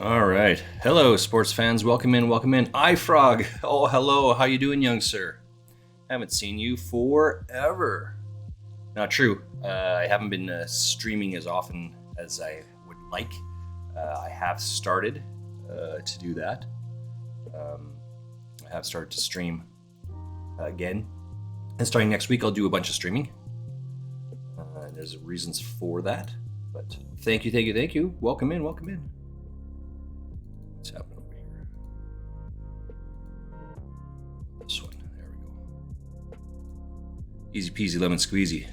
All right. Hello, sports fans. Welcome in. Welcome in. iFrog. Oh, hello. How you doing, young sir? Haven't seen you forever. Not true. I haven't been streaming as often as I would like. I have started to do that. I have started to stream again. And starting next week, I'll do a bunch of streaming. And there's reasons for that. But thank you. Welcome in. What's happening over here? This one. There we go. Easy peasy lemon squeezy.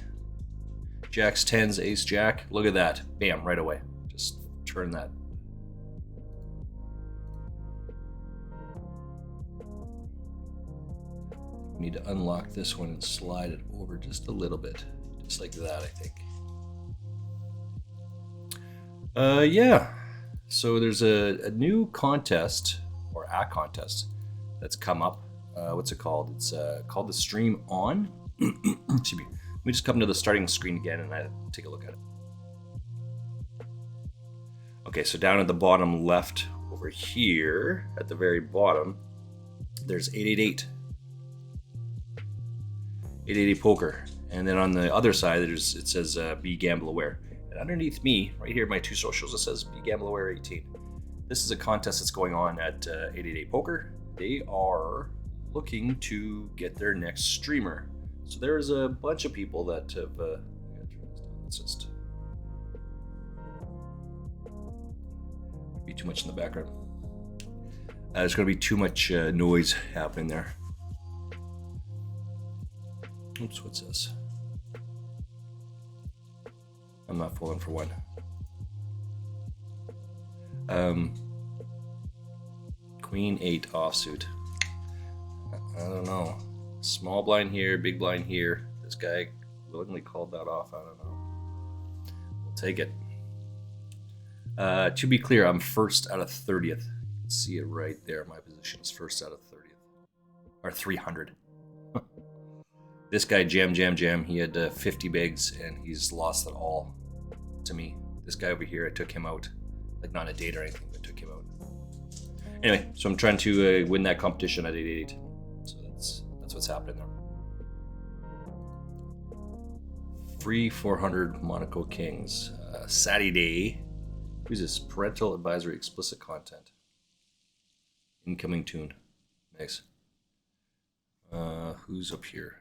Jacks, 10s, ace, jack. Look at that. Bam, right away. Just turn that. Need to unlock this one and slide it over just a little bit. Just like that, I think. Yeah. So there's a new contest, or a contest, that's come up. What's it called? It's called the Stream On. Excuse me. Let me just come to the starting screen again and I take a look at it. Okay, so down at the bottom left over here, at the very bottom, there's 888. 888 poker. And then on the other side, it says be gamble aware. And underneath me, right here, my two socials, it says be gamble aware 18. This is a contest that's going on at 888 Poker. They are looking to get their next streamer. So there's a bunch of people that have. I gotta turn this down. It's just be too much in the background. There's going to be too much noise happening there. Oops, what's this? I'm not falling for one. Queen 8 offsuit. I don't know. Small blind here, big blind here. This guy willingly called that off. I don't know. We'll take it. To be clear, I'm first out of 30th. You can see it right there. My position is first out of 30th. Or 300. This guy, jam. He had 50 bigs and he's lost it all to me. This guy over here, I took him out. Like not a date or anything, but took him out. Anyway, so I'm trying to win that competition at 888. So that's what's happening there. Free 400 Monaco Kings. Saturday. Who's this? Parental advisory explicit content. Incoming tune. Nice. Who's up here?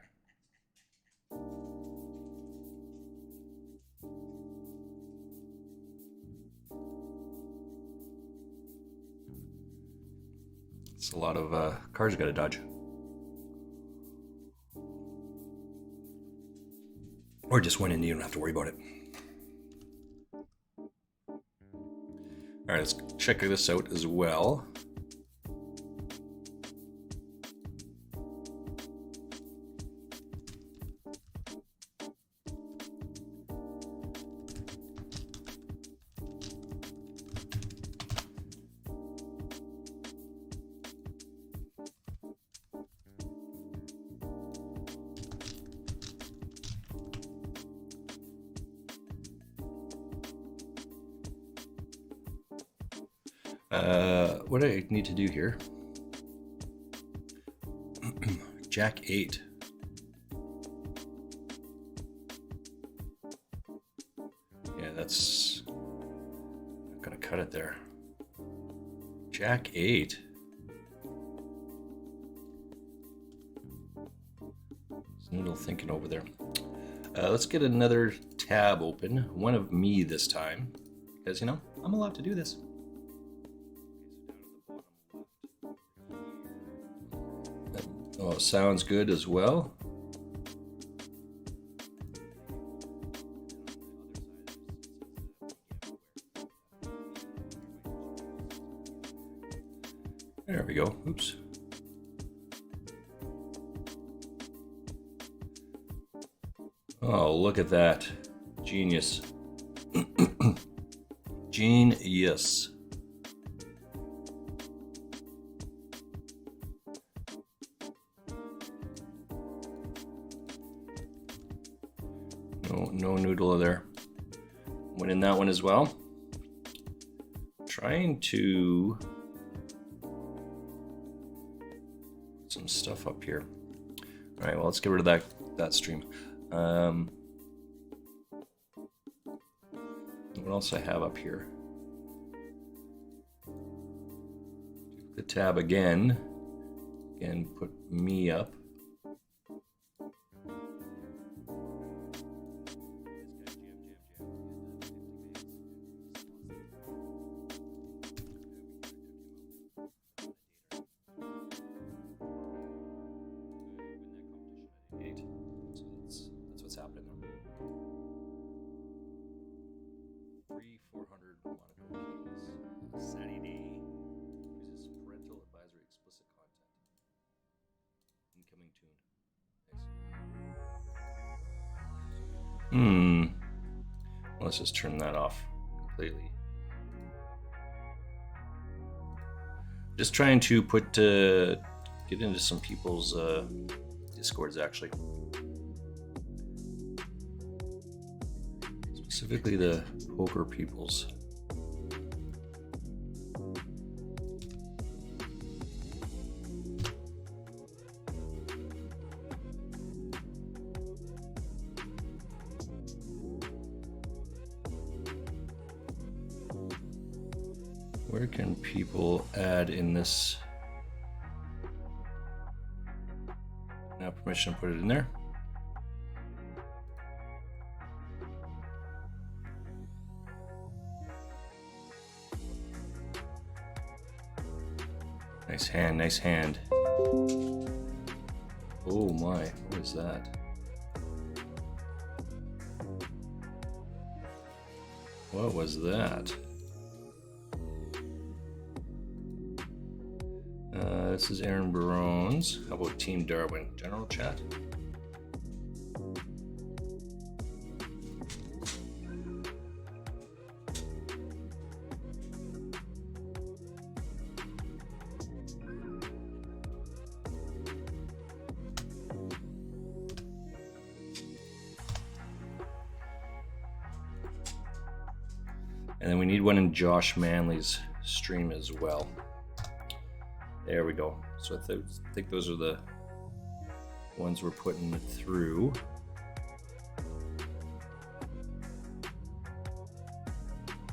It's a lot of cars you gotta dodge. Or just win and you don't have to worry about it. Alright, let's check this out as well. What do I need to do here? Jack 8. Yeah, that's not gonna cut it there. Jack 8. There's noodle thinking over there. Let's get another tab open. One of me this time. Because, I'm allowed to do this. Oh, sounds good as well. There we go. Oops. Oh, look at that. Genius. Genius. No noodle there. Winning that one as well. trying to put some stuff up here. All right, well, let's get rid of that stream. What else I have up here? The tab again, and put me up. So that's what's happening now. 400 monitor keys. Sunny day. Uses parental advisory explicit content. Incoming tune. Nice. Let's just turn that off completely. Just trying to get into some people's Discords actually. Specifically the poker peoples. Where can people add in this? Now permission to put it in there. Nice hand, nice hand. Oh my, what is that? What was that? This is Aaron Barones. How about Team Darwin? General chat? And then we need one in Josh Manley's stream as well. There we go. So I think those are the ones we're putting it through.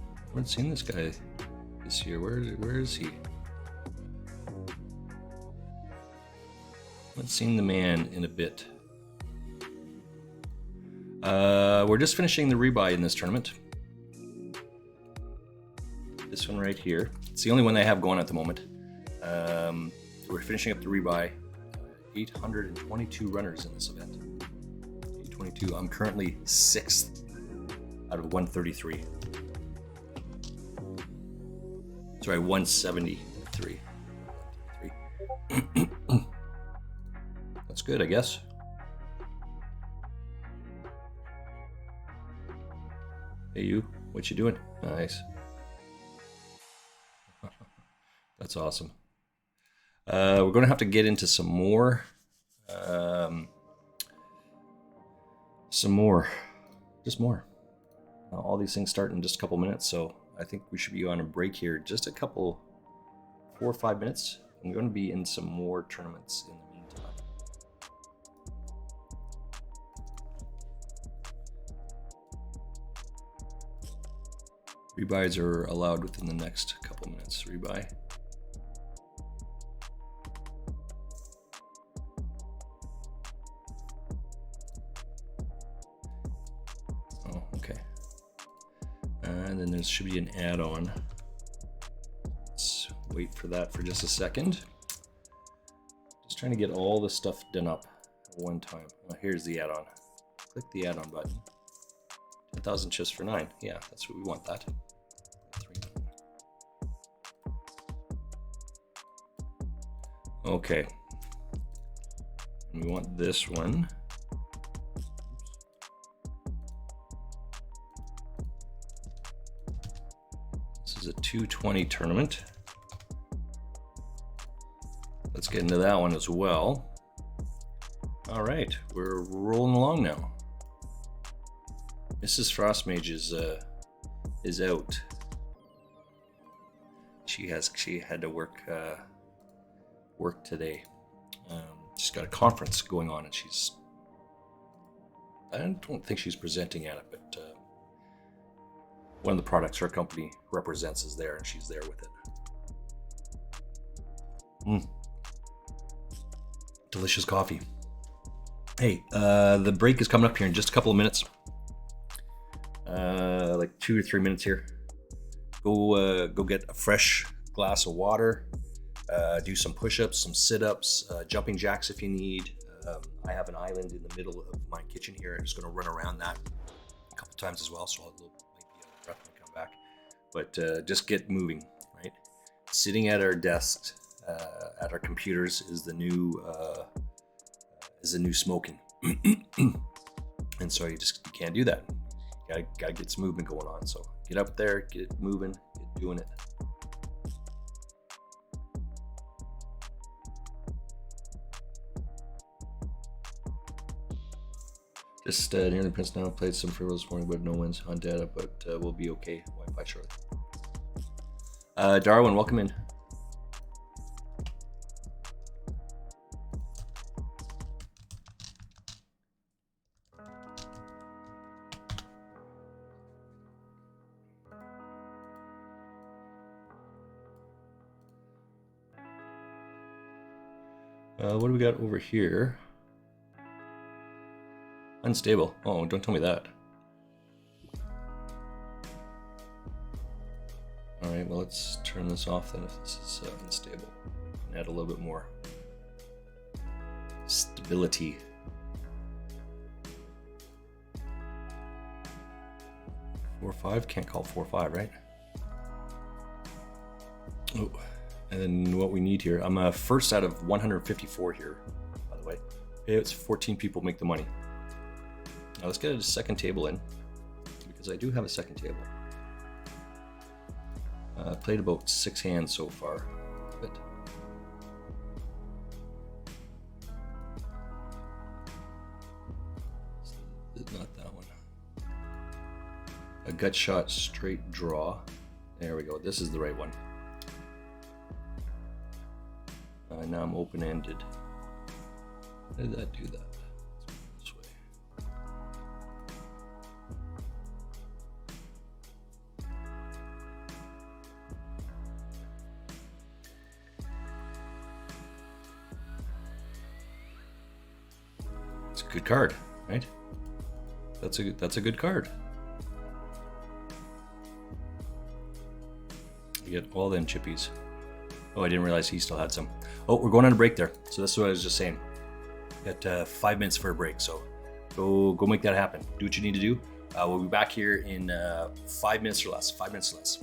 I haven't seen this guy this year. Where is he? I haven't seen the man in a bit. We're just finishing the rebuy in this tournament. This one right here. It's the only one I have going at the moment. We're finishing up the rebuy. 822 runners in this event. 822. I'm currently 6th out of 133. Sorry, 173. That's good, I guess. Hey you, what you doing? Nice. That's awesome. We're going to have to get into some more. Just more. All these things start in just a couple minutes, so I think we should be on a break here. Just a couple, 4 or 5 minutes. I'm going to be in some more tournaments in the meantime. Rebuys are allowed within the next couple minutes. Rebuy. Oh, okay. And then there should be an add-on. Let's wait for that for just a second. Just trying to get all this stuff done up at one time. Here's the add-on. Click the add-on button. 10,000 chips for 9. Yeah, that's what we want. That. 3. Okay. We want this one. This is a 220 tournament. Let's get into that one as well. All right, we're rolling along now. Mrs. Frostmage is out. she had to work today. She's got a conference going on, and I don't think she's presenting at it, but one of the products her company represents is there, and she's there with it. Delicious coffee. Hey, the break is coming up here in just a couple of minutes. Like 2 or 3 minutes here. Go get a fresh glass of water. Do some push-ups, some sit-ups, jumping jacks if you need. I have an island in the middle of my kitchen here. I'm just going to run around that a couple times as well, so I'll might be out of breath when I come back. But just get moving, right? Sitting at our desks, at our computers, is the new smoking, and so you can't do that. You gotta get some movement going on. So get up there, get it moving, get doing it. Just nearly Prince now. Played some free rolls this morning, but no wins on data, but we'll be okay. Wi-Fi shortly. Darwin, welcome in. What do we got over here? Unstable. Oh, don't tell me that. All right, well, let's turn this off then if this is unstable. And add a little bit more stability. Four, 5, can't call 4, 5, right? Oh, and then what we need here, I'm first out of 154 here, by the way. It's 14 people make the money. Now let's get a second table in, because I do have a second table. Played about 6 hands so far. But not that one. A gut shot straight draw. There we go. This is the right one. Now I'm open-ended. How did that do that? It's a good card, right? That's a good card. You get all them chippies. Oh, I didn't realize he still had some. Oh, we're going on a break there. So that's what I was just saying. Got 5 minutes for a break, so go make that happen. Do what you need to do. We'll be back here in 5 minutes or less. 5 minutes or less.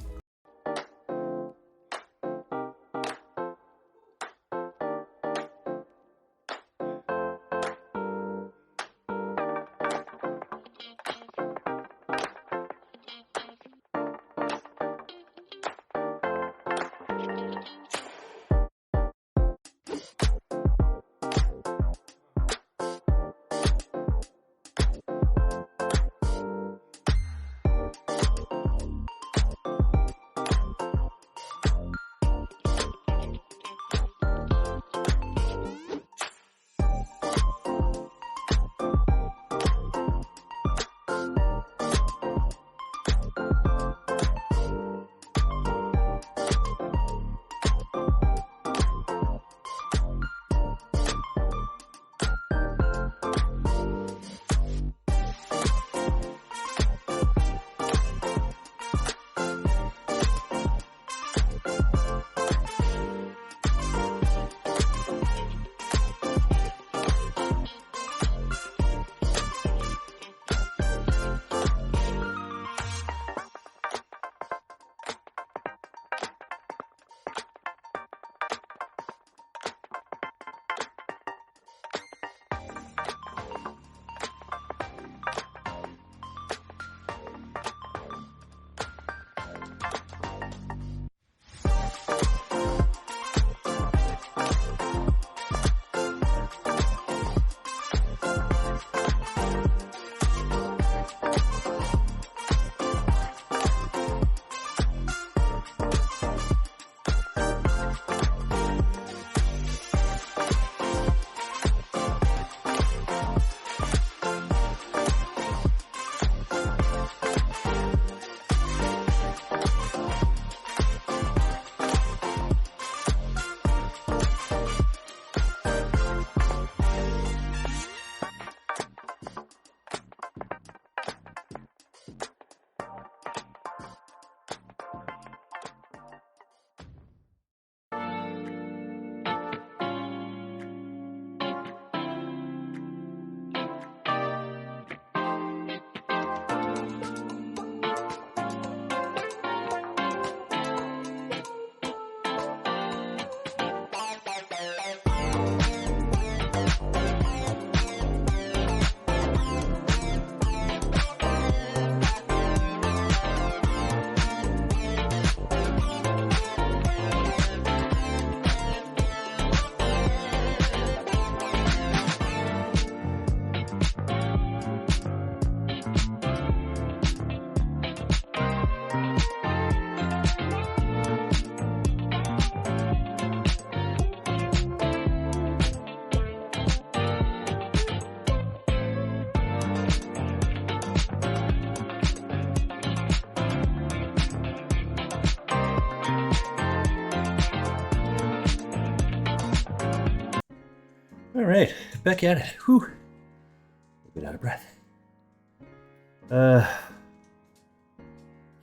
All right, back at it. Whew. A bit out of breath.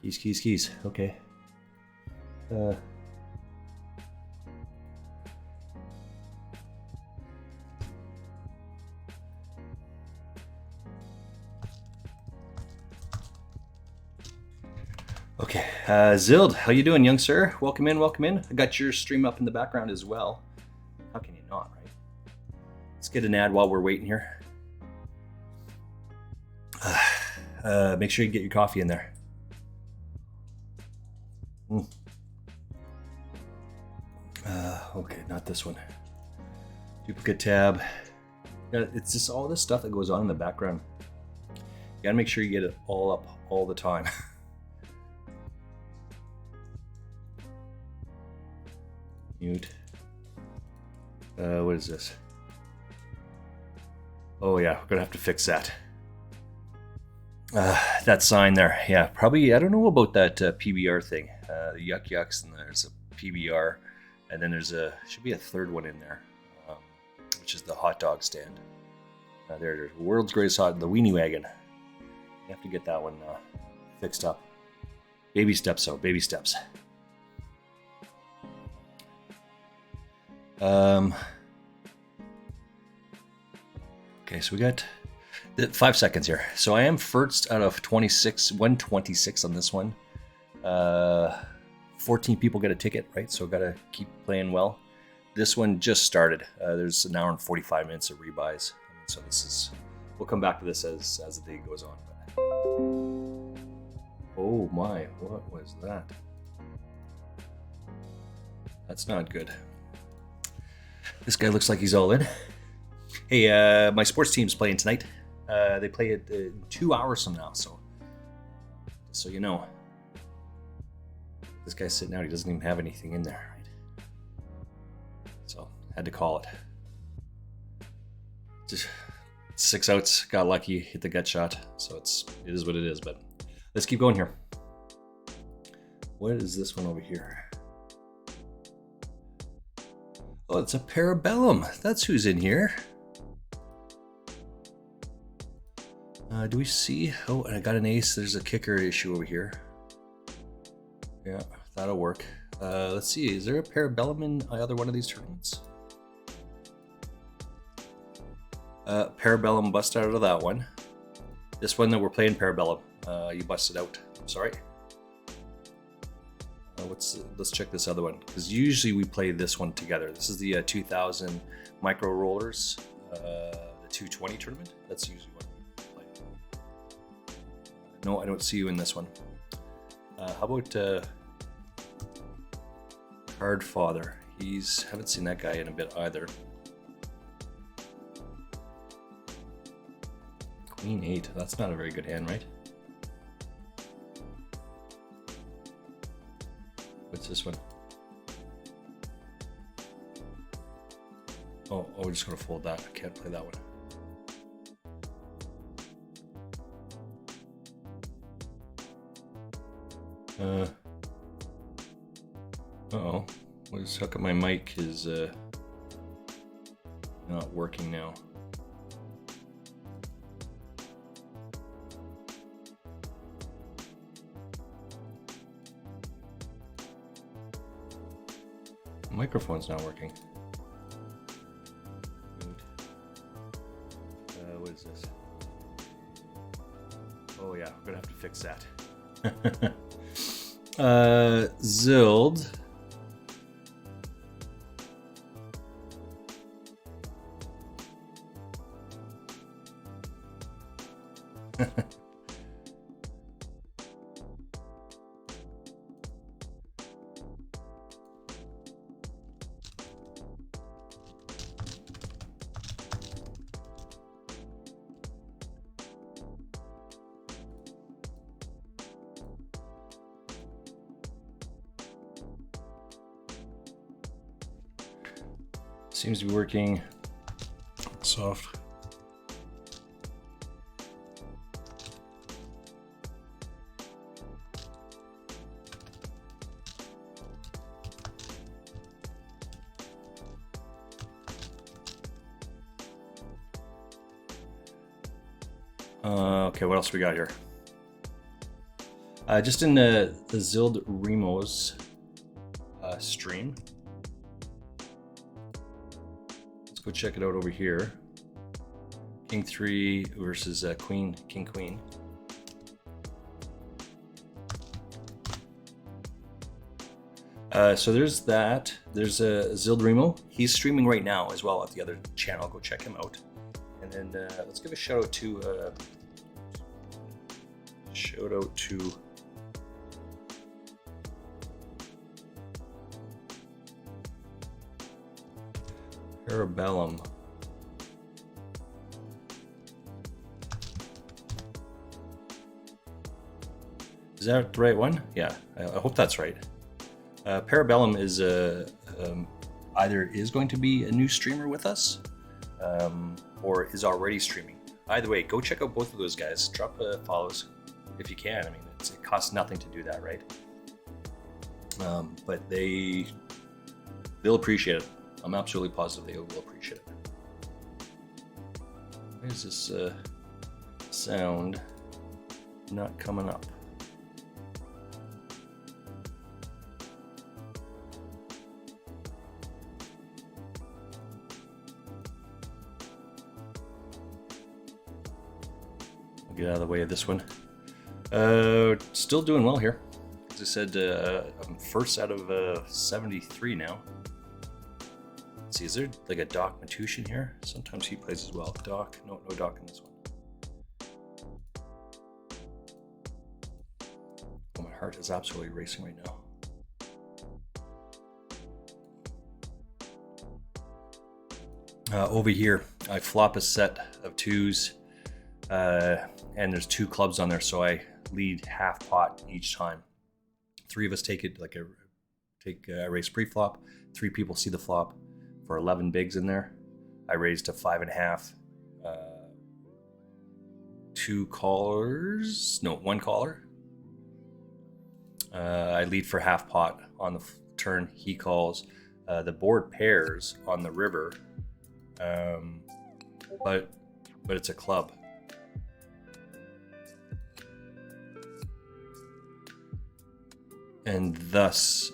Keys. Okay. Okay, Zild, how you doing, young sir? Welcome in. I got your stream up in the background as well. How can you not, right? Let's get an ad while we're waiting here. Make sure you get your coffee in there. Okay, not this one. Duplicate tab. Yeah, it's just all this stuff that goes on in the background. You gotta make sure you get it all up all the time. Mute. What is this? Oh yeah, we're gonna have to fix that. That sign there. Yeah, probably, I don't know about that PBR thing. The Yuck Yucks, and there's a PBR, and then should be a third one in there, which is the hot dog stand. There's world's greatest the weenie wagon. You have to get that one fixed up. Baby steps, though. Baby steps. Okay, so we got 5 seconds here. So I am first out of 26, 126 on this one. 14 people get a ticket, right? So got to keep playing well. This one just started. There's an hour and 45 minutes of rebuys. So we'll come back to this as the day goes on. Oh my, what was that? That's not good. This guy looks like he's all in. Hey, my sports team's playing tonight. They play it 2 hours from now, so you know. This guy's sitting out, he doesn't even have anything in there, right? So, had to call it. Just 6 outs, got lucky, hit the gut shot, so it is what it is, but let's keep going here. What is this one over here? Oh, it's a Parabellum. That's who's in here. Do we see? Oh, and I got an ace. There's a kicker issue over here. Yeah, that'll work. Let's see. Is there a Parabellum in either one of these tournaments? Parabellum busted out of that one. This one that we're playing Parabellum, you busted out. I'm sorry. Let's check this other one, because usually we play this one together. This is the 2000 micro rollers, the 220 tournament. That's usually what we play. No, I don't see you in this one. How about Card Father? Haven't seen that guy in a bit either. Queen 8. That's not a very good hand, right? What's this one? Oh, we're just gonna fold that. I can't play that one. Uh-oh. How come my mic is not working now? Microphone's not working. What is this? Oh yeah, we're gonna have to fix that. Zild. Seems to be working. Soft. Okay, what else we got here? Just in the Zild Remos stream. Let's go check it out over here. King 3 versus Queen, King Queen. So there's that. There's Zild Remo. He's streaming right now as well at the other channel. Go check him out. And then let's give a shout out to Parabellum. Is that the right one? Yeah, I hope that's right. Parabellum is either is going to be a new streamer with us, or is already streaming. Either way, go check out both of those guys. Drop follows if you can. I mean, it costs nothing to do that, right? But they'll appreciate it. I'm absolutely positive they will appreciate it. Why is this sound not coming up? I'll get out of the way of this one. Still doing well here. As I said, I'm first out of 73 now. Let's see, is there like a Doc Matushin here? Sometimes he plays as well. Doc, no Doc in this one. Oh, my heart is absolutely racing right now. Over here, I flop a set of 2s, and there's 2 clubs on there, so I lead half pot each time. 3 of us take it like a race pre-flop. 3 people see the flop. For 11 bigs in there, I raised to 5.5. 2 callers, no, 1 caller. I lead for half pot on the turn. He calls. The board pairs on the river, but it's a club. And thus,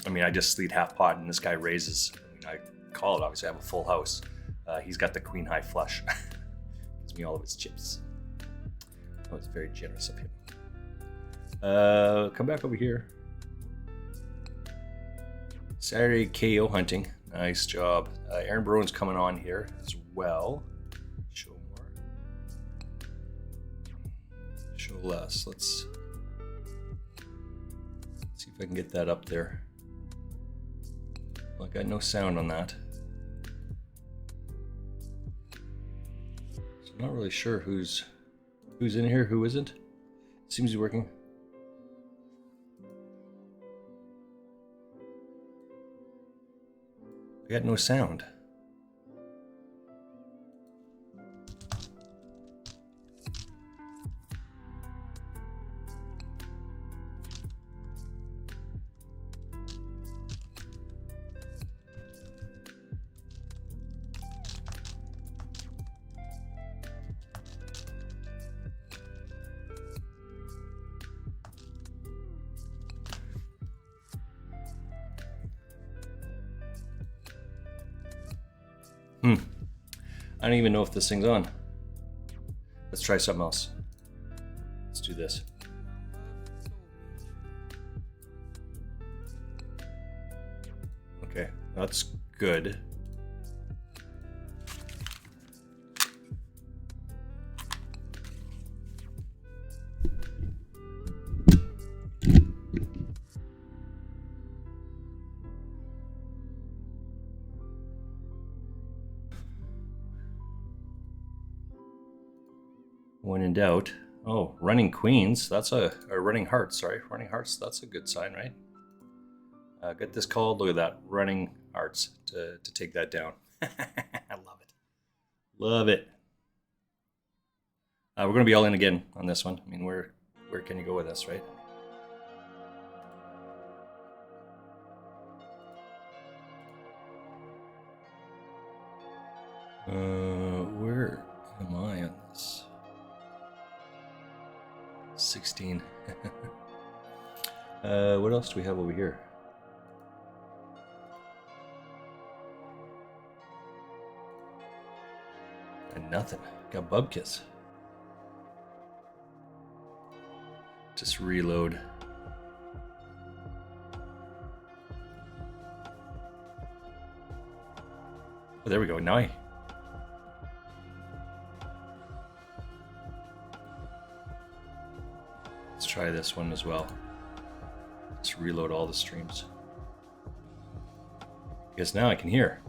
I mean, I just lead half pot, and this guy raises. I mean, I call it. Obviously, I have a full house. He's got the queen high flush. Gives me all of his chips. Oh, it's very generous of him. Come back over here. Saturday KO hunting. Nice job. Aaron Bruin's coming on here as well. Show more. Show less. Let's see if I can get that up there. Well, I got no sound on that. So I'm not really sure who's in here, who isn't. Seems to be working. I got no sound. I don't even know if this thing's on. Let's try something else. Let's do this. Okay, that's good. When in doubt. Oh, running queens. That's or running hearts. Sorry, running hearts. That's a good sign, right? Get this called. Look at that, running hearts to take that down. I love it. Love it. We're gonna be all in again on this one. I mean, where can you go with this, right? Where am I on this? 16. What else do we have over here? And nothing. Got Bubkiss. Just reload. Oh, there we go. Now let's try this one as well. Just reload all the streams. Because now I can hear.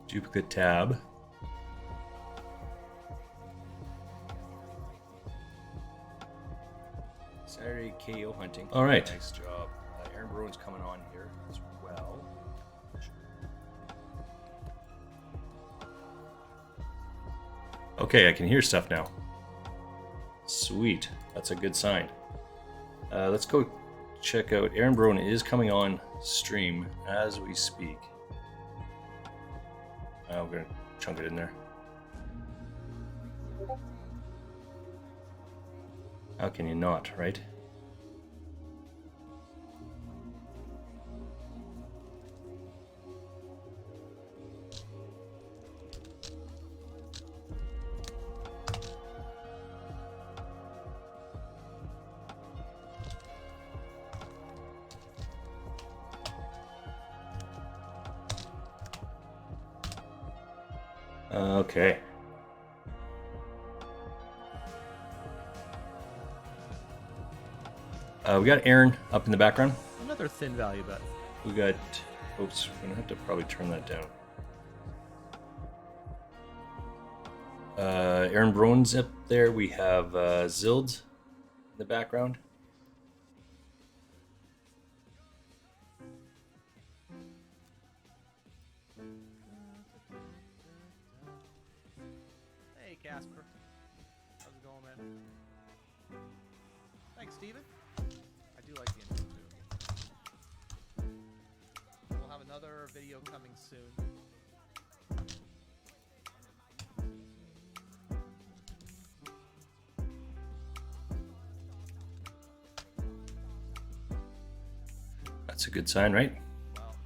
Duplicate tab. Saturday KO hunting. All right. Nice job. Aaron Bruin's coming on here as well. Okay, I can hear stuff now. Sweet. That's a good sign. Let's go check out. Aaron Bruin is coming on stream as we speak. We're going to chunk it in there. How can you not, right? Okay. We got Aaron up in the background. Another thin value bet. We got... Oops, we're going to have to probably turn that down. Aaron Brown's up there. We have Zild in the background. Hey, Casper. How's it going, man? Thanks, Steven. I do like the intro, too. We'll have another video coming soon. That's a good sign, right? Well,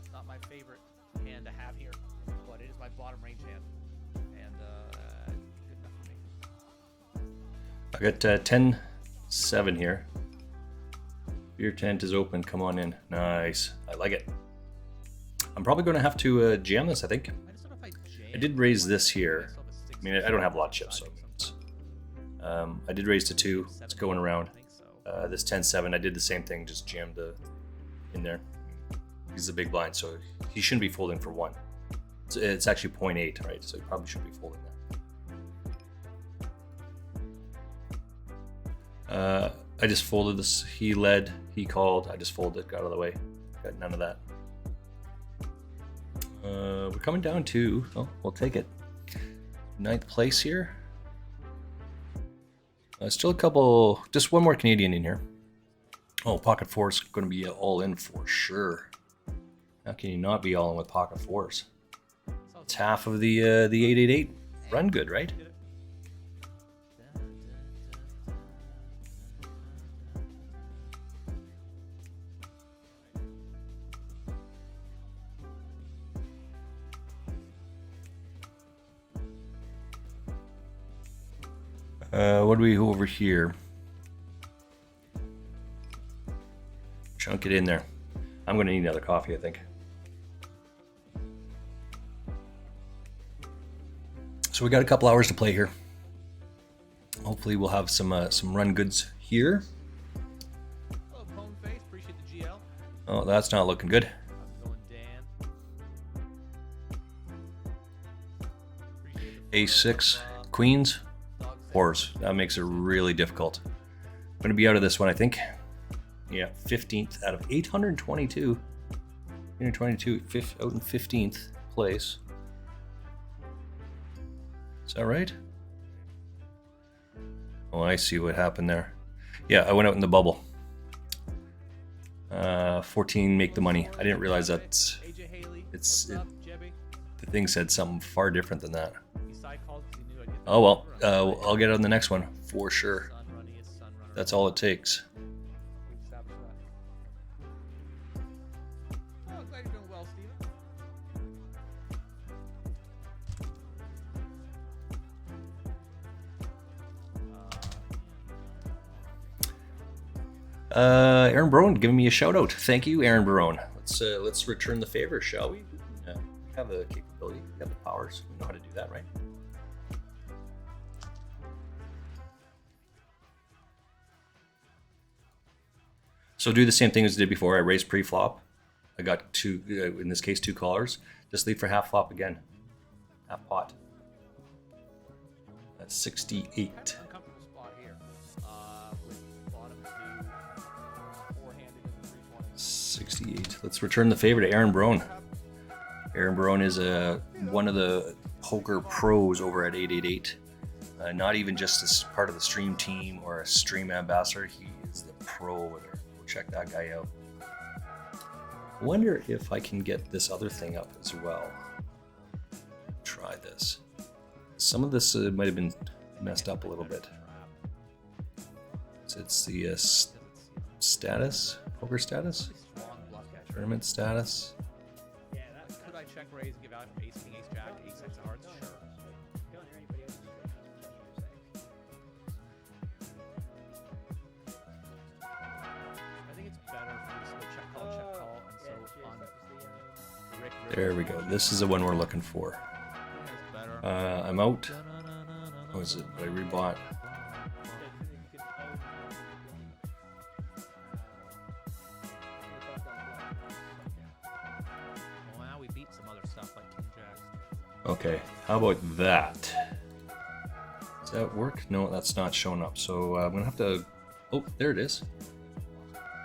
it's not my favorite hand to have here, but it is my bottom range hand. And, good enough for me. I got 10-7 here. Beer tent is open. Come on in. Nice. I like it. I'm probably going to have to jam this, I think. I just don't know if I I did raise this here. I mean, I don't have a lot of chips, so it's, I did raise to 2. It's going around. This 10-7, I did the same thing, just jammed in there. He's a big blind, so he shouldn't be folding for 1. It's actually 0.8, right? So he probably should be folding that. I just folded this. He led, he called. I just folded, got out of the way. Got none of that. We're coming down to, oh, we'll take it. 9th place here. Still a couple, just one more Canadian in here. Oh, pocket fours going to be all in for sure. How can you not be all in with pocket fours? It's half of the 888. Run good, right? What do we have over here? Chunk it in there. I'm going to need another coffee, I think. So we got a couple hours to play here. Hopefully we'll have some run goods here. Hello, Pone Face. Appreciate the GL. Oh, that's not looking good. How's it going, Dan? A6, queens, fours. That makes it really difficult. I'm going to be out of this one, I think. Yeah, 15th out of 822. 822, out in 15th place. Is that right? Oh, I see what happened there. Yeah, I went out in the bubble. 14 make the money. I didn't realize that it's The thing said something far different than that. He side called because he knew I'd get the Oh well, number. I'll get it on the next one for sure. Sun running is sun runner. That's all it takes. We've established that. Oh, glad you're doing well, Steven. Aaron Barone giving me a shout out. Thank you, Aaron Barone. Let's return the favor, shall we? We have the capability, we have the powers, we know how to do that, right? So do the same thing as I did before. I raise pre-flop. I got two, in this case, 2 callers. Just lead for half flop again. Half pot. That's 68. Uncomfortable spot here. With bottom 2, four-handed in the 320. 68. Let's return the favor to Aaron Barone. Aaron Barone is one of the poker pros over at 888. Not even just as part of the stream team or a stream ambassador. He is the pro over there. Go check that guy out. I wonder if I can get this other thing up as well. Try this. Some of this might have been messed up a little bit. So it's the status, poker status, Strong bluff catcher. tournament status. Yeah, that could I check raise and give out ace king, ace jack, ace six of hearts? Sure. I think it's better for me to go check call, and so on Rick. There we go. This is the one we're looking for. It's better. I'm out. What was it? I rebought. Well, now we beat some other stuff like king jacks. Okay, how about that? Does that work? No, that's not showing up. So I'm gonna have to. Oh, there it is.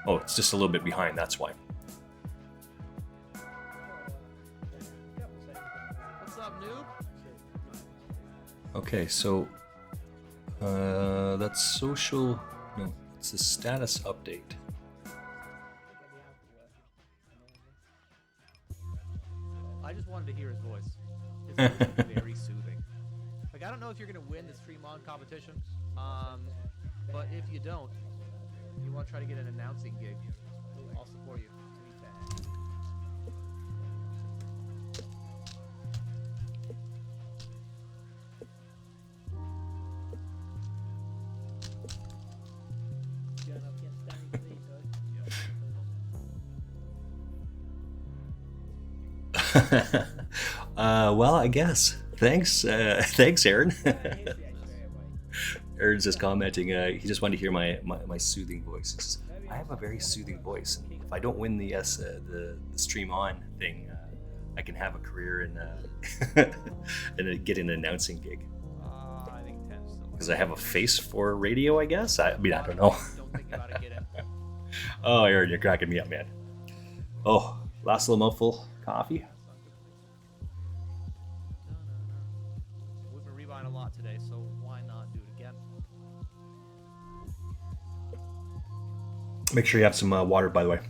Oh, it's just a little bit behind. That's why. What's up, noob? Okay, so that's social. No, it's the status update. I just wanted to hear his voice. His voice is very soothing. Like, I don't know if you're gonna win the Stream On competition, but if you don't, you want to try to get an announcing gig, I'll support you. Well, I guess. Thanks, thanks, Aaron. Aaron's just commenting. He just wanted to hear my soothing voice. He says, I have a very soothing voice, and if I don't win the stream on thing, I can have a career in and get an announcing gig. I think 10 still. Because I have a face for radio, I guess. I mean, I don't know. Don't think about it, get it. Oh, Aaron, you're cracking me up, man. Oh, last little mouthful coffee. We've been rebuying a lot today, so why not do it again? Make sure you have some water, by the way.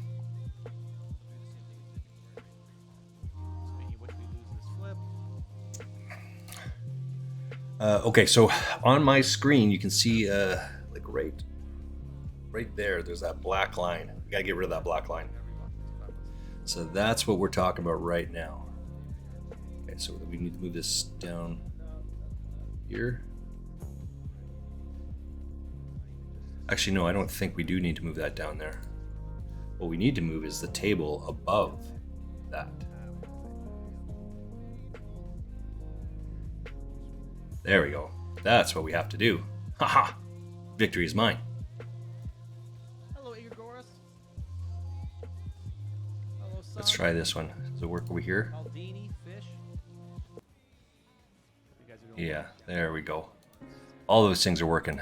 Speaking of which, we lose this flip. Okay, so on my screen, you can see like right there, there's that black line. You gotta get rid of that black line. So that's what we're talking about right now. Okay, so we need to move this down here. Actually, no, I don't think we do need to move that down there. What we need to move is the table above that. There we go. That's what we have to do. Haha! Victory is mine. Hello, Igor. Hello, Let's try this one. Does it work over here? Aldini, fish. You guys are doing Yeah, there we go. All those things are working.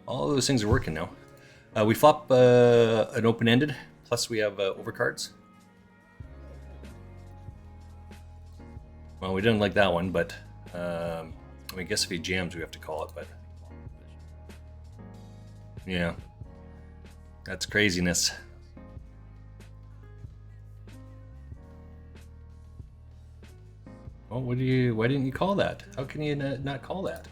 All those things are working now. We flop an open-ended, plus we have overcards. Well, we didn't like that one, but I mean, I guess if he jams, we have to call it, but yeah, that's craziness. Oh, why didn't you call that? How can you not call that?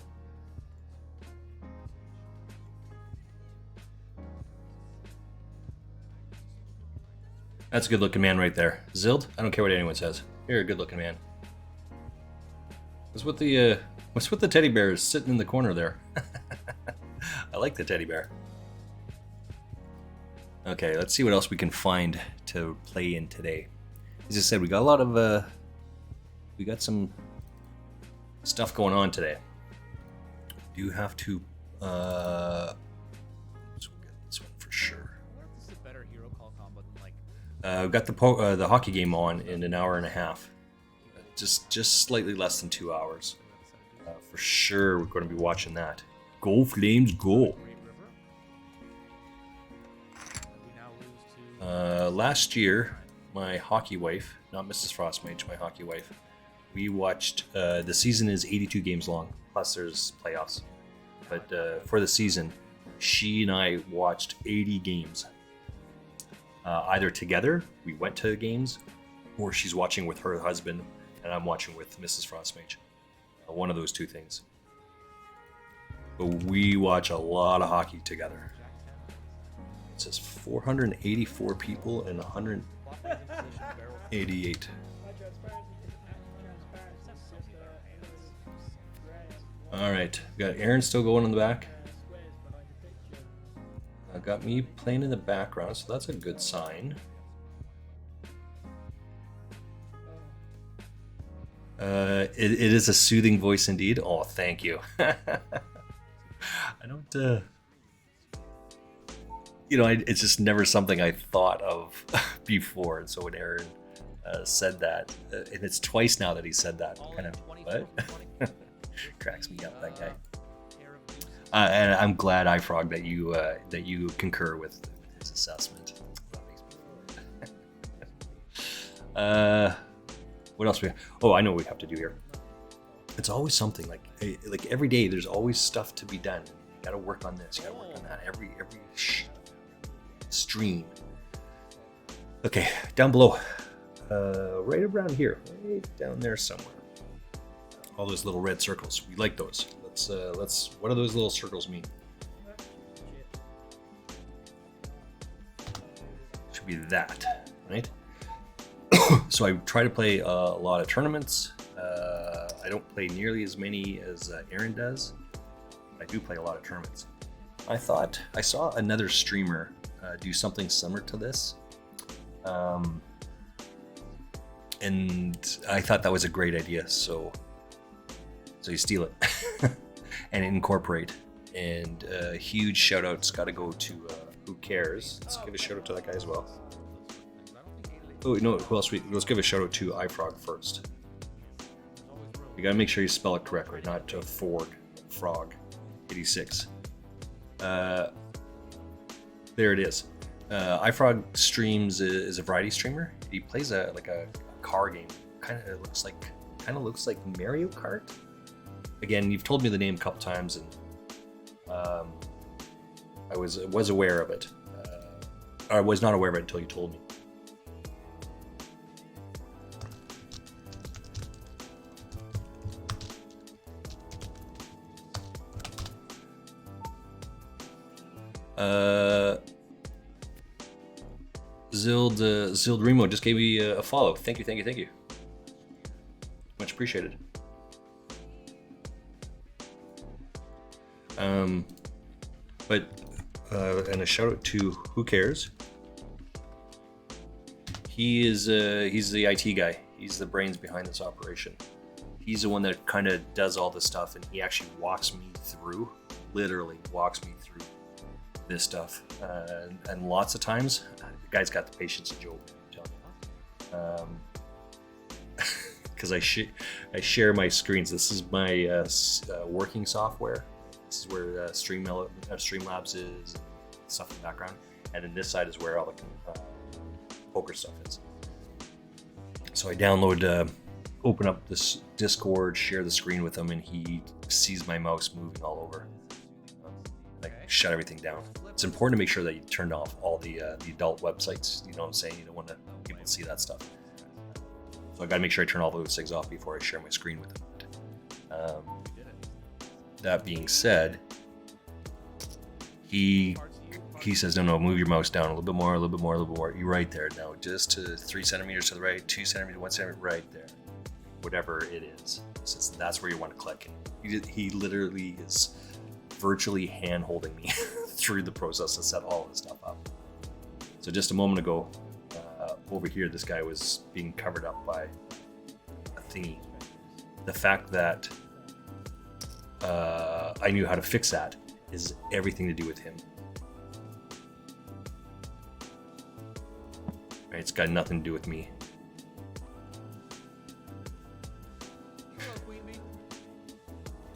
That's a good looking man right there. Zild, I don't care what anyone says. You're a good looking man. What's with the teddy bears sitting in the corner there? I like the teddy bear. Okay, let's see what else we can find to play in today. As I said, we got a lot of we got some stuff going on today. Do have to let's get this one for sure. I wonder if this is a better hero call combo than like. We've got the hockey game on in an hour and a half. Just slightly less than 2 hours. For sure, we're going to be watching that. Go Flames, go! Last year, my hockey wife, not Mrs. Frostmage, my hockey wife, we watched. The season is 82 games long, plus there's playoffs. But for the season, she and I watched 80 games. Either together, we went to games, or she's watching with her husband, and I'm watching with Mrs. Frostmage. One of those two things. But we watch a lot of hockey together. It says 484 people and 188. All right, we got Aaron still going in the back. Got me playing in the background, so that's a good sign. It is a soothing voice indeed. Oh, thank you. I don't, it's just never something I thought of before. And so when Aaron said that, and it's twice now that he said that, kind of, what? Cracks me up, that guy. And I'm glad, iFrog, that you concur with his assessment. That makes me what else we have? Oh, I know what we have to do here. It's always something like every day. There's always stuff to be done. You got to work on this. You got to work on that. Every stream. Okay, down below, right around here, right down there somewhere. All those little red circles. We like those. Let's. What do those little circles mean? Should be that, right? So I try to play a lot of tournaments. I don't play nearly as many as Aaron does. I do play a lot of tournaments. I thought I saw another streamer do something similar to this, and I thought that was a great idea. So you steal it and incorporate. And huge shout outs got to go to Who Cares. Let's give a shout out to that guy as well. Oh, no, who else? Let's give a shout out to iFrog first. You gotta make sure you spell it correctly, not Frog 86. There it is. iFrog streams is a variety streamer. He plays a car game. Kind of looks like Mario Kart. Again, you've told me the name a couple times, and I was aware of it. I was not aware of it until you told me. Zild Remo just gave me a follow. Thank you. Much appreciated. And a shout out to Who Cares. He's the IT guy. He's the brains behind this operation. He's the one that kind of does all this stuff, and he actually literally walks me through this stuff. And lots of times, the guy's got the patience of Job. Because I share my screens. This is my working software. This is where Streamlabs is, and stuff in the background, and then this side is where all the poker stuff is. So I download, open up this Discord, share the screen with him, and he sees my mouse moving all over. Shut everything down. It's important to make sure that you turn off all the adult websites. You know what I'm saying? You don't want people to see that stuff. So I got to make sure I turn all those things off before I share my screen with him. That being said, he says, no, move your mouse down a little bit more, a little bit more, a little bit more. You're right there. No, just to 3 centimeters to the right, 2 centimeters, 1 centimeter, right there. Whatever it is. Since that's where you want to click. He literally is virtually hand holding me through the process to set all this stuff up. So just a moment ago, over here, this guy was being covered up by a thingy. The fact that I knew how to fix that is everything to do with him. Right, it's got nothing to do with me.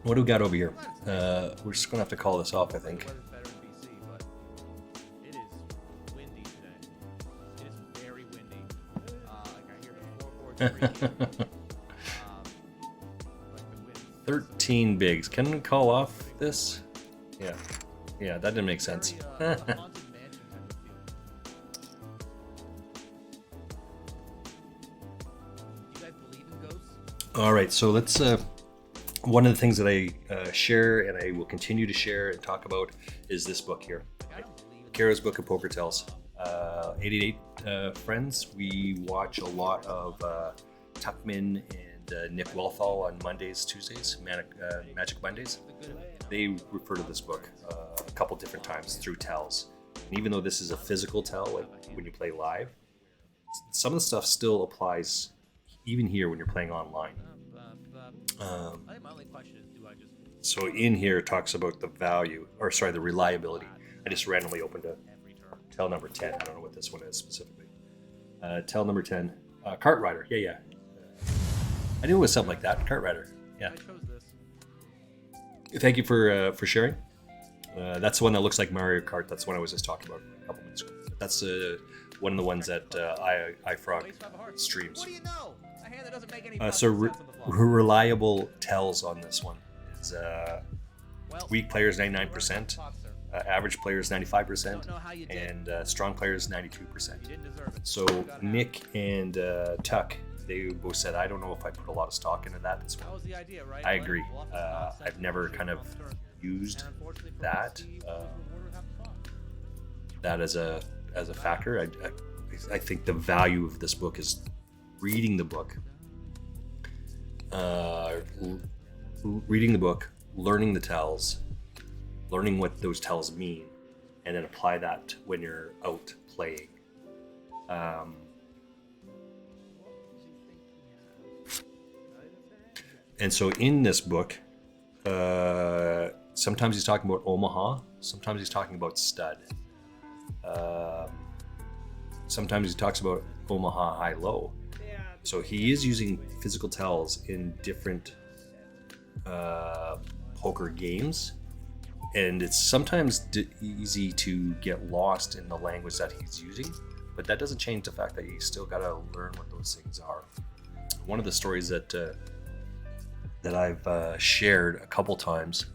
What do we got over here? We're just gonna have to call this off, I think. It is very windy. I hear the floorboards 13 bigs. Can we call off this? Yeah. Yeah, that didn't make sense. All right, so let's. One of the things that I share and I will continue to share and talk about is this book here, Kara's Book of Poker Tells. 88 friends. We watch a lot of Tuckman and Nick Welthall on Mondays, Tuesdays, Magic Mondays. They refer to this book a couple different times through tells. And even though this is a physical tell, like when you play live, some of the stuff still applies even here when you're playing online. So in here it talks about the value, or sorry, the reliability. I just randomly opened a tell number 10. I don't know what this one is specifically. Tell number 10, Kart Rider. Yeah. I knew it was something like that. Kart Rider. Yeah. Thank you for sharing. That's the one that looks like Mario Kart. That's the one I was just talking about a couple minutes ago. That's one of the ones that iFrog streams. What do you know? A hand that doesn't make any So reliable tells on this one is weak players 99%, average players 95%, and strong players 92%. So Nick and Tuck, they both said, I don't know if I put a lot of stock into that this one. I agree. I've never kind of used that as a factor. I think the value of this book is reading the book, learning the tells, learning what those tells mean, and then apply that when you're out playing. And so in this book, sometimes he's talking about Omaha, sometimes he's talking about stud. Sometimes he talks about Omaha high-low. So he is using physical tells in different poker games, and it's sometimes easy to get lost in the language that he's using, but that doesn't change the fact that you still got to learn what those things are. One of the stories that I've shared a couple times,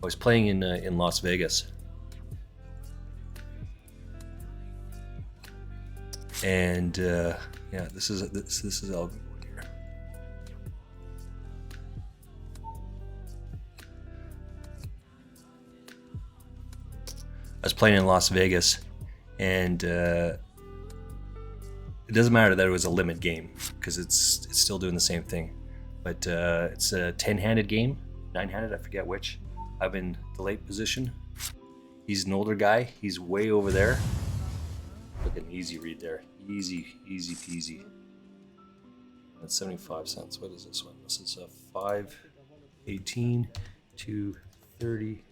I was playing in Las Vegas, and this is all good here. I was playing in Las Vegas, and it doesn't matter that it was a limit game because it's still doing the same thing. But it's a 10-handed game, 9-handed, I forget which. I'm in the late position. He's an older guy. He's way over there. Look at an easy read there. Easy peasy. That's 75 cents. What is this one? This is a 5.18 to 30.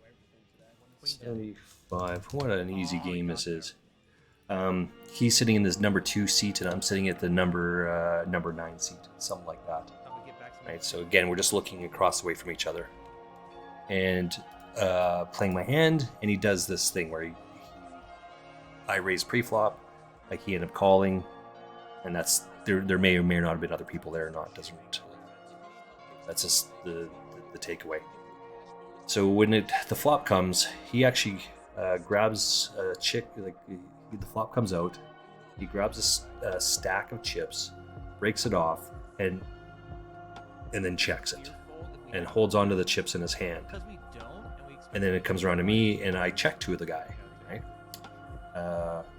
75. What an easy game this is. He's sitting in this number 2 seat, and I'm sitting at the number 9 seat, something like that. Right. So again, we're just looking across the way from each other, and playing my hand. And he does this thing where I raise pre-flop, like he ended up calling, and that's there may or may not have been other people there or not. Doesn't. That's just the takeaway. So when the flop comes, he actually grabs a chip. Like the flop comes out, he grabs a stack of chips, breaks it off, and then checks it and holds onto the chips in his hand. And then it comes around to me, and I check to the guy, right?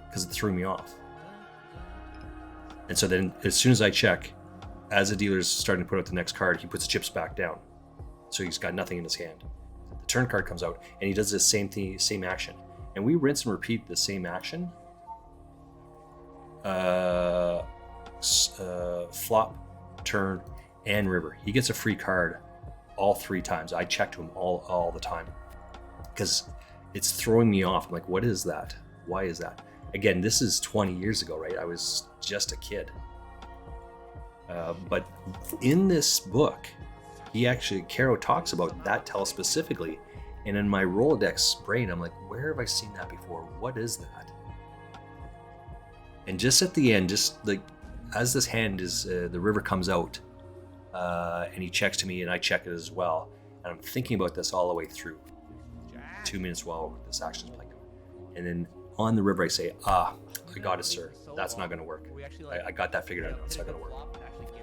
Because it threw me off. And so then as soon as I check, as the dealer's starting to put out the next card, he puts the chips back down. So he's got nothing in his hand. The turn card comes out, and he does the same thing, same action. And we rinse and repeat the same action. Flop, turn, and river. He gets a free card all 3 times. I check to him all the time because it's throwing me off. I'm like, what is that? Why is that? Again, this is 20 years ago, right? I was just a kid. But in this book, Caro talks about that tell specifically. And in my Rolodex brain, I'm like, where have I seen that before? What is that? And just at the end, just like as this hand is, the river comes out, and he checks to me and I check it as well. And I'm thinking about this all the way through. 2 minutes while this action is playing. And then on the river, I say, I got it, sir. That's not going to work. I got that figured out. It's not going to work.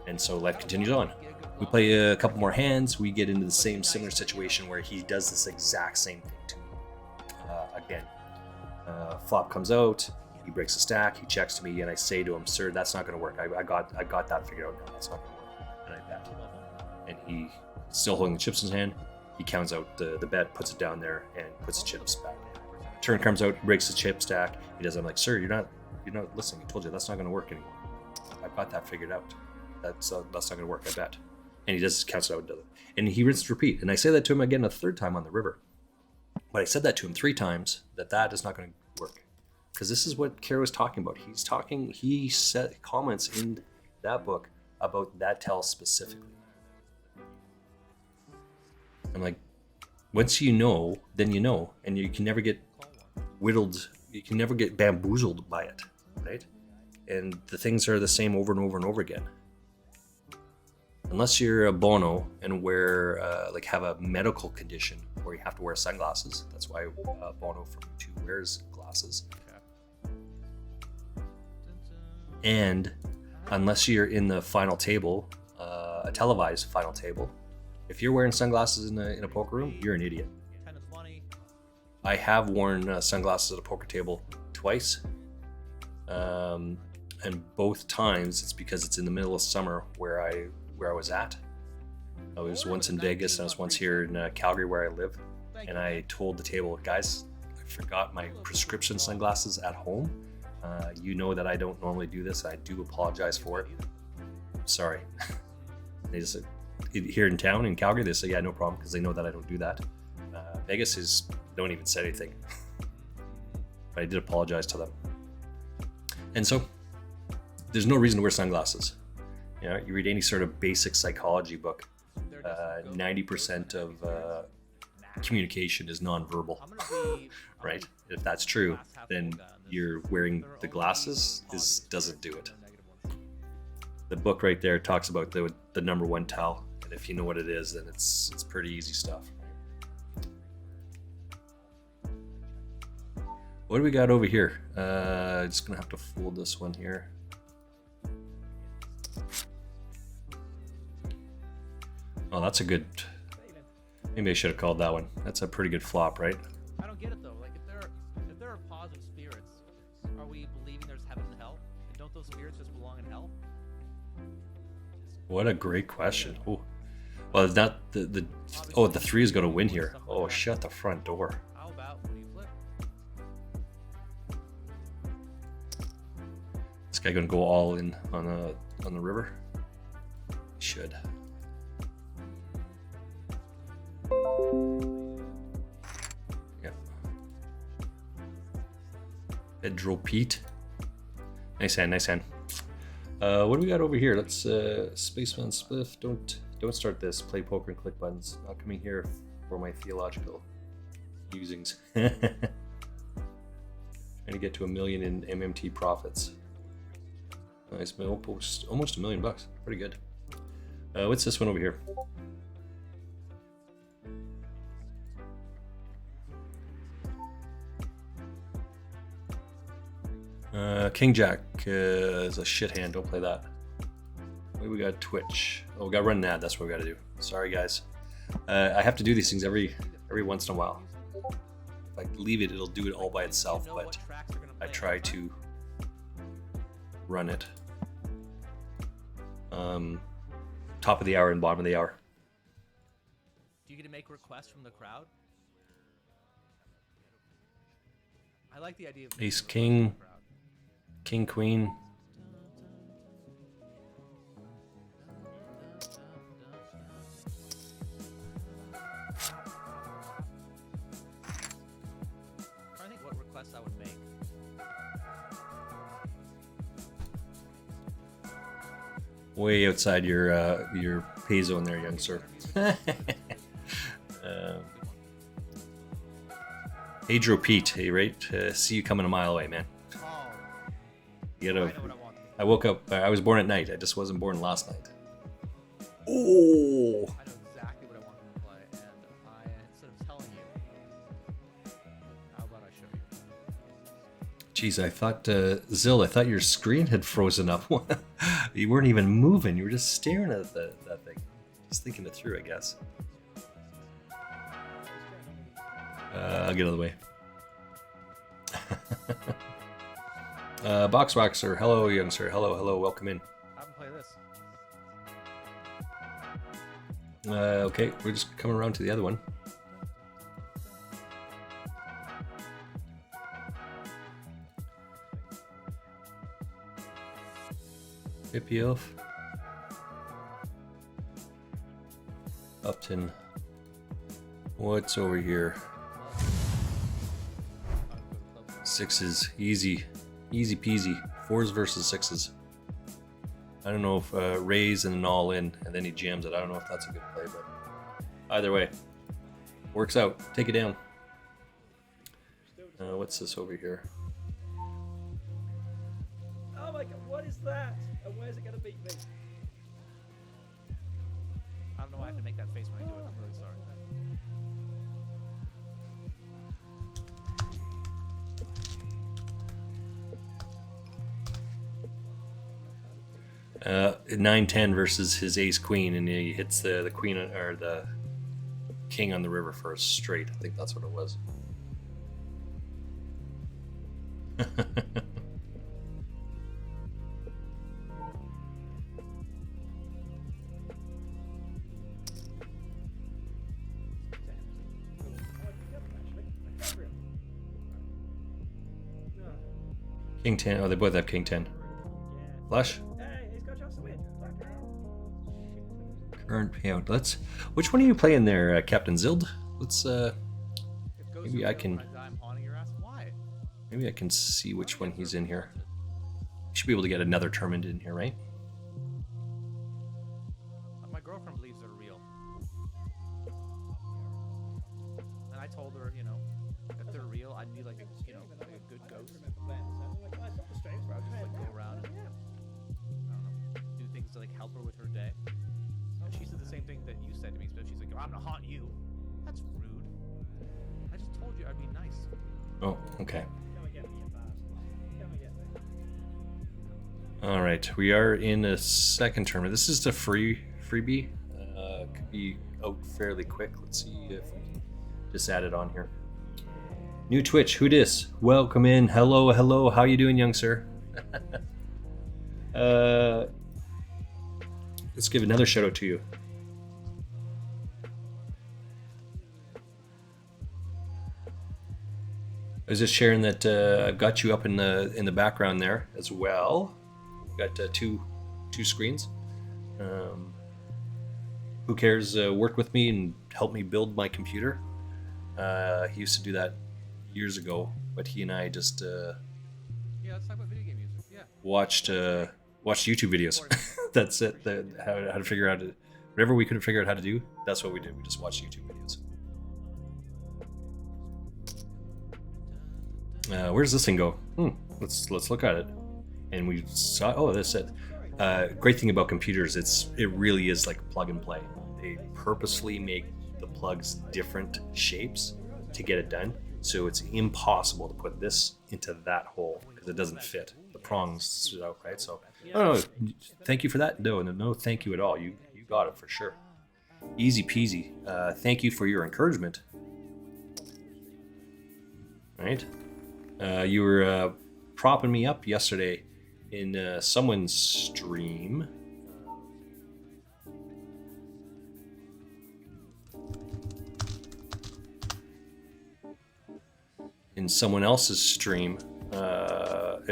And so life continues on. We play a couple more hands. We get into the similar situation where he does this exact same thing to me. Again, flop comes out. He breaks the stack. He checks to me, and I say to him, "Sir, that's not going to work. I got that figured out now. That's not going to work." And I bet. And he, still holding the chips in his hand, he counts out the bet, puts it down there, and puts the chips back. Turn comes out, he breaks the chip stack. He does. I'm like, "Sir, you're not listening. I told you that's not going to work anymore. I've got that figured out. That's not going to work. I bet." And he just counts it out and does it. And he rinses repeat. And I say that to him again a 3rd time on the river. But I said that to him 3 times that is not going to work. Because this is what Caro was talking about. He said comments in that book about that tell specifically. I'm like, once you know, then you know. And you can never get whittled, you can never get bamboozled by it, right? And the things are the same over and over and over again. Unless you're a Bono and wear, have a medical condition where you have to wear sunglasses. That's why Bono from U2 wears glasses. And unless you're in the final table, a televised final table, if you're wearing sunglasses in a poker room, you're an idiot. I have worn sunglasses at a poker table twice. And both times it's because it's in the middle of summer where I was at. I was once in Vegas and I was once here in Calgary where I live. And I told the table, guys, I forgot my prescription sunglasses at home. You know that I don't normally do this. I do apologize for it. Sorry. They just here in town in Calgary, they say, yeah, no problem, because they know that I don't do that. Vegas is don't even say anything. But I did apologize to them. And so there's no reason to wear sunglasses. You know, you read any sort of basic psychology book, 90% of communication is nonverbal, right? If that's true, then you're wearing the glasses doesn't do it. The book right there talks about the number 1 tell, and if you know what it is, then it's pretty easy stuff. What do we got over here? Just gonna have to fold this one here. Oh, that's a good. Maybe I should have called that one. That's a pretty good flop, right? I don't get it though. Like if there are positive spirits, are we believing there's heaven and hell? And don't those spirits just belong in hell? What a great question. Oh, well, not the 3 is going to win here. Oh, shut the front door. How about when you flip? This guy going to go all in on the river? He should. Yeah. Pedro Pete. Nice hand, nice hand. What do we got over here? Let's Spaceman Spliff. Don't start this. Play poker and click buttons. Not coming here for my theological musings. Trying to get to $1 million in MMT profits. Nice, almost $1 million bucks. Pretty good. What's this one over here? King Jack is a shit hand. Don't play that. we got Twitch. Oh, we got to run an ad. That's what we got to do. Sorry, guys. I have to do these things every once in a while. If I leave it, it'll do it all by itself. But I try to run it. Top of the hour and bottom of the hour. Do you get to make requests from the crowd? I like the idea of Ace, king, king, queen. I think what requests I would make. Way outside your pay zone there, young sir. Adro Pete, hey, right? See you coming a mile away, man. Oh, You I know gotta, what I want them to I woke up, I was born at night. I just wasn't born last night. Oh! I know exactly what I want them to play, and instead of telling you, how about I show you? Jeez, I thought, Zill, I thought your screen had frozen up. You weren't even moving. You were just staring at that thing. Just thinking it through, I guess. I'll get out of the way. Box Waxer, hello, young sir. Hello, hello, welcome in. I haven't played this. Okay, we're just coming around to the other one. Pipiof. Upton. What's over here? Sixes, easy peasy. Fours versus sixes. I don't know if raise and an all in, and then he jams it. I don't know if that's a good play, but either way, works out. Take it down. What's this over here? Oh my god, what is that? And where's it gonna beat me? I don't know why I have to make that face when I do it. I'm really sorry. Uh, 9-10 versus his ace queen, and he hits the queen or the king on the river for a straight. I think that's what it was. King 10. Oh, they both have king 10. Flush. Hey, he's got a chance to win. Current payout. Let's. Which one are you playing there, Captain Zild? Let's. If goes Maybe to I real can- when I'm haunting your ass, why? Maybe I can see which one he's in here. You should be able to get another tournament in here, right? My girlfriend believes they're real. And I told her, you know, if they're real, I'd be like a, you know, like a good ghost. Where I would just like go around and, I don't know, do things to like help her with her day. And she said the same thing that you said to me. So she's like, I'm gonna haunt you. That's rude. I just told you I'd be nice. Oh, okay. Come and get me, you bastard. Come and get me. All right, we are in a second tournament. This is the freebie. Could be out fairly quick. Let's see if we can just add it on here. New Twitch, who dis? Welcome in. Hello, hello. How you doing, young sir? Let's give another shout out to you. I was just sharing that I've got you up in the background there as well. Got two screens. Who cares? Worked with me and helped me build my computer. He used to do that years ago, but he and I just Yeah, let's talk about video game music. Yeah. watched YouTube videos. That's it. How to figure out whatever we couldn't figure out how to do. That's what we did. We just watched YouTube videos. Where's this thing go? Let's look at it. And we saw. Oh, that's it. Great thing about computers, it really is like plug and play. They purposefully make the plugs different shapes to get it done. So it's impossible to put this into that hole because it doesn't fit. The prongs stood out, right? So, oh, no, thank you for that. No, thank you at all. You got it for sure. Easy peasy. Thank you for your encouragement. Right? You were propping me up yesterday in someone's stream. In someone else's stream.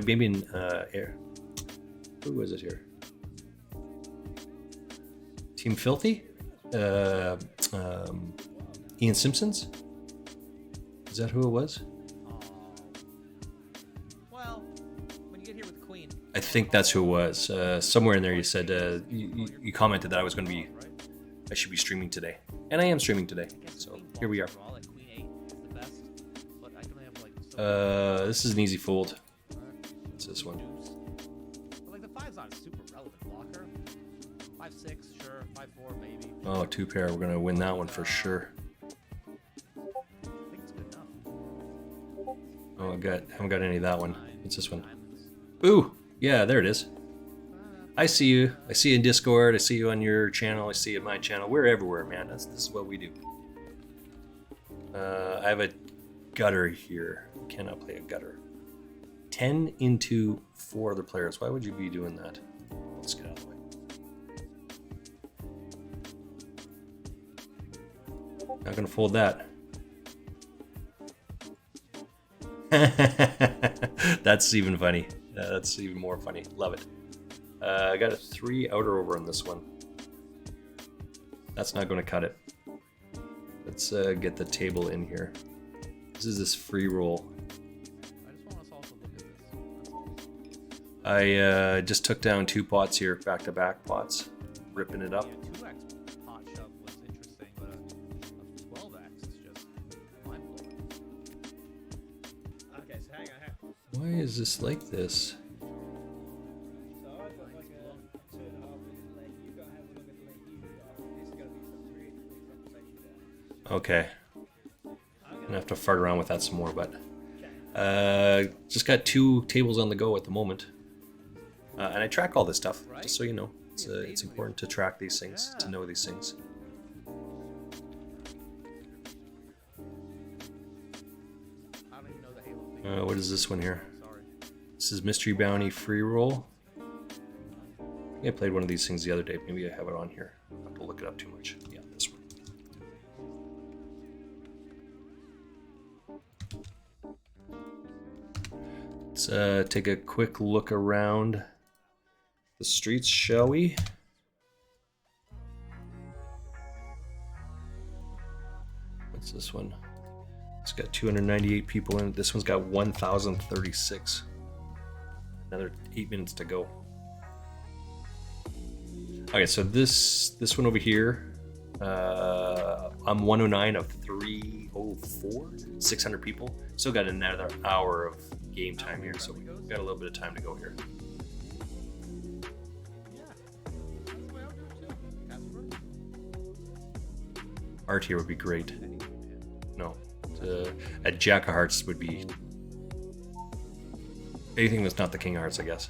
Maybe in air. Who was it here? Team Filthy? Ian Simpson's? Is that who it was? Well, when you get here with the Queen. I think that's who it was. Somewhere in there you said, you commented that I was going to be, I should be streaming today. And I am streaming today. So here we are. This is an easy fold. What's this one? Like the 5's not a super relevant blocker. 5-6, sure. 5-4, maybe. Oh, 2 pair. We're going to win that one for sure. I think it's good enough. Oh, I haven't got any of that one. What's this one? Ooh, yeah, there it is. I see you. I see you in Discord. I see you on your channel. I see you on my channel. We're everywhere, man. This is what we do. I have a gutter here. Cannot play a gutter. 10 into 4 other players. Why would you be doing that? Let's get out of the way. Not gonna fold that. That's even funny. That's even more funny. Love it. I got a 3 outer over on this one. That's not gonna cut it. Let's get the table in here. This is this free roll. I just want us all to look at this. I just took down 2 pots here, back-to-back pots, ripping it up. Yeah, 2x pot shove was interesting, but a 12x is just mind-blowing. Okay, so hang on. Why is this like this? So I've got like a 2.5 minute late. You've got to have a look at the late you've got. This is going to be some really quick conversation there. Okay. I'm gonna have to fart around with that some more, but just got 2 tables on the go at the moment, and I track all this stuff, just so you know. It's important to track these things, to know these things. I don't even know the Halo thing. What is this one here? Sorry. This is Mystery Bounty Free Roll. I think I played one of these things the other day. Maybe I have it on here. I don't have to look it up too much. Yeah, this one. Let's take a quick look around the streets, shall we? What's this one? It's got 298 people in it. This one's got 1,036. Another 8 minutes to go. Okay, so this one over here, I'm 109 of 304, 600 people. Still got another hour of game time here, so we got a little bit of time to go here. Yeah. That's the way I would do it too. Casper? Art here would be great. No, a Jack of Hearts would be anything that's not the King of Hearts, I guess.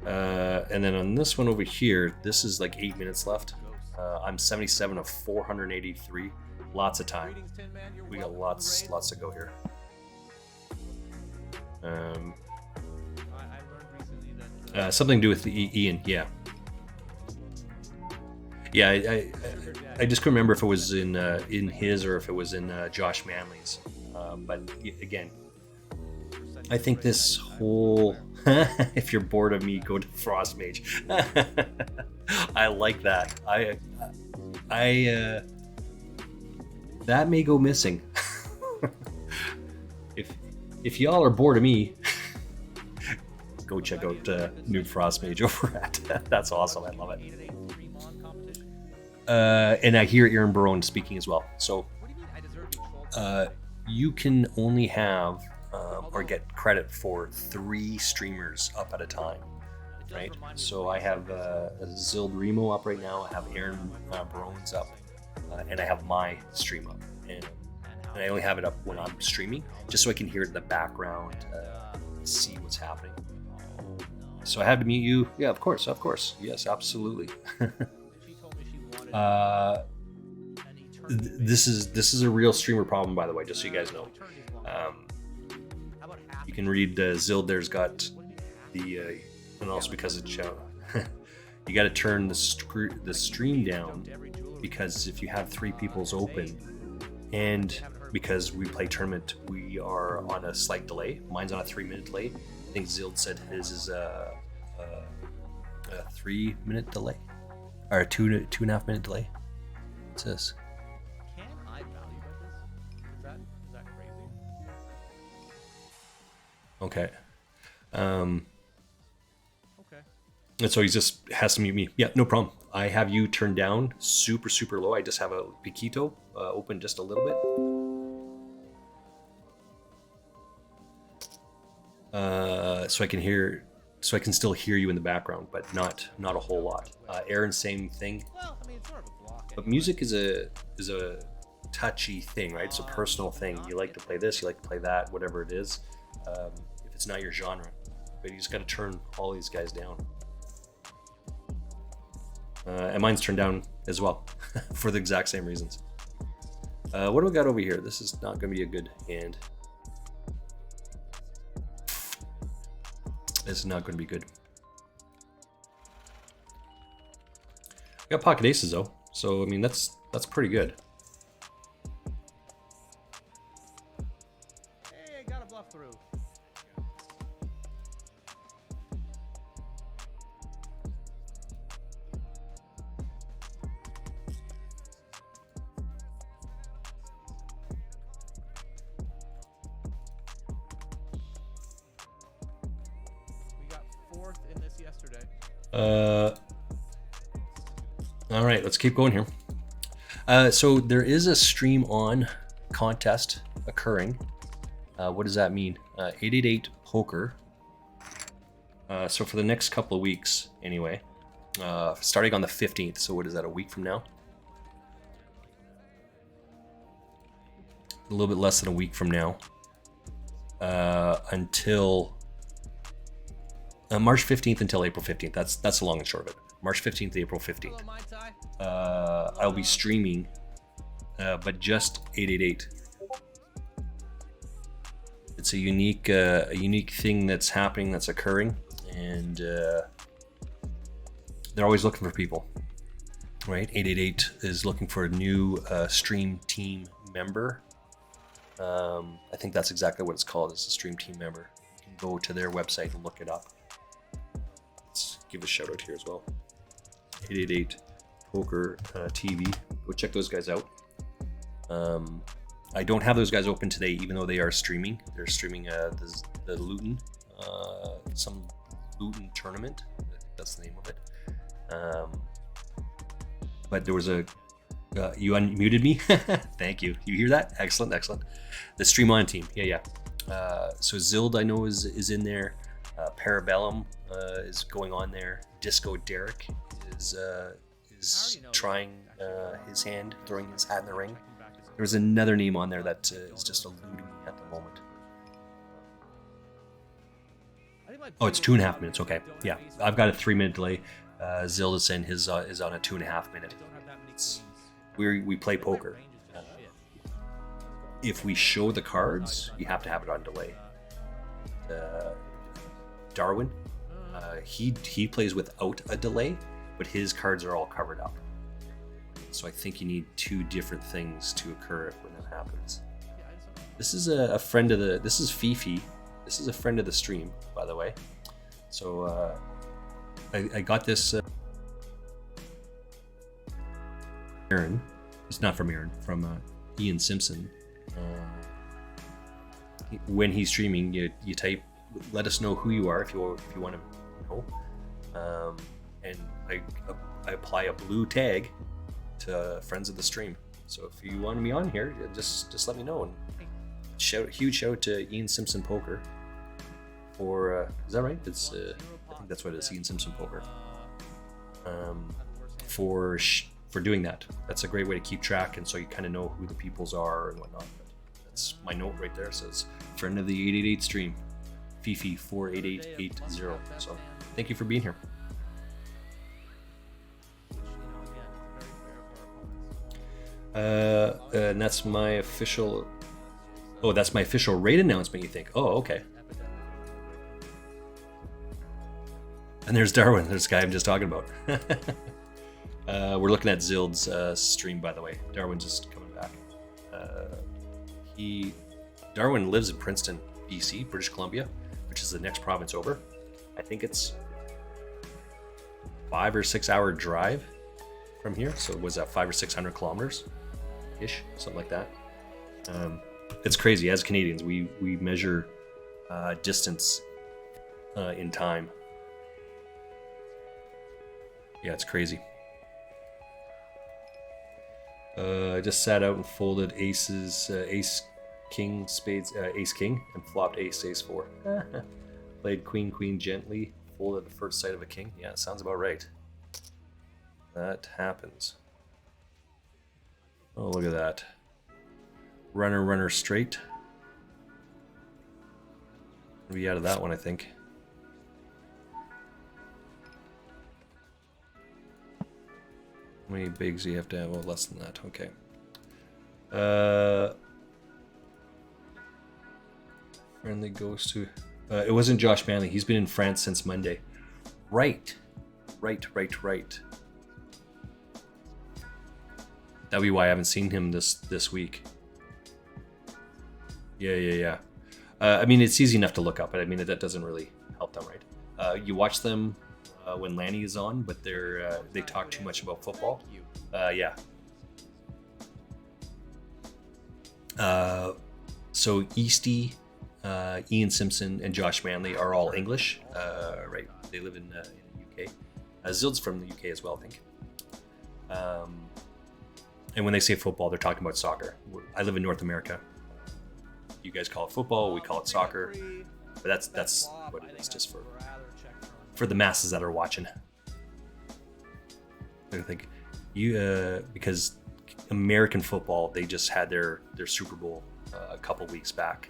And then on this one over here, this is like 8 minutes left. I'm 77 of 483. Lots of time. We got lots to go here. Something to do with Ian, yeah. Yeah, I just couldn't remember if it was in his or if it was in Josh Manley's. But again, I think this whole if you're bored of me, go to Frost Mage. I like that. I that may go missing. if y'all are bored of me, go check out Noob Frost Mage over at. That's awesome. I love it. And I hear Aaron Barone speaking as well. So you can only have or get credit for 3 streamers up at a time, right? So I have Zild Remo up right now. I have Aaron Barone's up, and I have my stream up. And I only have it up when I'm streaming, just so I can hear it in the background, see what's happening. So I had to mute you. Yeah, of course, of course. Yes, absolutely. She told me she wanted an This is a real streamer problem, by the way, just so you guys know. How about half? You can read Zild there's got the and also because it's you got to turn the stream down, because if you have 3 people's open, and because we play tournament, we are on a slight delay. Mine's on a 3-minute delay. I think Zild said his is a 3-minute delay, or a 2.5 minute delay. What's this? Can I value bet this? Is that crazy? Okay. Okay. And so he just has to mute me. Yeah, no problem. I have you turned down super, super low. I just have a Piquito open just a little bit. So I can still hear you in the background, but not a whole lot. Aaron, same thing. Well, I mean, it's sort of a block. But music is a touchy thing, right? It's a personal thing. You like to play this, you like to play that, whatever it is. If it's not your genre, but you just got to turn all these guys down. And mine's turned down as well for the exact same reasons. What do we got over here? This is not going to be a good hand. This is not going to be good. Got pocket aces though, so I mean that's pretty good. Hey, got a bluff through. We got 4th in this yesterday. All right, let's keep going here. So there is a stream on contest occurring. What does that mean? 888 poker. So for the next couple of weeks, anyway, starting on the 15th. So what is that? A week from now? A little bit less than a week from now. Until March 15th until April 15th. That's the long and short of it. March 15th to April 15th. Hello, Mai Tai. I'll be streaming, but just 888. It's a unique thing that's happening, that's occurring, and they're always looking for people, right? 888 is looking for a new stream team member. I think that's exactly what it's called. It's a stream team member. You can go to their website and look it up. Let's give a shout out here as well. 888 Poker TV. Go check those guys out. I don't have those guys open today, even though they are streaming. They're streaming the Luton, some Luton tournament. That's the name of it. But there was a you unmuted me. Thank you. You hear that? Excellent, excellent. The Stream On team. Yeah. So Zild, I know, is in there. Parabellum is going on there. Disco Derek is trying his hand, throwing his hat in the ring. There's another name on there that is just eluding me at the moment. Oh, it's 2.5 minutes. Okay, yeah, I've got a 3-minute delay. Zild is saying his is on a 2.5 minute. We play poker. If we show the cards, you have to have it on delay. Darwin, he plays without a delay, but his cards are all covered up. So I think you need 2 different things to occur when that happens. This is a friend of the. This is Fifi. This is a friend of the stream, by the way. So I got this. Aaron. It's not from Aaron. From Ian Simpson. When he's streaming, you type, let us know who you are if you want to know, and I apply a blue tag to friends of the stream. So if you want me on here, just let me know. And huge shout out to Ian Simpson Poker for is that right? It's I think that's what it is, Ian Simpson Poker. For doing that. That's a great way to keep track, and so you kind of know who the peoples are and whatnot. That's my note right there. It says friend of the 888 stream, Fifi 48880. So Thank you for being here. Which, again, is very fair for our opponents. And that's my official. Oh, that's my official raid announcement. You think? Oh, okay. And there's Darwin. There's the guy I'm just talking about. We're looking at Zild's stream, by the way. Darwin's just coming back. Darwin lives in Princeton, BC, British Columbia, which is the next province over. I think it's 5 or 6 hour drive from here. So it was 500 or 600 kilometers ish, something like that. It's crazy. As Canadians, we measure distance in time. Yeah, it's crazy. I just sat out and folded aces, ace, king, spades, ace, king, and flopped ace, ace, 4. Played queen, queen gently, folded the first sight of a king. Yeah, sounds about right. That happens. Oh, look at that. Runner, runner, straight. We'll be out of that one, I think. How many bigs do you have to have? Oh, less than that. Okay. Friendly goes to... it wasn't Josh Manley. He's been in France since Monday. Right. Right. That'd be why I haven't seen him this week. Yeah. I mean, it's easy enough to look up, but I mean, that doesn't really help them, right? You watch them when Lanny is on, but they talk too much about football. Yeah. So Easty, Ian Simpson, and Josh Manley are all English, right? They live in the UK. Zild's from the UK as well, I think. And when they say football, they're talking about soccer. I live in North America. You guys call it football, we call it soccer. But that's what it is, just for the masses that are watching. I think because American football, they just had their Super Bowl a couple weeks back.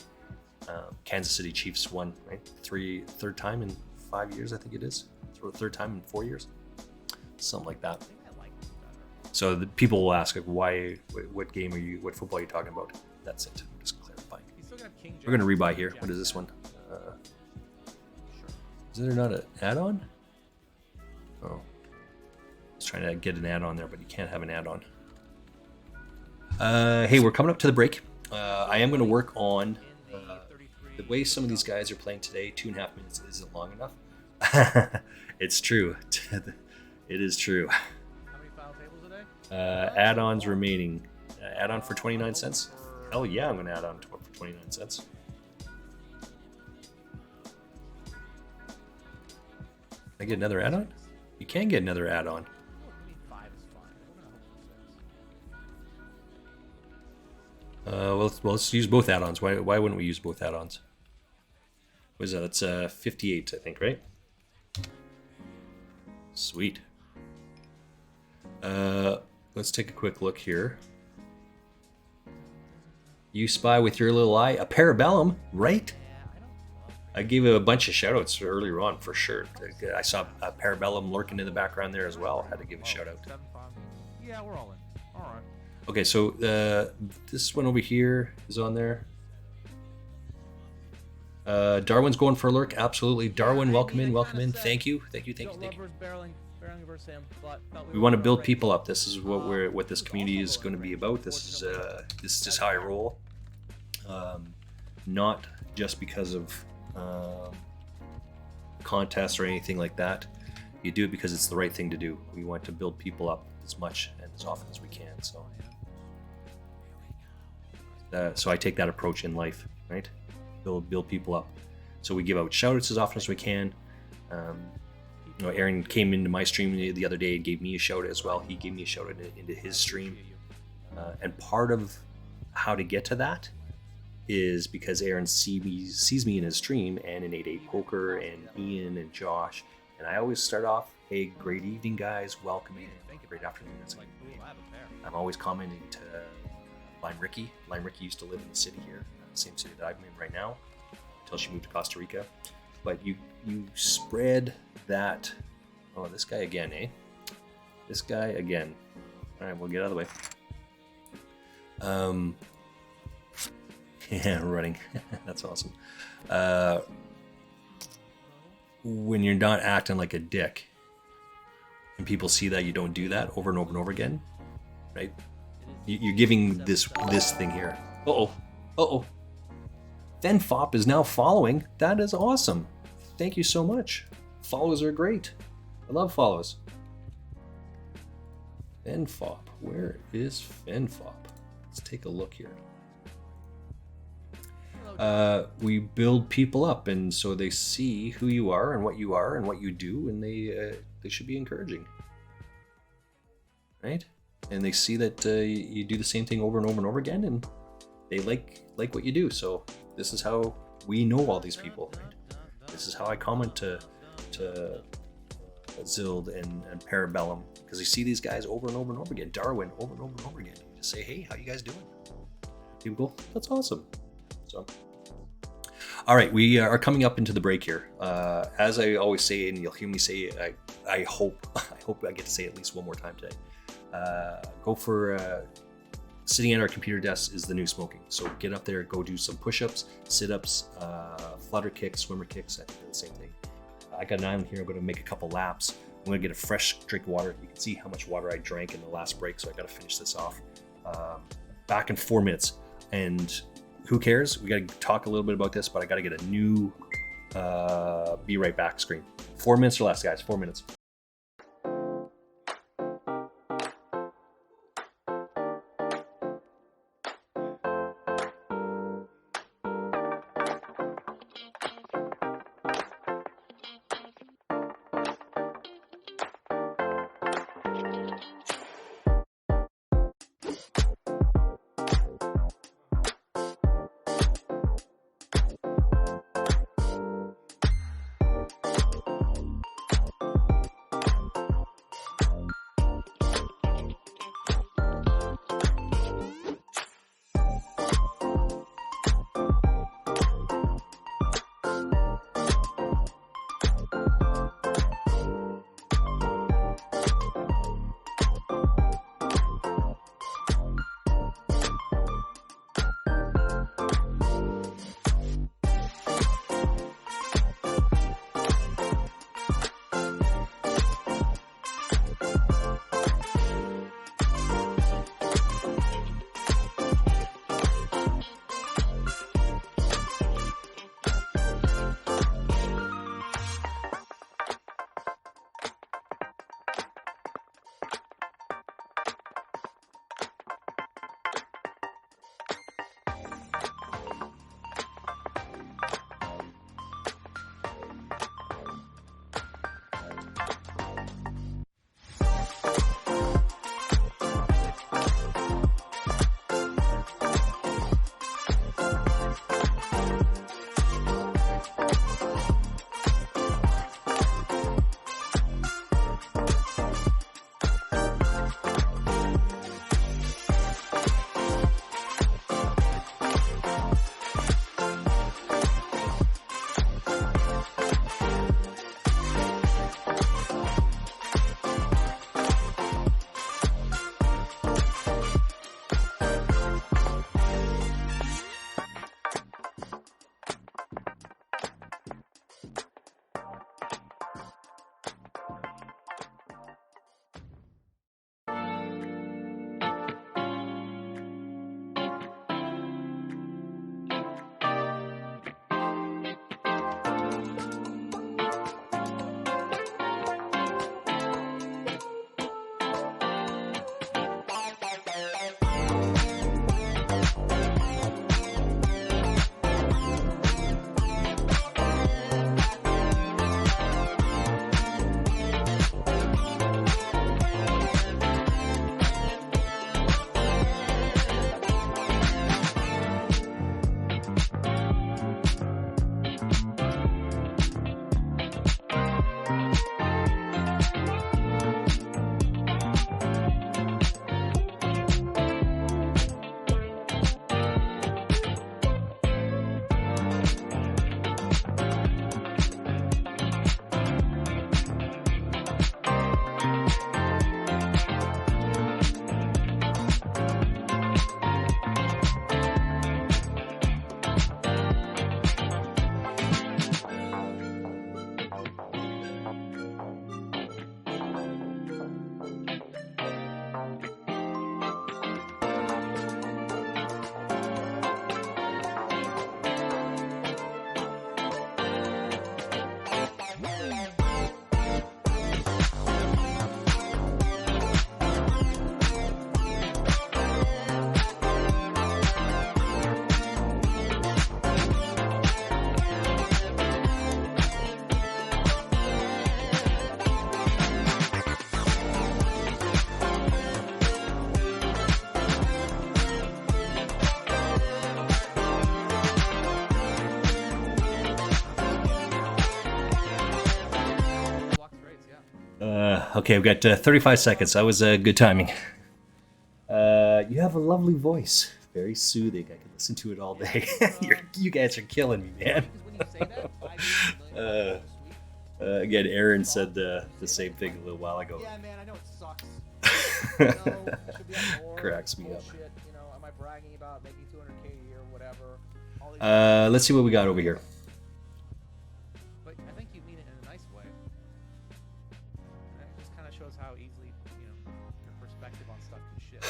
Kansas City Chiefs won, right? Third time in 5 years, I think it is. Or third time in 4 years, something like that. So the people will ask, like, why? What football are you talking about? That's it. I'm just clarifying. We're gonna rebuy here. What is this one? Is there not an add-on? Oh, I was trying to get an add-on there, but you can't have an add-on. Hey, we're coming up to the break. I am going to work on the way some of these guys are playing today. 2.5 minutes isn't long enough. It's true. It is true. How many final tables a day? Add-ons remaining. Add-on for 29 cents? Hell yeah, I'm going to add on for 29 cents. Can I get another add-on? You can get another add-on. Let's use both add-ons. Why wouldn't we use both add-ons? What is that? That's 58, I think, right? Sweet. Let's take a quick look here. You spy with your little eye. A Parabellum, right? I gave a bunch of shout-outs earlier on, for sure. I saw a Parabellum lurking in the background there as well. Had to give a shout-out. Yeah, we're all in. All right. Okay, so this one over here is on there. Darwin's going for a lurk. Absolutely. Darwin, welcome in. Thank you. We want to build people up. This is what this community is going to be about. This is just how I roll. Not just because of contests or anything like that. You do it because it's the right thing to do. We want to build people up as much and as often as we can. So I take that approach in life, right? Build people up. So we give out shout-outs as often as we can. Aaron came into my stream the other day and gave me a shout-out as well. He gave me a shout-out into his stream. And part of how to get to that is because Aaron sees me in his stream and in 8-8 Poker and Ian and Josh. And I always start off, hey, great evening, guys. Welcome in. Great afternoon. I'm always commenting to Lime Ricky. Lime Ricky used to live in the city here, the same city that I'm in right now, until she moved to Costa Rica. but you spread that. Oh, this guy again, eh? This guy again. All right, we'll get out of the way. Yeah, running. That's awesome. When you're not acting like a dick, and people see that you don't do that over and over and over again, right? You're giving this thing here. Uh-oh. FenFop is now following. That is awesome. Thank you so much. Follows are great. I love follows. FenFop. Where is FenFop? Let's take a look here. We build people up, and so they see who you are and what you do, and they should be encouraging, right? And they see that you do the same thing over and over and over again, and they like what you do. So this is how we know all these people, right? This is how I comment to Zild and Parabellum, because you see these guys over and over and over again. Darwin over and over and over again. You just say, hey, how you guys doing? People go, that's awesome. So, all right, we are coming up into the break here. As I always say, and you'll hear me say, I hope I get to say it at least one more time today. Go for sitting at our computer desks is the new smoking. So get up there, go do some push-ups, sit-ups, flutter kicks, swimmer kicks. I think they're the same thing. I got an island here. I'm going to make a couple laps. I'm going to get a fresh drink of water. You can see how much water I drank in the last break, so I got to finish this off. Back in 4 minutes. And who cares? We got to talk a little bit about this, but I got to get a new be right back screen. 4 minutes or less, guys. 4 minutes. Okay, we've got 35 seconds. That was good timing. You have a lovely voice. Very soothing. I can listen to it all day. You guys are killing me, man. Again, Aaron said the same thing a little while ago. Yeah, man, I know it sucks. You know, I should be at more Cracks me up. bullshit, you know, am I bragging about making 200K a year, whatever? All these Let's see what we got over here. But I think you mean it in a nice way. And it just kind of shows how easily, you know, your perspective on stuff can shift.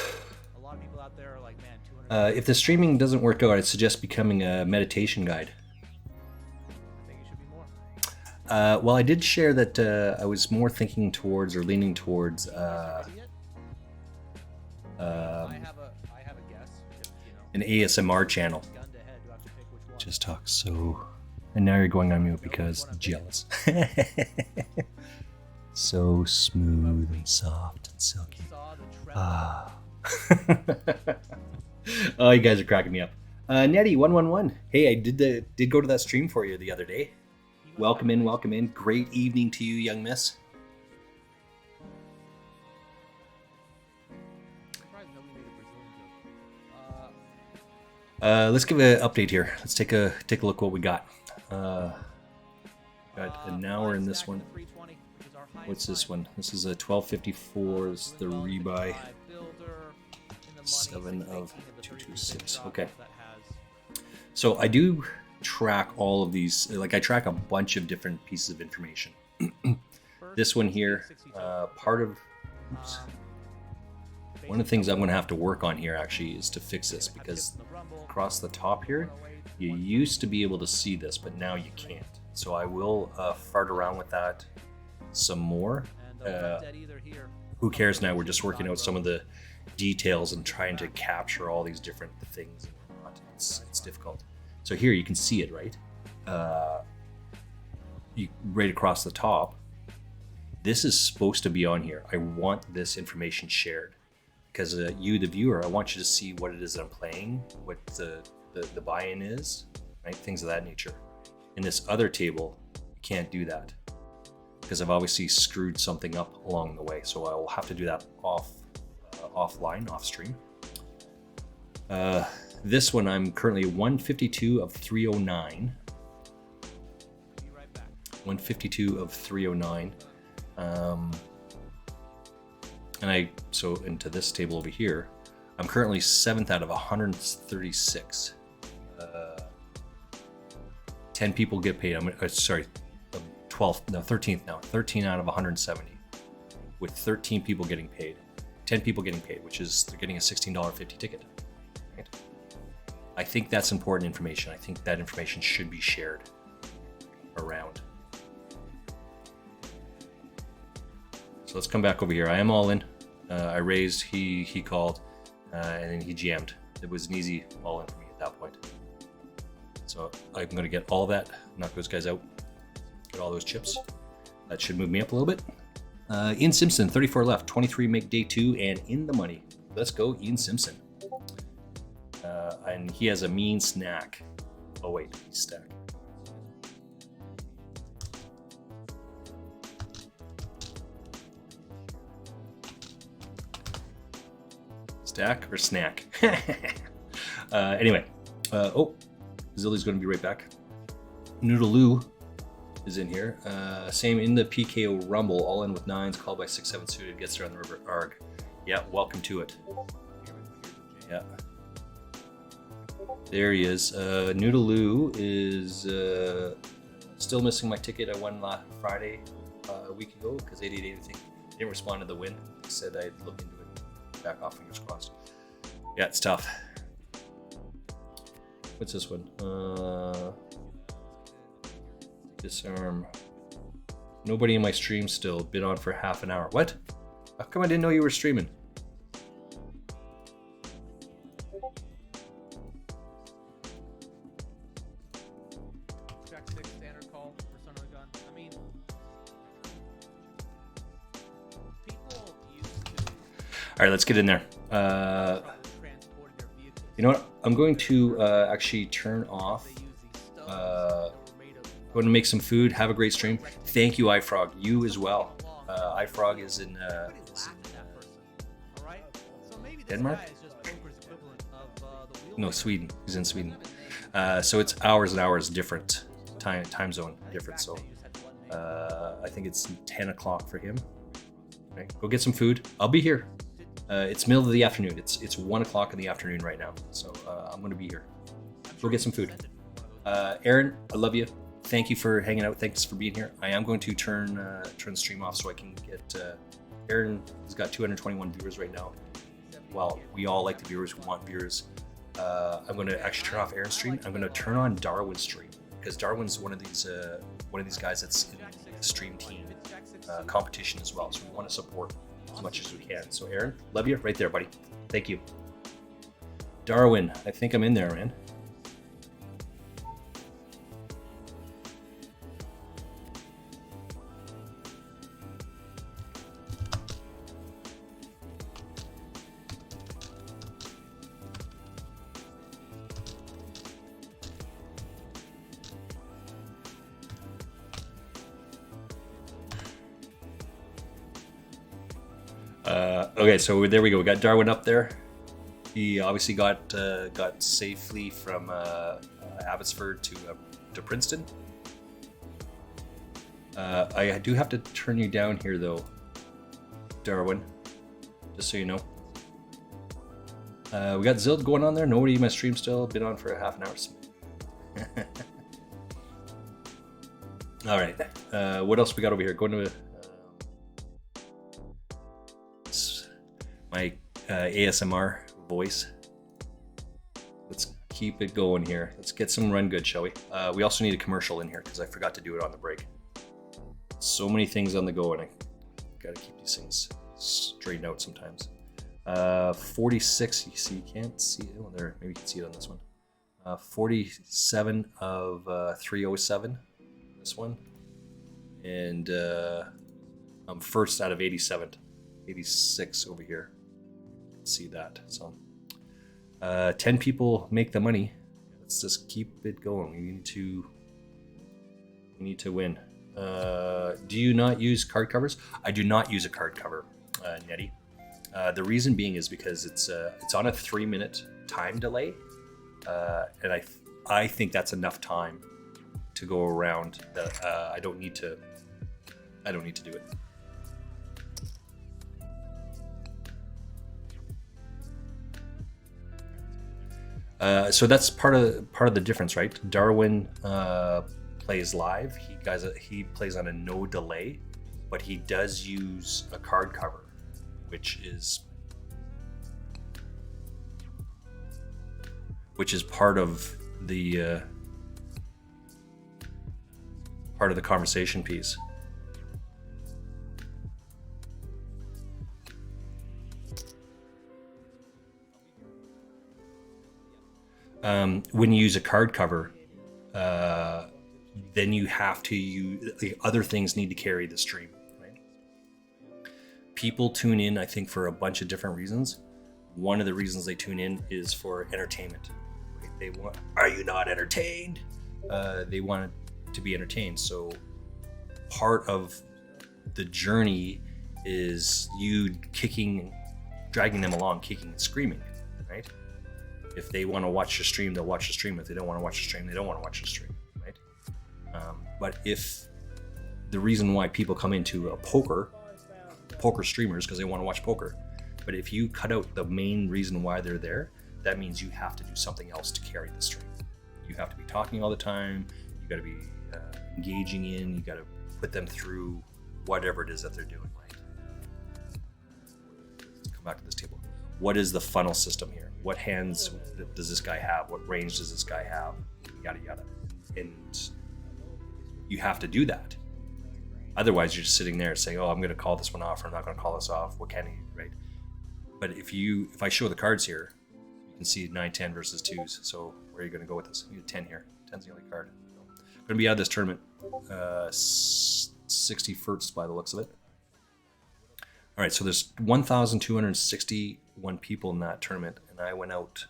A lot of people out there are like, man, 200. If the streaming doesn't work out, I'd suggest becoming a meditation guide. I think it should be more. Well, I did share that I was more thinking towards or leaning towards See it? I have a guess. If, you know, an ASMR channel. gun to head, you have to pick which one. Just talk so... And now you're going on mute because jealous. So smooth and soft and silky. Saw the trap. Ah. Oh, you guys are cracking me up. Nettie111. Hey, I did go to that stream for you the other day. Welcome in, welcome in. Great evening to you, young miss. Surprised nobody made a Brazilian joke. Let's give an update here. Let's take a look what we got. Got an hour in this one. What's this one? This is a 1254. This is the rebuy. 7 of 226. Okay. So I do track all of these. Like I track a bunch of different pieces of information. This one here, part of. Oops. One of the things I'm going to have to work on here actually is to fix this, because across the top here, you used to be able to see this, but now you can't. So I will fart around with that some more. Who cares now? We're just working out some of the details and trying to capture all these different things and whatnot. It's difficult. So here you can see it, right? Right across the top. This is supposed to be on here. I want this information shared because you, the viewer, I want you to see what it is that I'm playing, what the buy-in is, right? Things of that nature. In this other table, you can't do that because I've obviously screwed something up along the way. So I will have to do that offline, off stream. This one, I'm currently 152 of 309. Be right back. 152 of 309. So into this table over here, I'm currently 7th out of 136. 10 people get paid. I'm 12th, no, 13th now. 13 out of 170, with 13 people getting paid. 10 people getting paid, which is they're getting a $16.50 ticket. Right? I think that's important information. I think that information should be shared around. So let's come back over here. I am all in. I raised, he called, and then he jammed. It was an easy all in for me at that point. So I'm going to get all that, knock those guys out, get all those chips. That should move me up a little bit. Ian Simpson, 34 left, 23 make day 2, and in the money. Let's go, Ian Simpson. And he has a mean snack. Oh wait, he's stack. Stack or snack? Anyway, Zilly's going to be right back. Noodaloo is in here. Same in the PKO Rumble, all in with 9s, called by 6-7 suited, gets there on the river. Arg. Yeah, welcome to it. Yeah. There he is. Noodaloo is still missing my ticket. I won last Friday a week ago because 888, I think. Didn't respond to the win. I said I'd look into it. Back off, fingers crossed. Yeah, it's tough. What's this one? Disarm. Nobody in my stream still. Been on for half an hour. What? How come I didn't know you were streaming? Jack 6 standard call for Son of a Gun. I mean, people used to All right, let's get in there. transport their vehicles. You know what? I'm going to actually turn off. They use these stubs that were made of Going to make some food. Have a great stream. Thank you, iFrog. You as well. iFrog is in Everybody laughed at that person. All right. So maybe this Denmark? guy is just poker's equivalent of the wheel. No, Sweden. He's in Sweden. So it's hours and hours different, time zone different. So I think it's 10 o'clock for him. Okay, go get some food. I'll be here. It's middle of the afternoon. It's 1 o'clock in the afternoon right now. So I'm going to be here. Go get some food. Aaron, I love you. Thank you for hanging out. Thanks for being here. I am going to turn the stream off so I can get Aaron has got 221 viewers right now. Well, we all like the viewers who want viewers. I'm going to actually turn off Aaron's stream. I'm going to turn on Darwin's stream because Darwin's one of these guys that's in the stream team competition as well. So we want to support as much as we can. So Aaron, love you right there, buddy. Thank you. Darwin, I think I'm in there, man. Okay, so there we go. We got Darwin up there. He obviously got safely from Abbotsford to Princeton. I do have to turn you down here though, Darwin, just so you know. We got Zild going on there. Nobody in my stream still. Been on for a half an hour. All right. What else we got over here? Going to my ASMR voice. Let's keep it going here. Let's get some run good, shall we? We also need a commercial in here because I forgot to do it on the break. So many things on the go, and I gotta keep these things straightened out sometimes. 46. You see, you can't see it. Well, there. Maybe you can see it on this one. 47 of 307. This one, and I'm first out of 87. 86 over here. See that. So 10 people make the money. Let's just keep it going. We need to win. Do you not use card covers? I do not use a card cover, Nettie. The reason being is because it's on a 3-minute time delay, and I think that's enough time to go around that I don't need to do it. So that's part of the difference, right? Darwin plays live. He plays on a no delay, but he does use a card cover, which is part of the conversation piece. When you use a card cover, then you have to use the other things need to carry the stream. Right? People tune in, I think, for a bunch of different reasons. One of the reasons they tune in is for entertainment. Right? They want, are you not entertained? They want to be entertained. So part of the journey is you dragging them along, kicking and screaming, right? If they want to watch the stream, they'll watch the stream. If they don't want to watch the stream, they don't want to watch the stream, right? But if the reason why people come into a poker streamers because they want to watch poker, but if you cut out the main reason why they're there, that means you have to do something else to carry the stream. You have to be talking all the time. You got to be engaging in. You got to put them through whatever it is that they're doing, right? Let's come back to this table. What is the funnel system here? What hands does this guy have? What range does this guy have? Yada, yada. And you have to do that. Otherwise, you're just sitting there saying, oh, I'm going to call this one off, or I'm not going to call this off. What can he, right? But if I show the cards here, you can see 9, 10 versus 2s. So where are you going to go with this? You need a 10 here. 10's the only card. I'm going to be out of this tournament 61st by the looks of it. All right, so there's 1,261 people in that tournament, and I went out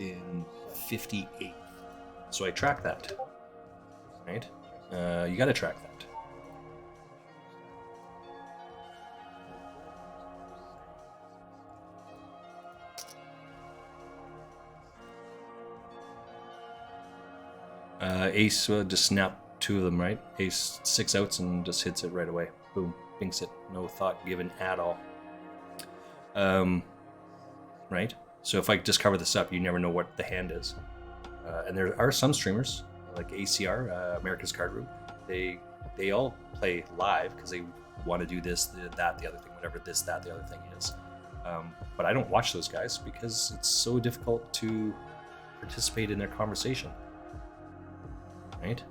in 58. So I track that, right? You got to track that. Ace just snap 2 of them, right? Ace 6 outs and just hits it right away. Boom, binks it. No thought given at all. Right? So if I just cover this up, you never know what the hand is. And there are some streamers, like ACR, America's Card Room. They all play live because they want to do this, that, the other thing, whatever this, that, the other thing is. But I don't watch those guys because it's so difficult to participate in their conversation, right?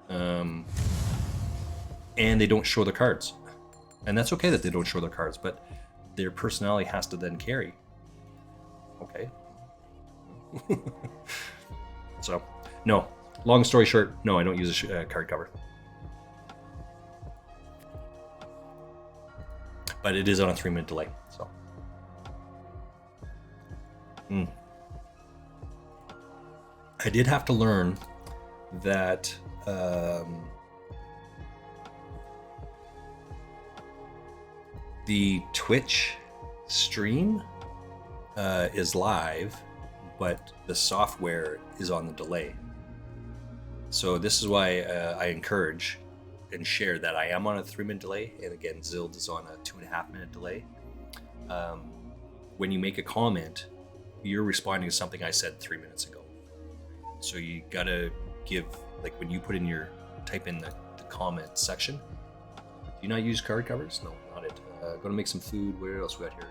And they don't show their cards, and that's okay that they don't show their cards, but their personality has to then carry. Okay. So, no. Long story short, no, I don't use a card cover. But it is on a 3-minute delay, so. I did have to learn that the Twitch stream is live, but the software is on the delay. So this is why I encourage and share that I am on a 3-minute delay, and again, Zild is on a 2.5-minute delay. When you make a comment, you're responding to something I said 3 minutes ago. So you gotta give, like when you type in the comment section. Do you not use card covers? No, not it. Gonna make some food. What else we got here?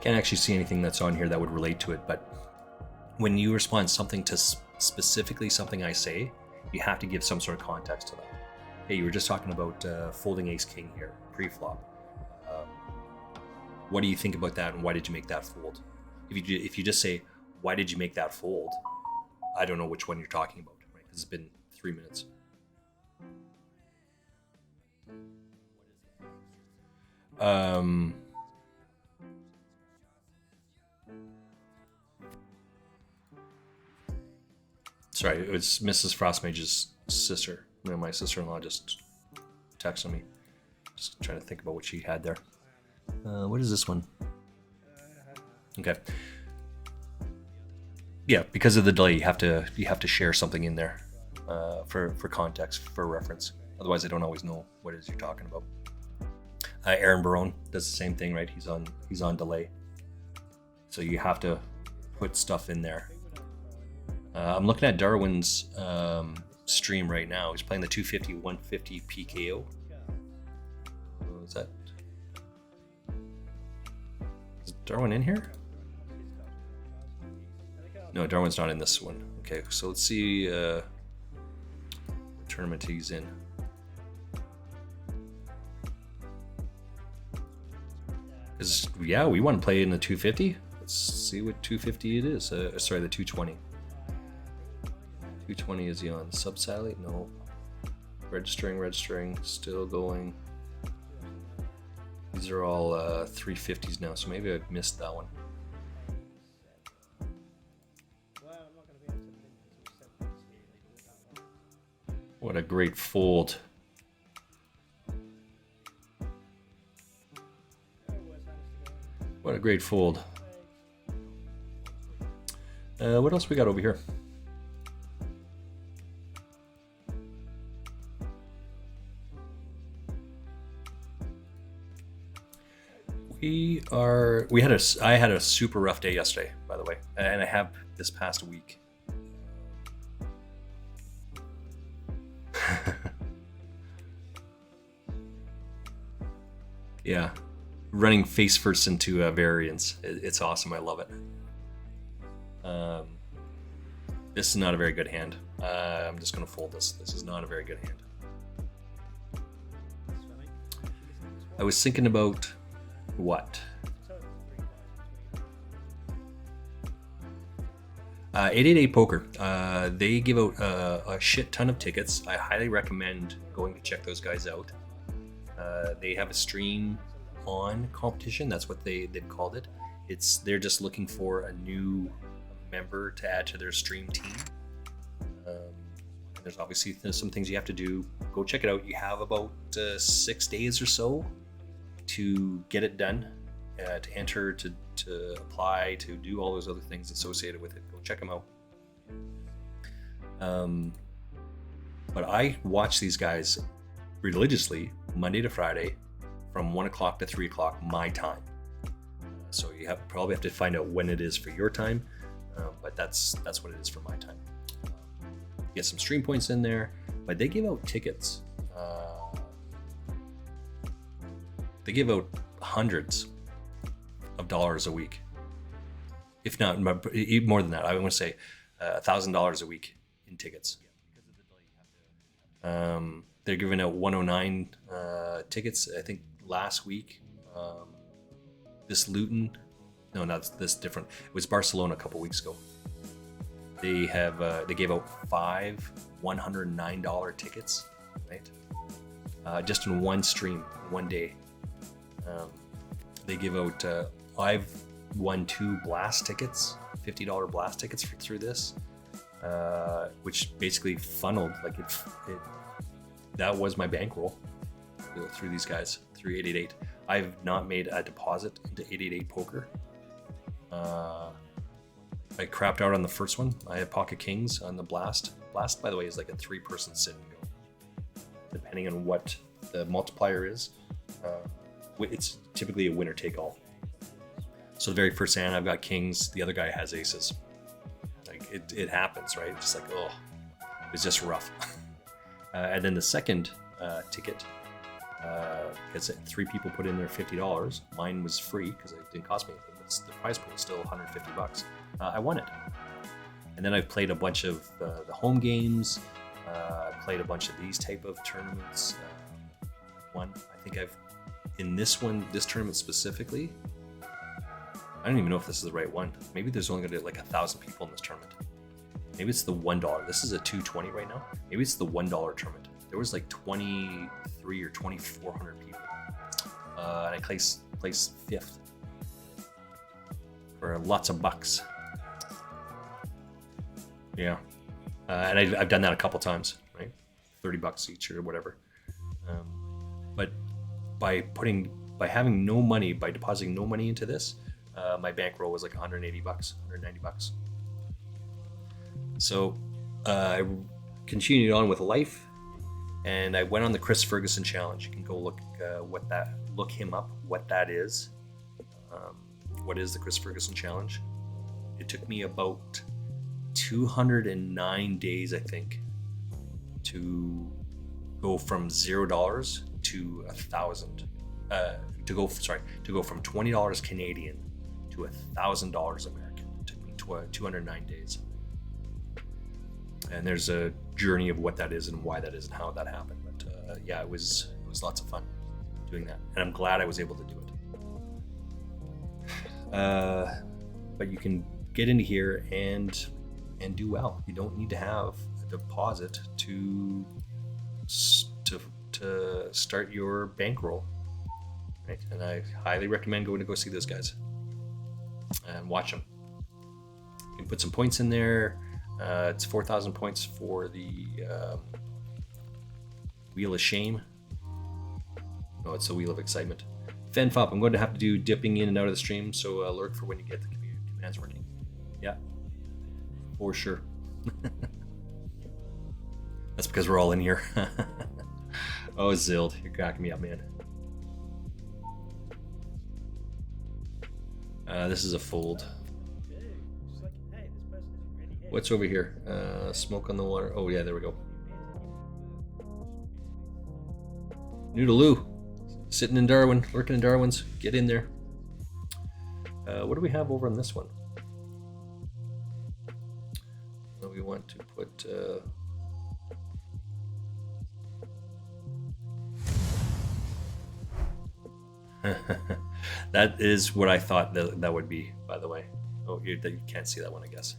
Can't actually see anything that's on here that would relate to it, but when you respond something to specifically something I say, you have to give some sort of context to that. Hey, you were just talking about folding ace king here, pre-flop. What do you think about that, and why did you make that fold? If you just say, why did you make that fold? I don't know which one you're talking about, right? Because it's been 3 minutes. Sorry, it was Mrs. Frostmage's sister. No, my sister-in-law just texted me. Just trying to think about what she had there. What is this one? Okay. Yeah, because of the delay, you have to share something in there for context, for reference. Otherwise, I don't always know what it is you're talking about. Aaron Barone does the same thing, right? He's on delay, so you have to put stuff in there. I'm looking at Darwin's stream right now. He's playing the 250 150 PKO. What is that? Is Darwin in here? No, Darwin's not in this one. Okay, so let's see what tournament he's in. Yeah, we want to play in the 250. Let's see what 250 it is. Sorry, the 220. 220, is he on sub-satellite? No. Registering, still going. These are all 350s now, so maybe I missed that one. What a great fold. What a great fold. What else we got over here? I had a super rough day yesterday, by the way, and I have this past week. Yeah, running face first into variance. It's awesome. I love it. This is not a very good hand. I'm just going to fold this. This is not a very good hand. I was thinking about what? 888 Poker. They give out a shit ton of tickets. I highly recommend going to check those guys out. They have a stream on competition. That's what they've called it. They're just looking for a new member to add to their stream team. There's obviously some things you have to do. Go check it out. You have about 6 days or so to get it done, to enter, to apply, to do all those other things associated with it. Go check them out. But I watch these guys religiously Monday to Friday from 1 o'clock to 3 o'clock my time. So you probably have to find out when it is for your time, but that's what it is for my time. Get some stream points in there, but they give out tickets. They give out hundreds of dollars a week, if not more than that. I want to say $1,000 a week in tickets. They're giving out 109 tickets. I think last week. This Luton, no, not this different. It was Barcelona a couple weeks ago. They gave out 5 $109 tickets, right? Just in one stream, one day. They give out. I've won 2 blast tickets, $50 blast tickets through this, which basically funneled like it. That was my bankroll through these guys, through 888. I've not made a deposit into 888 poker. I crapped out on the first one. I had pocket kings on the blast. Blast, by the way, is like a 3-person sit and go, depending on what the multiplier is. It's typically a winner take all. So the very first hand, I've got kings. The other guy has aces. Like it happens, right? Just like, oh, it's just rough. And then the second ticket, because 3 people put in their $50. Mine was free because it didn't cost me anything. But the prize pool was still $150. I won it. And then I've played a bunch of the home games. I played a bunch of these type of tournaments. I think in this tournament specifically, I don't even know if this is the right one. Maybe there's only going to be like 1,000 people in this tournament. Maybe it's the $1. This is a $2.20 right now. Maybe it's the $1 tournament. There was like 23 or 2,400 people, and I placed 5th for lots of bucks. Yeah, and I've done that a couple times, right? $30 each or whatever. But by having no money, by depositing no money into this, my bankroll was like $180, $190. So I continued on with life, and I went on the Chris Ferguson challenge. You can go look him up, what that is. What is the Chris Ferguson challenge? It took me about 209 days, I think, to go from $0 to 1,000. To go from $20 Canadian to $1,000 American. It took me 209 days. And there's a journey of what that is and why that is and how that happened. But yeah, it was lots of fun doing that, and I'm glad I was able to do it. But you can get into here and do well. You don't need to have a deposit to start your bankroll, right? And I highly recommend going to go see those guys and watch them. You can put some points in there. It's 4,000 points for the Wheel of Shame. No, it's the Wheel of Excitement. FenFop, I'm going to have to do dipping in and out of the stream, so alert for when you get the commands working. Yeah, for sure. That's because we're all in here. Oh, Zild, you're cracking me up, man. This is a fold. What's over here? Smoke on the water. Oh yeah, there we go. Noodaloo. Sitting in Darwin, lurking in Darwin's. Get in there. What do we have over on this one? We want to put... That is what I thought that would be, by the way. Oh, you can't see that one, I guess.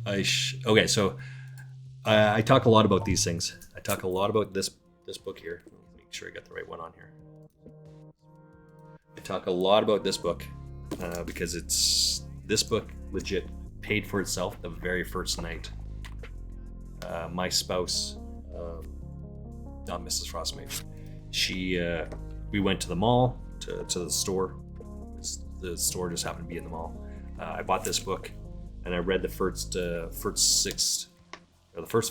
Okay, so I talk a lot about these things. I talk a lot about this book here. Make sure I got the right one on here. I talk a lot about this book because this book legit paid for itself the very first night. My spouse, not Mrs. Frostmate, we went to the mall, to the store. The store just happened to be in the mall. I bought this book, and I read the first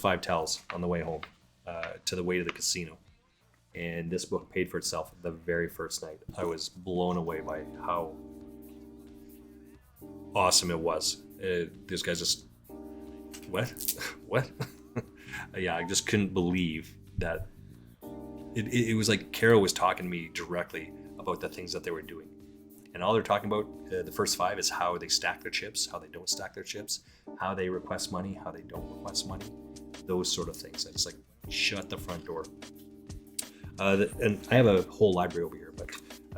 5 tells on the way home, to the way to the casino. And this book paid for itself the very first night. I was blown away by how awesome it was. These guys just, what? Yeah, I just couldn't believe that. It was like Carol was talking to me directly about the things that they were doing. And all they're talking about, the first 5, is how they stack their chips, how they don't stack their chips, how they request money, how they don't request money, those sort of things. I just like shut the front door. And I have a whole library over here, but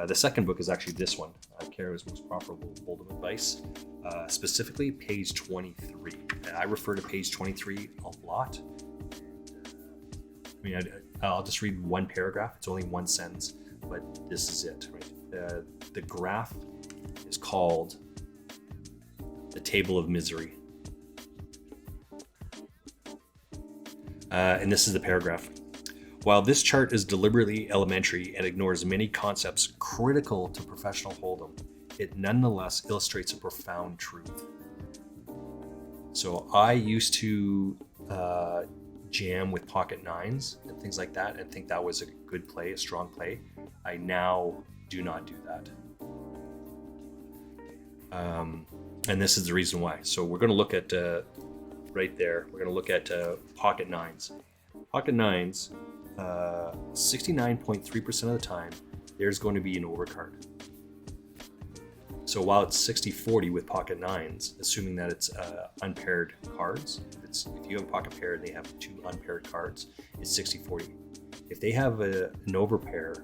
the second book is actually this one, Carol's Most Profitable Hold'em Advice, specifically page 23. And I refer to page 23 a lot. I mean, I'll just read one paragraph. It's only one sentence, but this is it. Right? The graph is called the Table of Misery. And this is the paragraph. While this chart is deliberately elementary and ignores many concepts critical to professional hold'em, it nonetheless illustrates a profound truth. So I used to jam with pocket 9s and things like that and think that was a good play, a strong play. I now do not do that. And this is the reason why. So we're going to look at right there. We're going to look at pocket 9s. Pocket 9s, 69.3% of the time, there's going to be an overcard. So while it's 60-40 with pocket 9s, assuming that it's unpaired cards, if you have a pocket pair and they have 2 unpaired cards, it's 60-40. If they have an overpair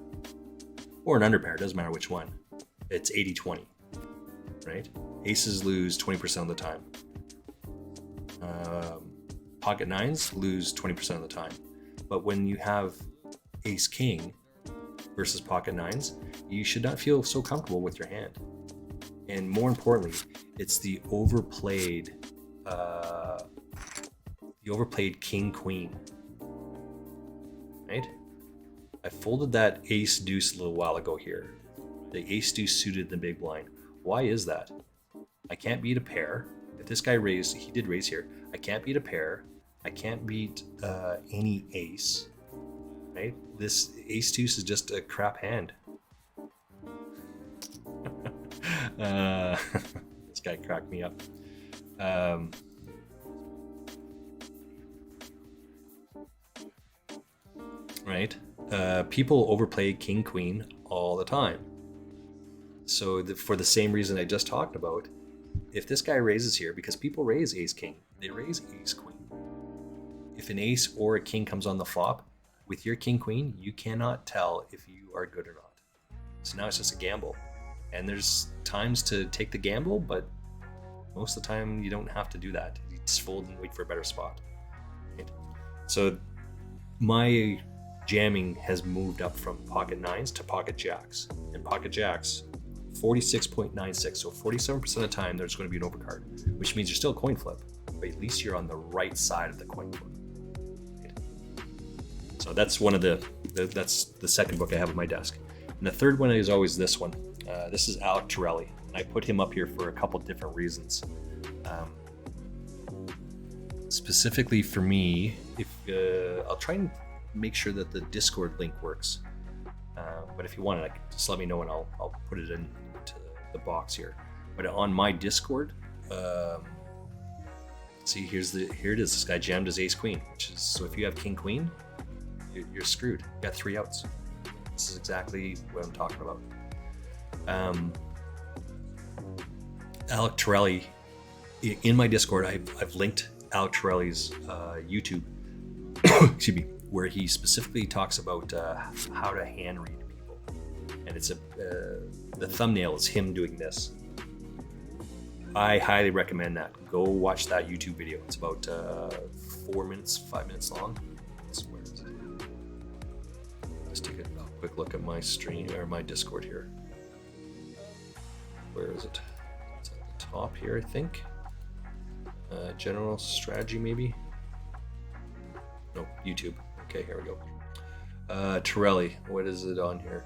or an underpair, doesn't matter which one, it's 80-20, right? Aces lose 20% of the time. Pocket 9s lose 20% of the time. But when you have ace king versus pocket 9s, you should not feel so comfortable with your hand. And more importantly, it's the overplayed king queen, right? I folded that ace deuce a little while ago here. The ace deuce suited the big blind. Why is that? I can't beat a pair. If this guy raised, he did raise here. I can't beat a pair. I can't beat any ace, right? This ace deuce is just a crap hand. This guy cracked me up. Right? People overplay king queen all the time. So for the same reason I just talked about, if this guy raises here, because people raise ace king, they raise ace queen. If an ace or a king comes on the flop with your king queen, you cannot tell if you are good or not. So now it's just a gamble. And there's times to take the gamble, but most of the time you don't have to do that. You just fold and wait for a better spot. Right? So my jamming has moved up from pocket 9s to pocket jacks. And pocket jacks, 46.96. So 47% of the time there's going to be an overcard, which means you're still a coin flip, but at least you're on the right side of the coin flip. Right? So that's that's the second book I have on my desk. And the third one is always this one. This is Alec Torelli, and I put him up here for a couple different reasons. Specifically for me, if I'll try and make sure that the Discord link works. But if you want it, just let me know and I'll put it into the box here. But on my Discord, see here it is. This guy jammed his ace queen, which is, so if you have king queen, you're screwed. You got 3 outs. This is exactly what I'm talking about. Alec Torelli, in my Discord, I've linked Alec Torelli's YouTube, excuse me, where he specifically talks about how to hand read people, and it's the thumbnail is him doing this. I highly recommend that. Go watch that YouTube video. It's about 5 minutes long. Where is it? Let's take a quick look at my stream or my Discord here. Where is it? It's at the top here, I think. General strategy, maybe. No, YouTube. Okay, here we go. Torelli, what is it on here?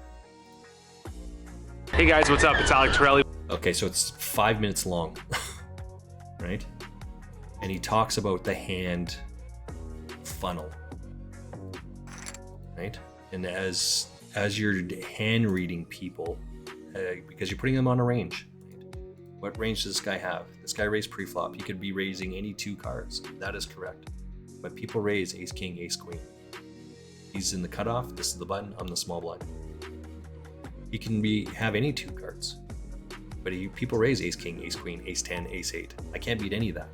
Hey guys, what's up? It's Alec Torelli. Okay, so it's 5 minutes long, right? And he talks about the hand funnel, right? And as you're hand reading people, because you're putting them on a range, right? What range does this guy have? This guy raised pre-flop. He could be raising any 2 cards. That is correct. But people raise ace king, ace queen. He's in the cutoff. This is the button. I'm the small blind. He can have any 2 cards, but people raise ace king, ace queen, ace 10, ace 8. I can't beat any of that.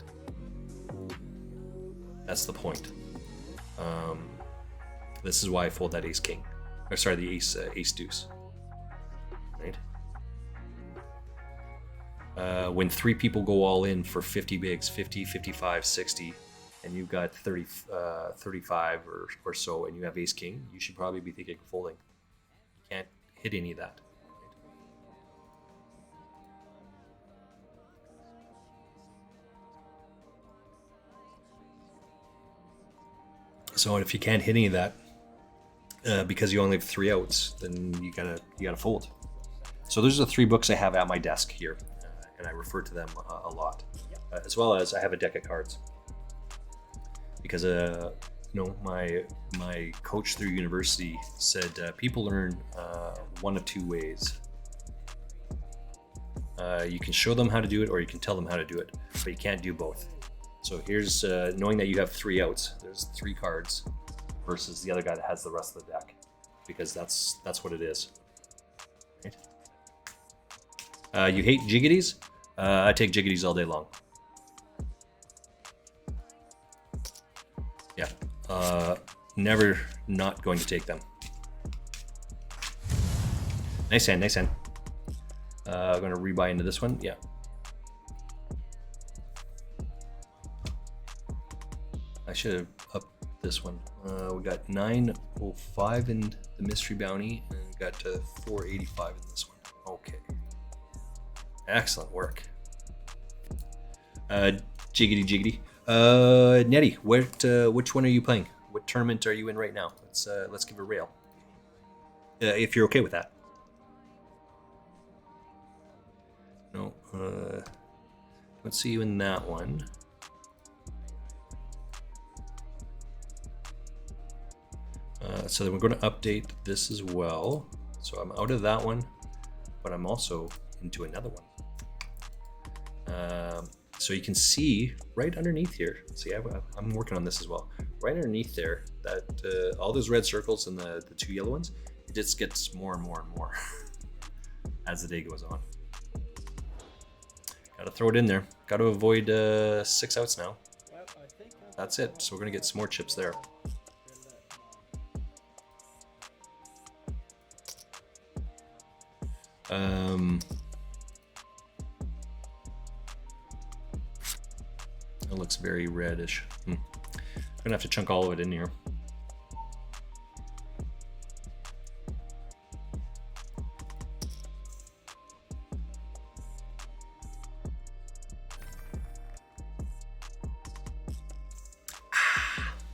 That's the point. This is why I fold that ace king, or sorry, the ace deuce. Right? When 3 people go all in for 50 bigs, 50, 55, 60, and you've got 30, 35 or so, and you have ace king, you should probably be thinking of folding. You can't hit any of that. So if you can't hit any of that because you only have 3 outs, then you gotta fold. So those are the 3 books I have at my desk here, and I refer to them a lot, as well as I have a deck of cards because my coach through university said people learn one of 2 ways. You can show them how to do it, or you can tell them how to do it, but you can't do both. So here's knowing that you have 3 outs. There's 3 cards versus the other guy that has the rest of the deck, because that's what it is. Right? You hate jiggities? I take jiggities all day long. Yeah, never not going to take them. Nice hand, nice hand. I'm gonna rebuy into this one. Yeah. I should have upped this one. We got 905 in the mystery bounty, and got to 485 in this one. Okay. Excellent work. Jiggity. Nettie, which one are you playing? What tournament are you in right now? Let's give a rail. If you're okay with that. No, don't see you in that one. So then we're going to update this as well. So I'm out of that one, but I'm also into another one. So you can see right underneath here. See, I'm working on this as well. Right underneath there, that all those red circles and the 2 yellow ones, it just gets more and more and more as the day goes on. Got to throw it in there. Got to avoid 6 outs now. Well, I think That's it. So we're going to get some more chips there. It looks very reddish. I'm gonna have to chunk all of it in here.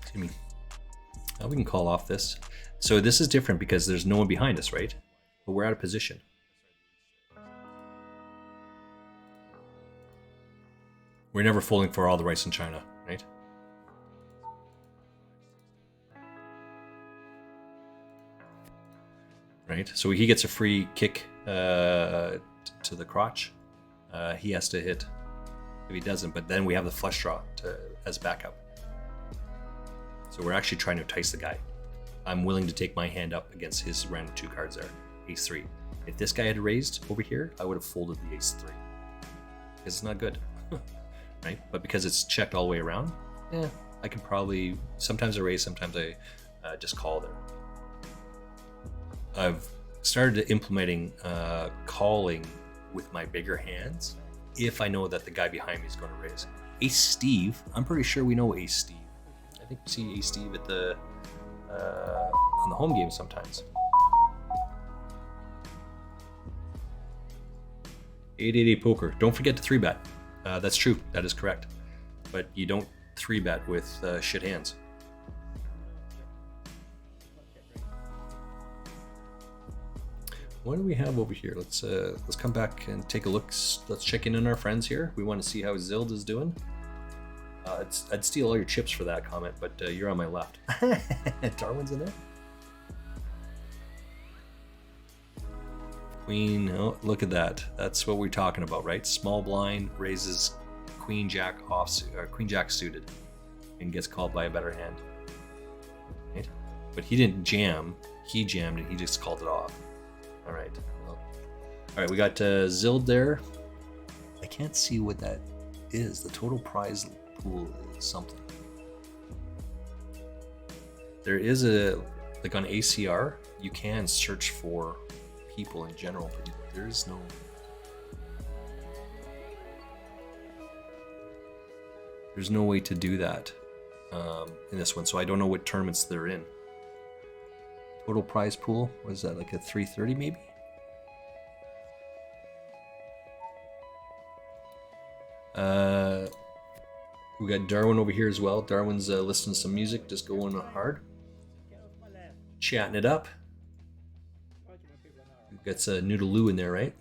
Excuse me. We can call off this. So this is different because there's no one behind us, right? But we're out of position. We're never folding for all the rice in China, right? Right, so he gets a free kick to the crotch. He has to hit if he doesn't, but then we have the flush draw as backup. So we're actually trying to entice the guy. I'm willing to take my hand up against his random 2 cards there, ace 3. If this guy had raised over here, I would have folded the ace 3. Because it's not good. Right? But because it's checked all the way around, I can probably, sometimes I raise, sometimes I just call there. I've started implementing calling with my bigger hands if I know that the guy behind me is going to raise. Ace Steve, I'm pretty sure we know Ace Steve. I think we see Ace Steve at the on the home game sometimes. 888 poker. Don't forget to 3-bet. That's true. That is correct. But you don't 3-bet with shit hands. what do we have over here? Let's come back and take a look. Let's check in on our friends here. We want to see how Zild is doing. I'd steal all your chips for that comment, but you're on my left. Darwin's in there. Queen, oh, look at that. That's what we're talking about, right? Small blind raises Queen Jack off, or Queen Jack suited, and gets called by a better hand. Right? But he didn't jam. He jammed and he just called it off. All right. Well, all right, we got Zild there. I can't see what that is. The total prize pool is something. There is a, like on ACR, you can search for people in general, but there is no. There's no way to do that in this one, so I don't know what tournaments they're in. Total prize pool, was that like a 330 maybe? We got Darwin over here as well. Darwin's listening to some music, just going hard. Chatting it up. Got Noodaloo in there, right?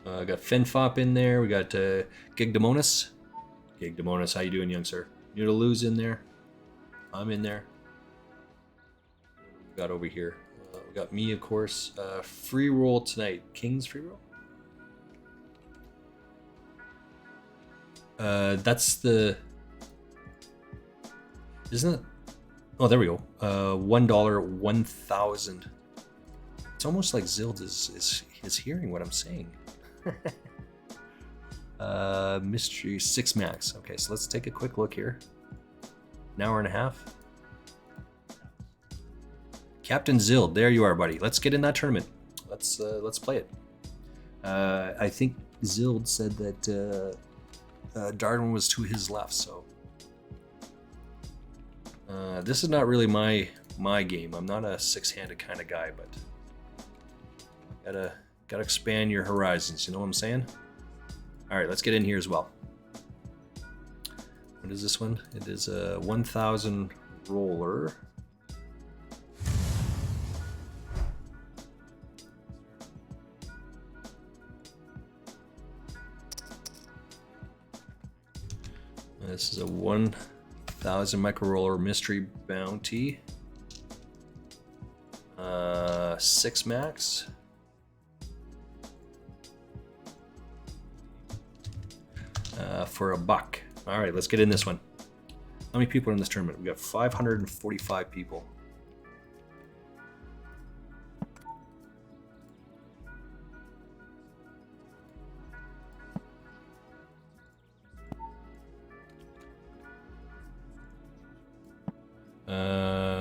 Got Finfop in there. We got Gigdamonis. Gigdamonis, how you doing, young sir? Noodaloo's in there. I'm in there. We got over here. We got me, of course. Free roll tonight. King's free roll. That's the. Isn't it? Oh, there we go. $1, 1,000. It's almost like Zild is hearing what I'm saying. Mystery 6 max. Okay, so let's take a quick look here. An hour and a half. Captain Zild, there you are, buddy. Let's get in that tournament. Let's play it. I think Zild said that Darwin was to his left, so. This is not really my game. I'm not a six-handed kind of guy, but gotta expand your horizons. You know what I'm saying? All right, let's get in here as well. What is this one? It is a 1,000 roller. This is a 1,000 micro roller mystery bounty. 6 max. For $1. All right, let's get in this one. How many people are in this tournament? We got 545 people.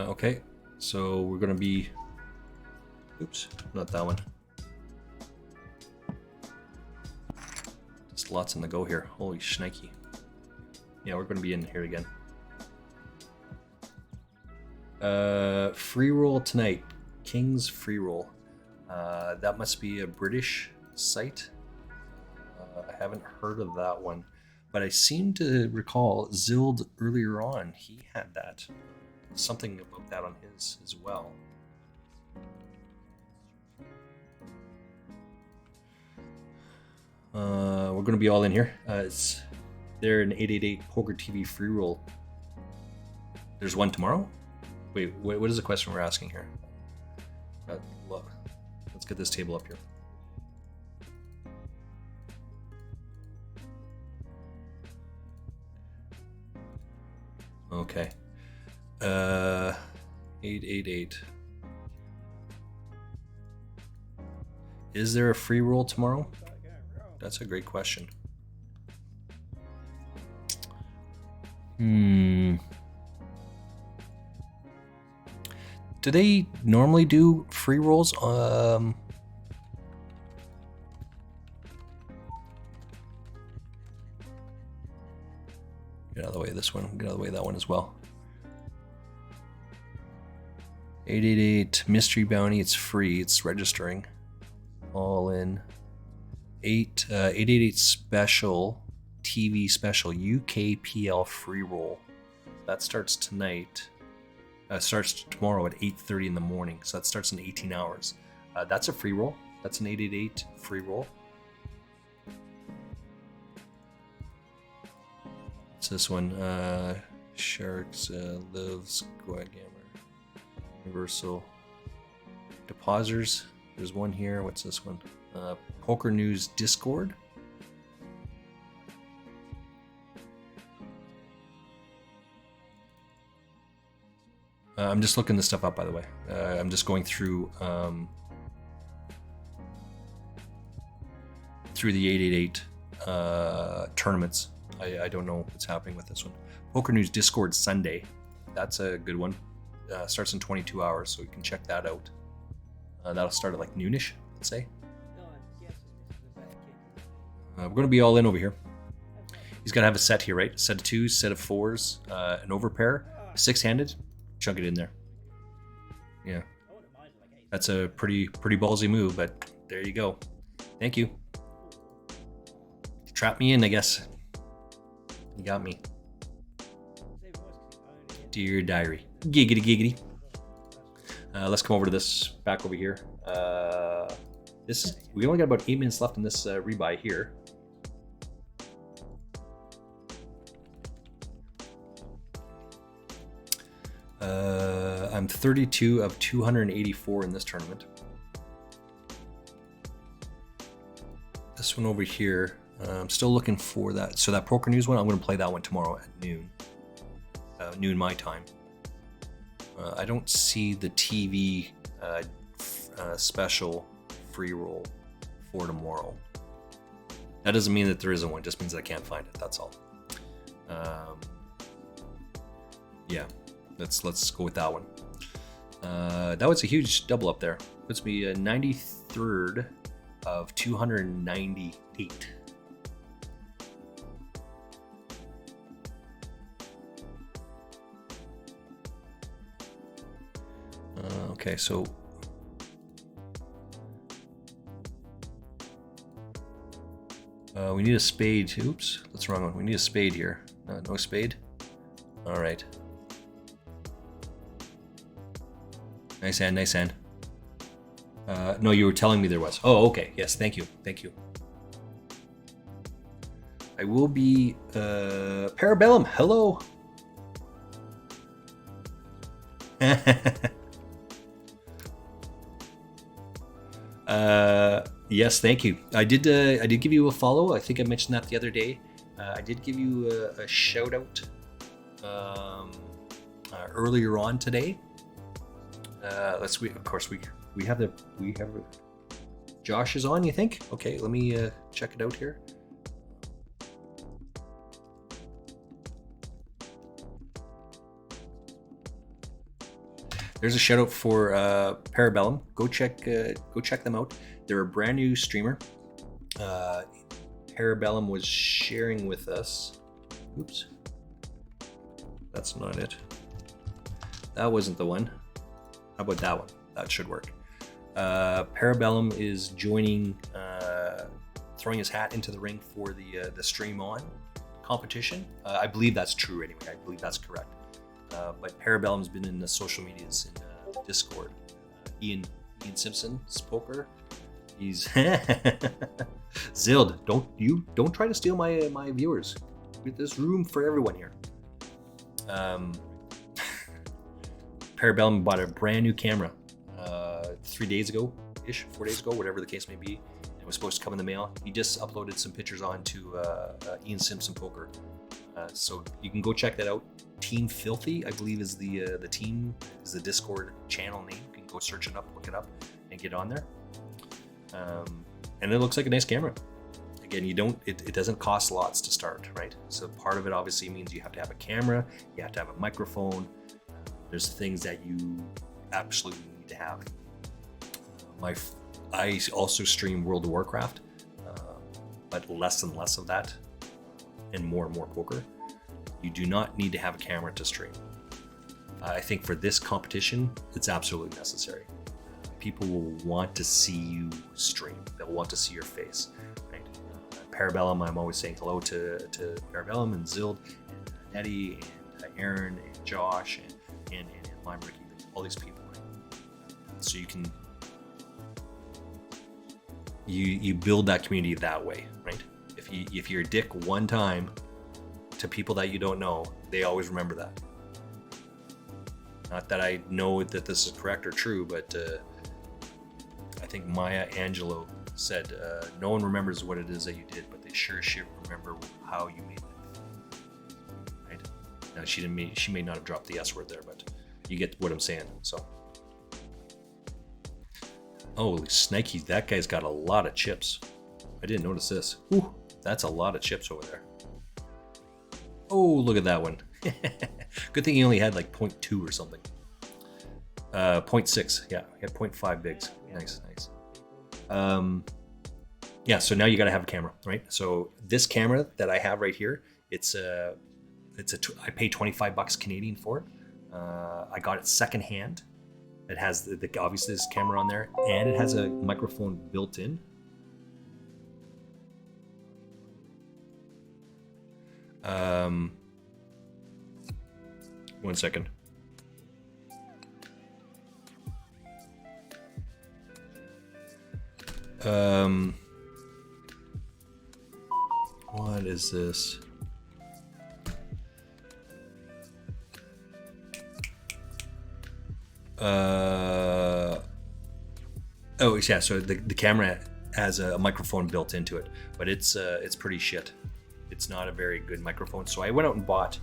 Okay, so we're gonna be. Oops, not that one. Just lots on the go here. Holy shnikey. Yeah, we're gonna be in here again. Free roll tonight. King's free roll. That must be a British site. I haven't heard of that one, but I seem to recall Zild earlier on. He had that. Something about that on his as well. We're going to be all in here. It's there an 888 Poker TV free roll. There's one tomorrow? Wait, what is the question we're asking here? Look, let's get this table up here. Okay. 888. Is there a free roll tomorrow? That's a great question. Do they normally do free rolls? Get out of the way of this one. Get out of the way of that one as well. 888 mystery bounty. It's free. It's registering. All in. 888 special TV special UKPL free roll. That starts tonight. Starts tomorrow at 8:30 in the morning, so that starts in 18 hours. That's a free roll. That's an 888 free roll. What's this one? Sharks, Lives, Gamma, Universal, Depositors. There's one here. What's this one? Poker News Discord. I'm just looking this stuff up, by the way. I'm just going through the 888 tournaments. I don't know what's happening with this one. Poker News Discord Sunday. That's a good one. Starts in 22 hours, so you can check that out. That'll start at like noonish, let's say. We're going to be all in over here. He's got to have a set here, right? A set of twos, set of fours, an overpair, six-handed. Chunk it in there. Yeah. That's a pretty ballsy move, but there you go. Thank you. Trap me in, I guess. You got me. Dear diary. Giggity giggity. Let's come over to this, back over here. We only got about 8 minutes left in this rebuy here. I'm 32 of 284 in this tournament. This one over here, I'm still looking for that. So that Poker News one, I'm going to play that one tomorrow at noon. Noon my time. I don't see the TV special free roll for tomorrow. That doesn't mean that there isn't one, it just means I can't find it, that's all. Yeah, let's go with that one. That was a huge double up there. Puts me 93rd of 298. Okay, so we need a spade. Oops, that's the wrong one. We need a spade here. No spade. All right. Nice hand, nice hand. No, you were telling me there was. Oh, okay. Yes, thank you. Thank you. I will be Parabellum. Hello. Yes, thank you. I did give you a follow. I think I mentioned that the other day. I did give you a shout out earlier on today. Of course we have Josh is on, you think? Okay, let me check it out here. There's a shout out for Parabellum. Go check them out. They're a brand new streamer. Parabellum was sharing with us. Oops. That's not it. That wasn't the one. How about that one? That should work. Parabellum is joining, throwing his hat into the ring for the Stream On competition. I believe that's true anyway. I believe that's correct. But Parabellum's been in the social medias in Discord. Ian Simpson's poker. He's Zild. Don't try to steal my viewers. There's room for everyone here. Parabellum bought a brand new camera 4 days ago, whatever the case may be. It was supposed to come in the mail. He just uploaded some pictures onto Ian Simpson Poker. So you can go check that out. Team Filthy, I believe, is the Discord channel name. You can go search it up, look it up, and get on there. And it looks like a nice camera. Again, it doesn't cost lots to start, right? So part of it obviously means you have to have a camera, you have to have a microphone. There's things that you absolutely need to have. I also stream World of Warcraft, but less and less of that, and more poker. You do not need to have a camera to stream. I think for this competition, it's absolutely necessary. People will want to see you stream. They'll want to see your face. Right? Parabellum, I'm always saying hello to Parabellum and Zild and Nettie and Aaron and Josh and I'm Ricky, all these people, right? So you can you build that community that way, right? If you're a dick one time to people that you don't know, they always remember that. Not that I know that this is correct or true, but I think Maya Angelou said, no one remembers what it is that you did, but they sure as shit remember how you made it. Right? Now she may not have dropped the S word there, but you get what I'm saying. So, holy snikey, that guy's got a lot of chips. I didn't notice this. Ooh, that's a lot of chips over there. Oh, look at that one. Good thing he only had like 0.2 or something. 0.6, yeah, he had 0.5 bigs. Nice. Yeah, so now you gotta have a camera, right? So this camera that I have right here, I paid 25 bucks Canadian for it. I got it secondhand. It has the obviously this camera on there, and it has a microphone built in. One second. What is this? Oh yeah, so the camera has a microphone built into it, but it's pretty shit. It's not a very good microphone, so I went out and bought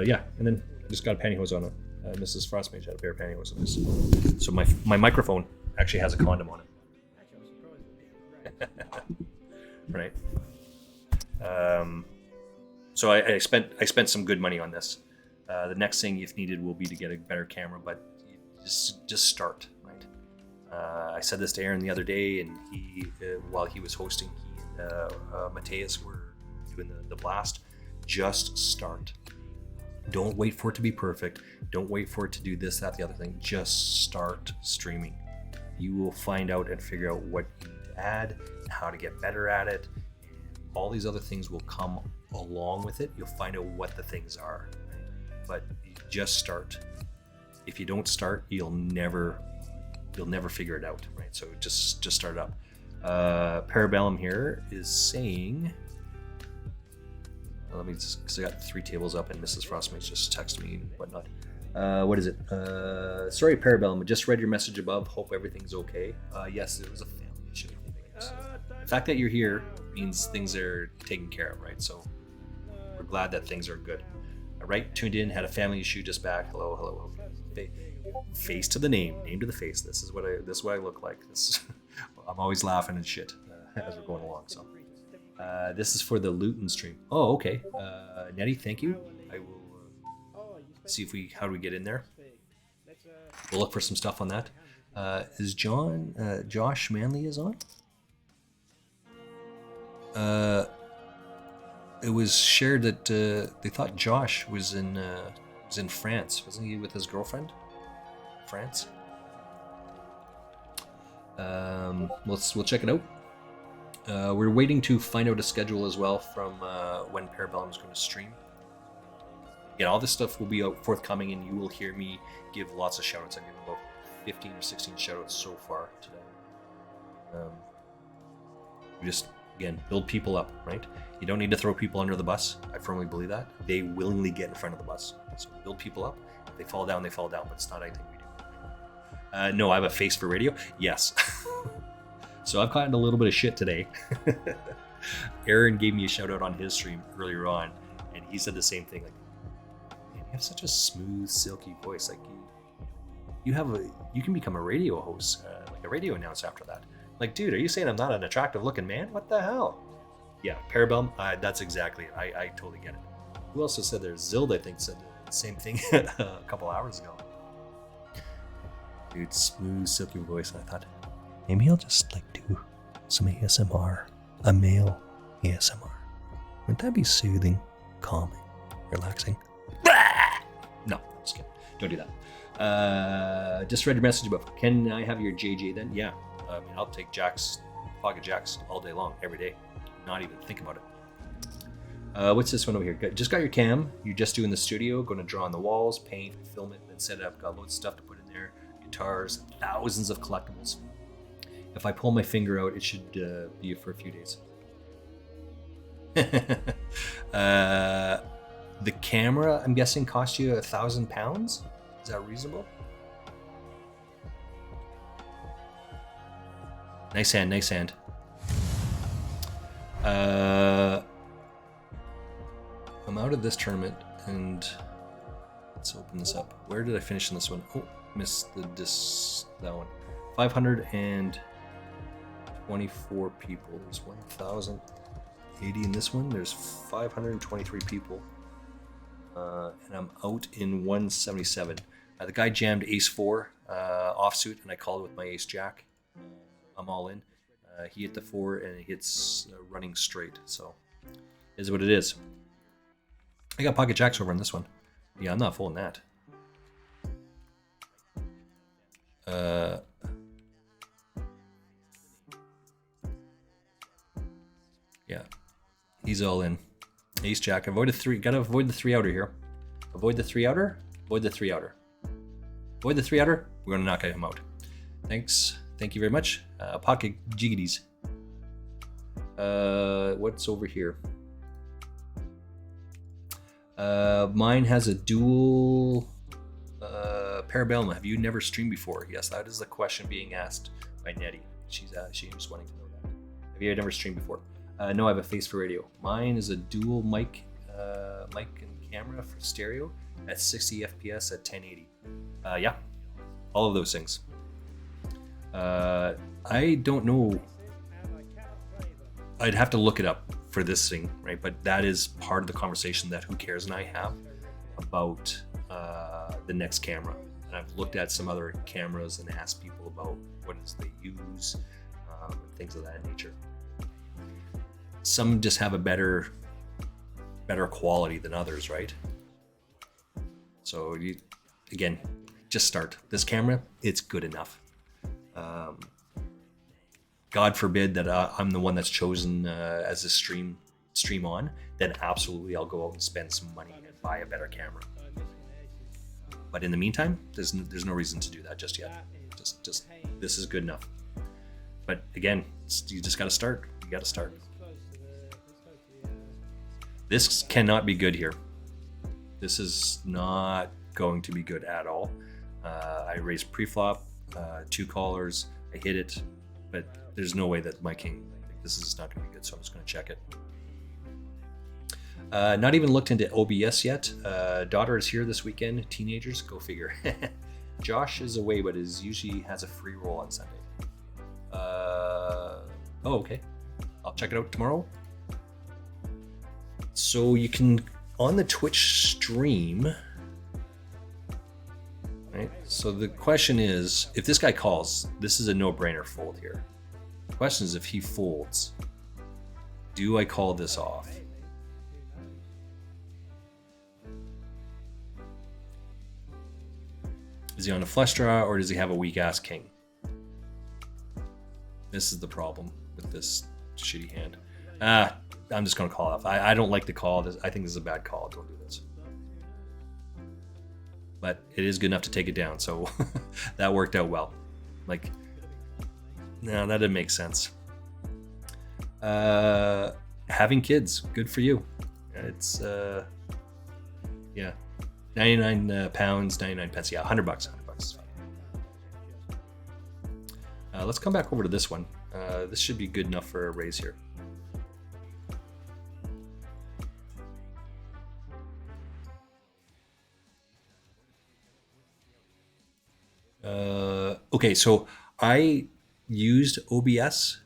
yeah, and then I just got a pantyhose on it. Mrs. Frostmage had a pair of pantyhose on this. So my microphone actually has a condom on it. Right. So I spent some good money on this. The next thing, if needed, will be to get a better camera, but just start. Right. I said this to Aaron the other day, and he while he was hosting, he and Mateus were doing the blast. Just start. Don't wait for it to be perfect. Don't wait for it to do this, that, the other thing. Just start streaming. You will find out and figure out what you need to add and how to get better at it. All these other things will come along with it. You'll find out what the things are. But you just start. If you don't start, you'll never figure it out, right? So just start it up. Parabellum here is saying, let me just, because I got 3 tables up and Mrs. Frostmate just texted me and whatnot. What is it? Sorry, Parabellum, I just read your message above. Hope everything's okay. Yes, it was a family issue. So the fact that you're here means things are taken care of, right? So we're glad that things are good. All right, tuned in, had a family issue just back. Hello. Face to the name to the face. This is what I look like. I'm always laughing and shit as we're going along. So. This is for the Luton stream. Oh, okay. Nettie, thank you. I will see how do we get in there. We'll look for some stuff on that. Is Josh Manley is on? It was shared that they thought Josh was in France. Wasn't he with his girlfriend? France. We'll check it out. We're waiting to find out a schedule as well from when Parabellum is going to stream. Again, all this stuff will be out forthcoming, and you will hear me give lots of shoutouts. I've given about 15 or 16 shoutouts so far today. We just, again, build people up, right? You don't need to throw people under the bus. I firmly believe that. They willingly get in front of the bus. So build people up. If they fall down, they fall down, but it's not anything we do. No, I have a face for radio. Yes. So I've gotten a little bit of shit today. Aaron gave me a shout out on his stream earlier on, and he said the same thing. Like, man, you have such a smooth, silky voice. Like you can become a radio host, like a radio announcer after that. Like, dude, are you saying I'm not an attractive looking man? What the hell? Yeah, Parabellum, that's exactly it. I totally get it. Who else has said there? Zild, I think, said the same thing a couple hours ago. Dude, smooth, silky voice. And I thought, maybe I'll just do some ASMR, a male ASMR. Wouldn't that be soothing, calming, relaxing? No, I'm just kidding. Don't do that. Just read your message about. Can I have your JJ then? Yeah. I mean, I'll take jacks, pocket jacks all day long, every day. Not even think about it. What's this one over here? Just got your cam. You're just doing the studio. Going to draw on the walls, paint, film it, then set it up. Got loads of stuff to put in there. Guitars, thousands of collectibles. If I pull my finger out, it should be for a few days. The camera, I'm guessing, cost you £1,000. Is that reasonable? Nice hand, nice hand. I'm out of this tournament, and let's open this up. Where did I finish in this one? Oh, missed that one. 524 people. There's 1,080 in this one. There's 523 people. And I'm out in 177. The guy jammed ace 4 offsuit, and I called with my ace jack. I'm all in. He hit the 4, and it hits running straight. So, is what it is. I got pocket jacks over on this one. Yeah, I'm not folding that. Yeah, he's all in. Ace jack. Avoid a 3. Gotta avoid the 3 outer here. Avoid the 3 outer. Avoid the 3 outer. Avoid the 3 outer. We're gonna knock him out. Thanks. Thank you very much. Pocket jiggities. What's over here? Mine has a dual parabellum. Have you never streamed before? Yes, that is the question being asked by Nettie. She's just wanting to know that. Have you never streamed before? No, I have a face for radio. Mine is a dual mic and camera for stereo at 60 FPS at 1080. Yeah, all of those things. I don't know. I'd have to look it up for this thing, right? But that is part of the conversation that Who Cares and I have about the next camera. And I've looked at some other cameras and asked people about what is they use, and things of that nature. Some just have a better quality than others, right? So again, just start. This camera, it's good enough. God forbid that I'm the one that's chosen as a stream on, then absolutely I'll go out and spend some money and buy a better camera. But in the meantime, there's no reason to do that just yet. Just this is good enough. But again, you just got to start. You got to start. This cannot be good here. This is not going to be good at all. I raised pre-flop, 2 callers. I hit it, but there's no way that my king. This is not going to be good. So I'm just going to check it. Not even looked into OBS yet. Daughter is here this weekend. Teenagers, go figure. Josh is away, but usually has a free roll on Sunday. Okay. I'll check it out tomorrow. So you can, on the Twitch stream, right? So the question is, if this guy calls, this is a no-brainer fold here. The question is, if he folds, do I call this off? Is he on a flush draw, or does he have a weak-ass king? This is the problem with this shitty hand. I'm just going to call off. I don't like the call. I think this is a bad call. Don't do this. But it is good enough to take it down, so that worked out well. Like, no, that didn't make sense. Having kids, good for you. It's, yeah. 99 pounds, 99 pence. Yeah, $100. $100 let's come back over to this one. This should be good enough for a raise here. Okay, so I used OBS.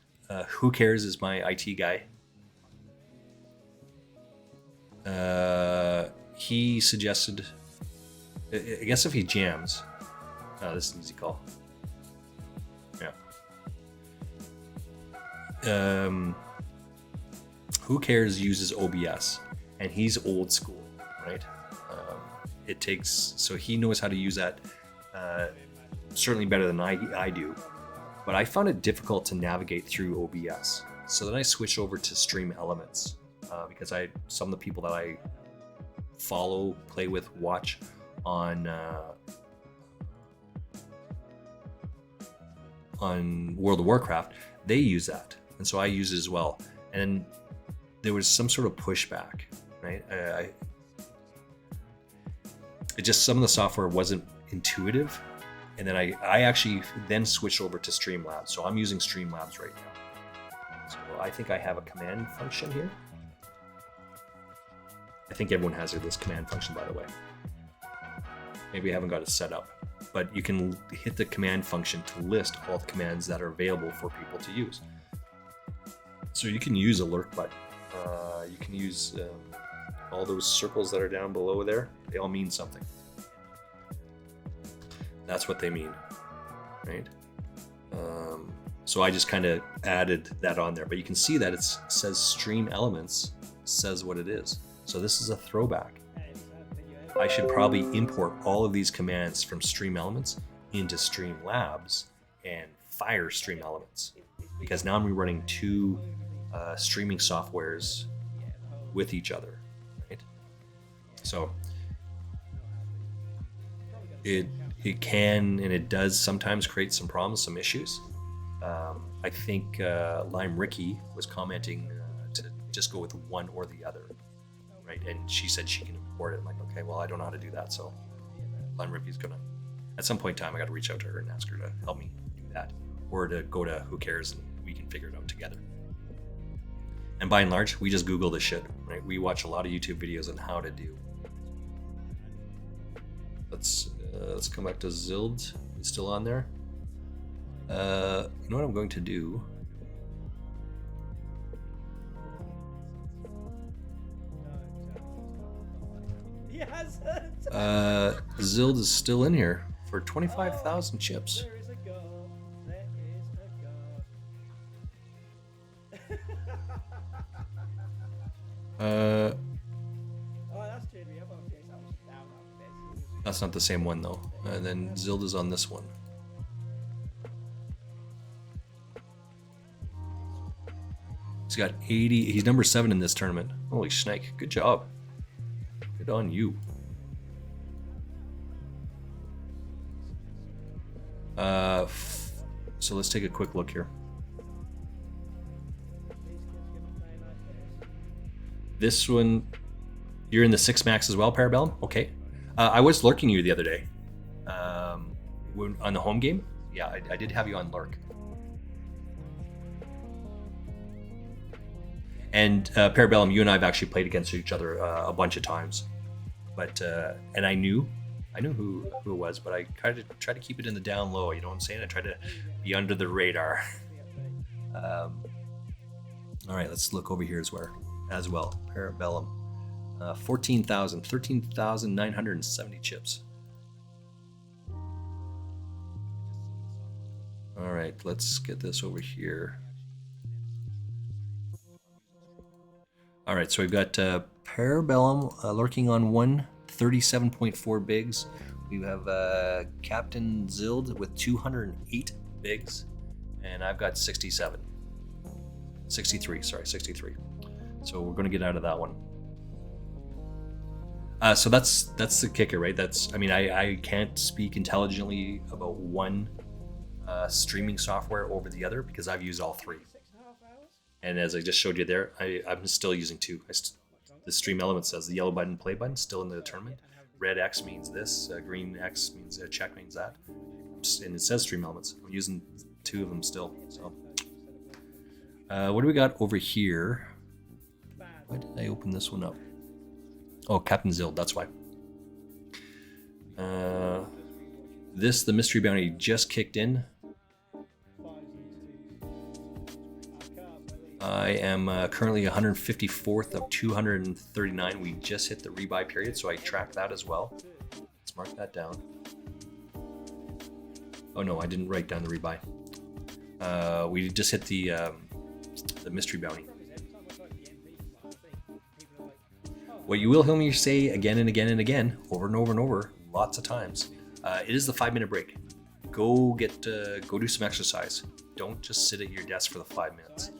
Who Cares is my IT guy. He suggested, I guess if he jams, this is an easy call. Yeah. Who Cares uses OBS, and he's old school, right? It takes, so he knows how to use that. certainly better than I do, but I found it difficult to navigate through OBS. So then I switched over to Stream Elements because some of the people that I follow, play with, watch on World of Warcraft, they use that, and so I use it as well. And there was some sort of pushback, right? It just, some of the software wasn't intuitive, and then I actually then switched over to Streamlabs. So I'm using Streamlabs right now. So I think I have a command function here. I think everyone has this command function, by the way. Maybe I haven't got it set up, but you can hit the command function to list all the commands that are available for people to use. So you can use a lurk button. You can use all those circles that are down below there. They all mean something. That's what they mean, right? So I just kind of added that on there, but you can see that it says Stream Elements says what it is. So this is a throwback. I should probably import all of these commands from Stream Elements into Streamlabs and fire Stream Elements, because now I'm running two streaming softwares with each other, right? So it can, and it does sometimes create some problems, some issues. I think Lime Ricky was commenting to just go with one or the other, right? And she said she can import it. I'm like, okay, well, I don't know how to do that. So Lime Ricky's gonna, at some point in time, I got to reach out to her and ask her to help me do that, or to go to Who Cares and we can figure it out together. And by and large, we just Google this shit, right? We watch a lot of YouTube videos on how to do. Let's come back to Zild. It's still on there. You know what I'm going to do? Yes. Zild is still in here for 25,000 chips. There is a God. There is a God. Uh, Oh, that's cheered me up. Okay, so I was down after this. that's not the same one though. And then Zild is on this one. He's got 80. He's number 7 in this tournament. Holy snake! Good job. Good on you. So let's take a quick look here. This one, you're in the 6 max as well, Parabellum? Okay. I was lurking you the other day. On the home game? Yeah, I did have you on lurk. And Parabellum, you and I have actually played against each other a bunch of times. But, and I knew who it was, but I tried to keep it in the down low, you know what I'm saying? I tried to be under the radar. All right, let's look over here as well. Parabellum, 13,970 chips. All right, let's get this over here. All right, so we've got Parabellum lurking on 137.4 bigs. We have Captain Zild with 208 bigs, and I've got 63. So we're going to get out of that one. So that's the kicker, right? I can't speak intelligently about one streaming software over the other because I've used all three. And as I just showed you there, I'm still using two. The Stream Element says the yellow button, play button, still in the tournament. Red X means this, green X means check means that. And it says Stream Elements. I'm using two of them still. So, what do we got over here? Why did I open this one up? Oh, Captain Zild, that's why. The mystery bounty just kicked in. I am currently 154th of 239. We just hit the rebuy period, so I tracked that as well. Let's mark that down. Oh no, I didn't write down the rebuy. We just hit the mystery bounty. What you will hear me say again and again and again, over and over and over, lots of times, It is the 5-minute break. Go do some exercise. Don't just sit at your desk for the 5 minutes.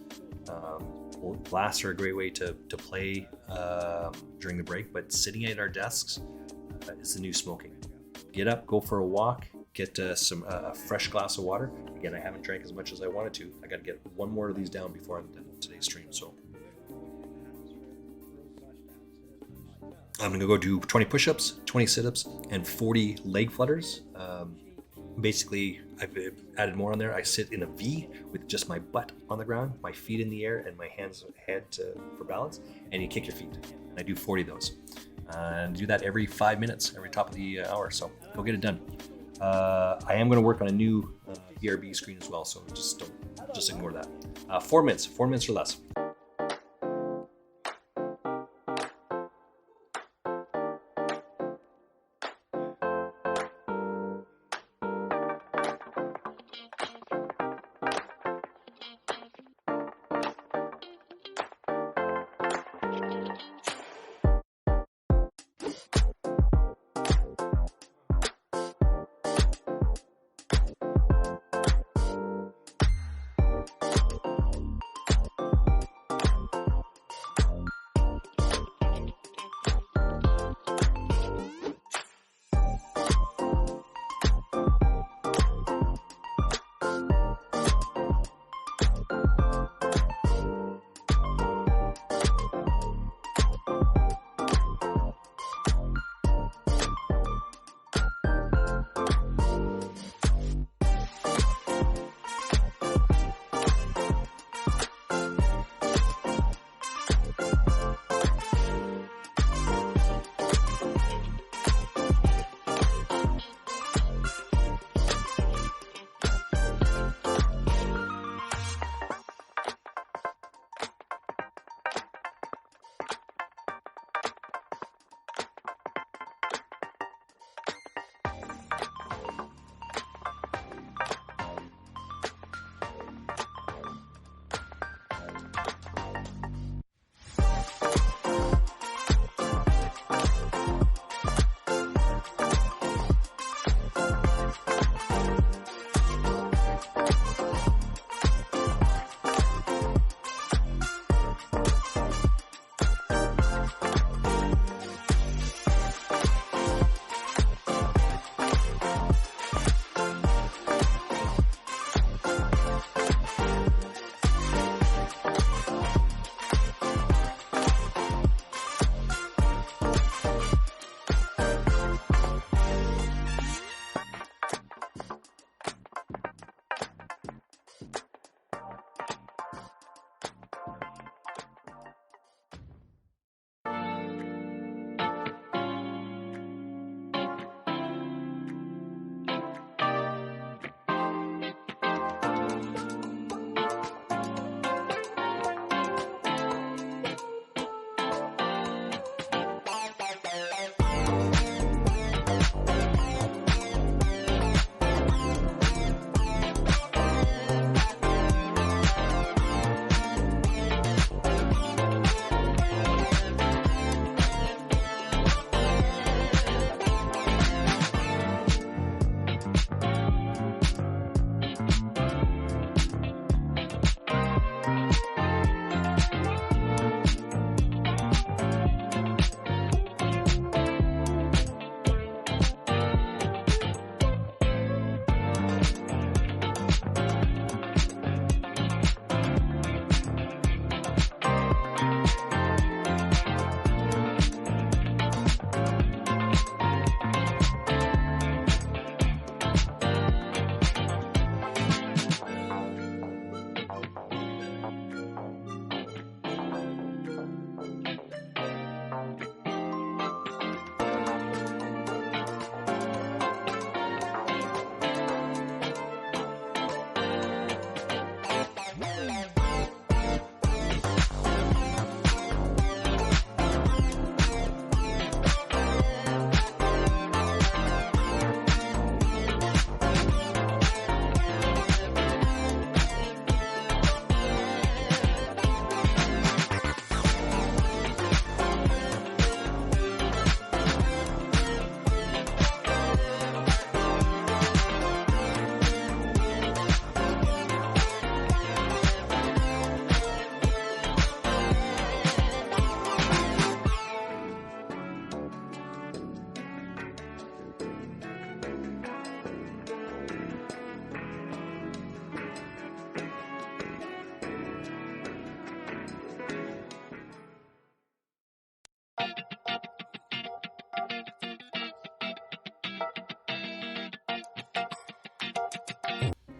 Blasts are a great way to play during the break, but sitting at our desks is the new smoking. Get up, go for a walk, get some fresh glass of water. Again, I haven't drank as much as I wanted to. I got to get one more of these down before I'm done today's stream. So I'm gonna go do 20 push-ups, 20 sit-ups, and 40 leg flutters. Basically, I've added more on there. I sit in a V with just my butt on the ground, my feet in the air, and my hands head for balance, and you kick your feet. And I do 40 of those. And do that every 5 minutes, every top of the hour. So go get it done. I am going to work on a new BRB screen as well, so just ignore that. 4 minutes or less.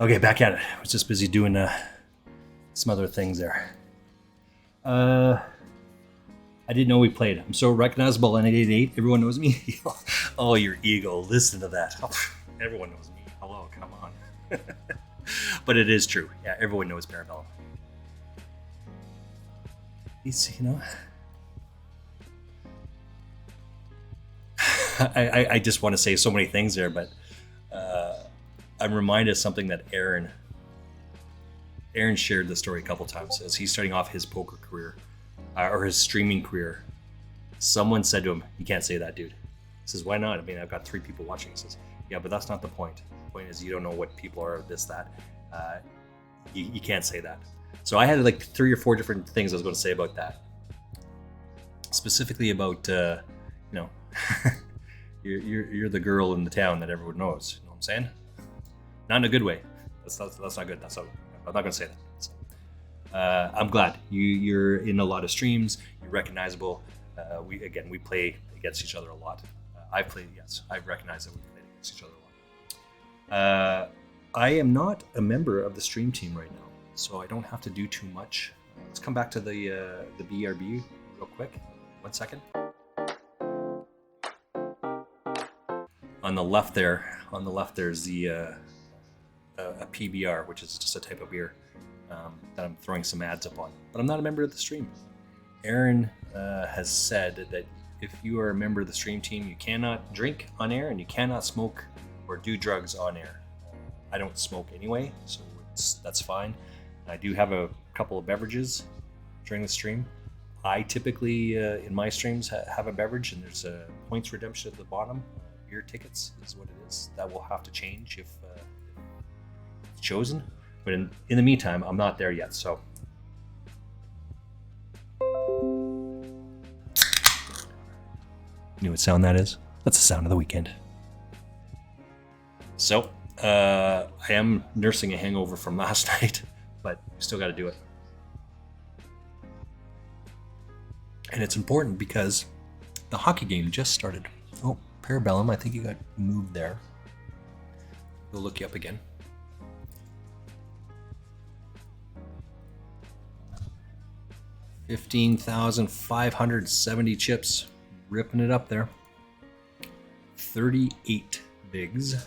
Okay, back at it. I was just busy doing some other things there. I didn't know we played. I'm so recognizable on 888. Everyone knows me. Oh, your ego. Listen to that. Oh, everyone knows me. Hello, come on. But it is true. Yeah, everyone knows Parabellum. It's, you know, I just want to say so many things there, but I'm reminded of something that Aaron shared the story a couple times as he's starting off his poker career or his streaming career. Someone said to him, "You can't say that, dude." He says, "Why not? I mean, I've got 3 people watching." He says, "Yeah, but that's not the point. The point is you don't know what people are, this, that. You can't say that." So I had like 3 or 4 different things I was going to say about that. Specifically about, you know, you're the girl in the town that everyone knows. You know what I'm saying? Not in a good way. That's not good. I'm not going to say that. So, I'm glad you're in a lot of streams. You're recognizable. We play against each other a lot. I've recognized that we played against each other a lot. I am not a member of the stream team right now, so I don't have to do too much. Let's come back to the BRB real quick. 1 second. On the left there's the a PBR, which is just a type of beer that I'm throwing some ads up on. But I'm not a member of the stream. Aaron has said that if you are a member of the stream team, you cannot drink on air and you cannot smoke or do drugs on air. I don't smoke anyway, so that's fine. I do have a couple of beverages during the stream. I typically, in my streams, have a beverage, and there's a points redemption at the bottom. Beer tickets is what it is. That will have to change if it's chosen. But in the meantime, I'm not there yet, so. You know what sound that is? That's the sound of the weekend. So, I am nursing a hangover from last night, but we still got to do it. And it's important because the hockey game just started. Oh, Parabellum, I think you got moved there. We'll look you up again. $15,570 chips. Ripping it up there. 38 bigs.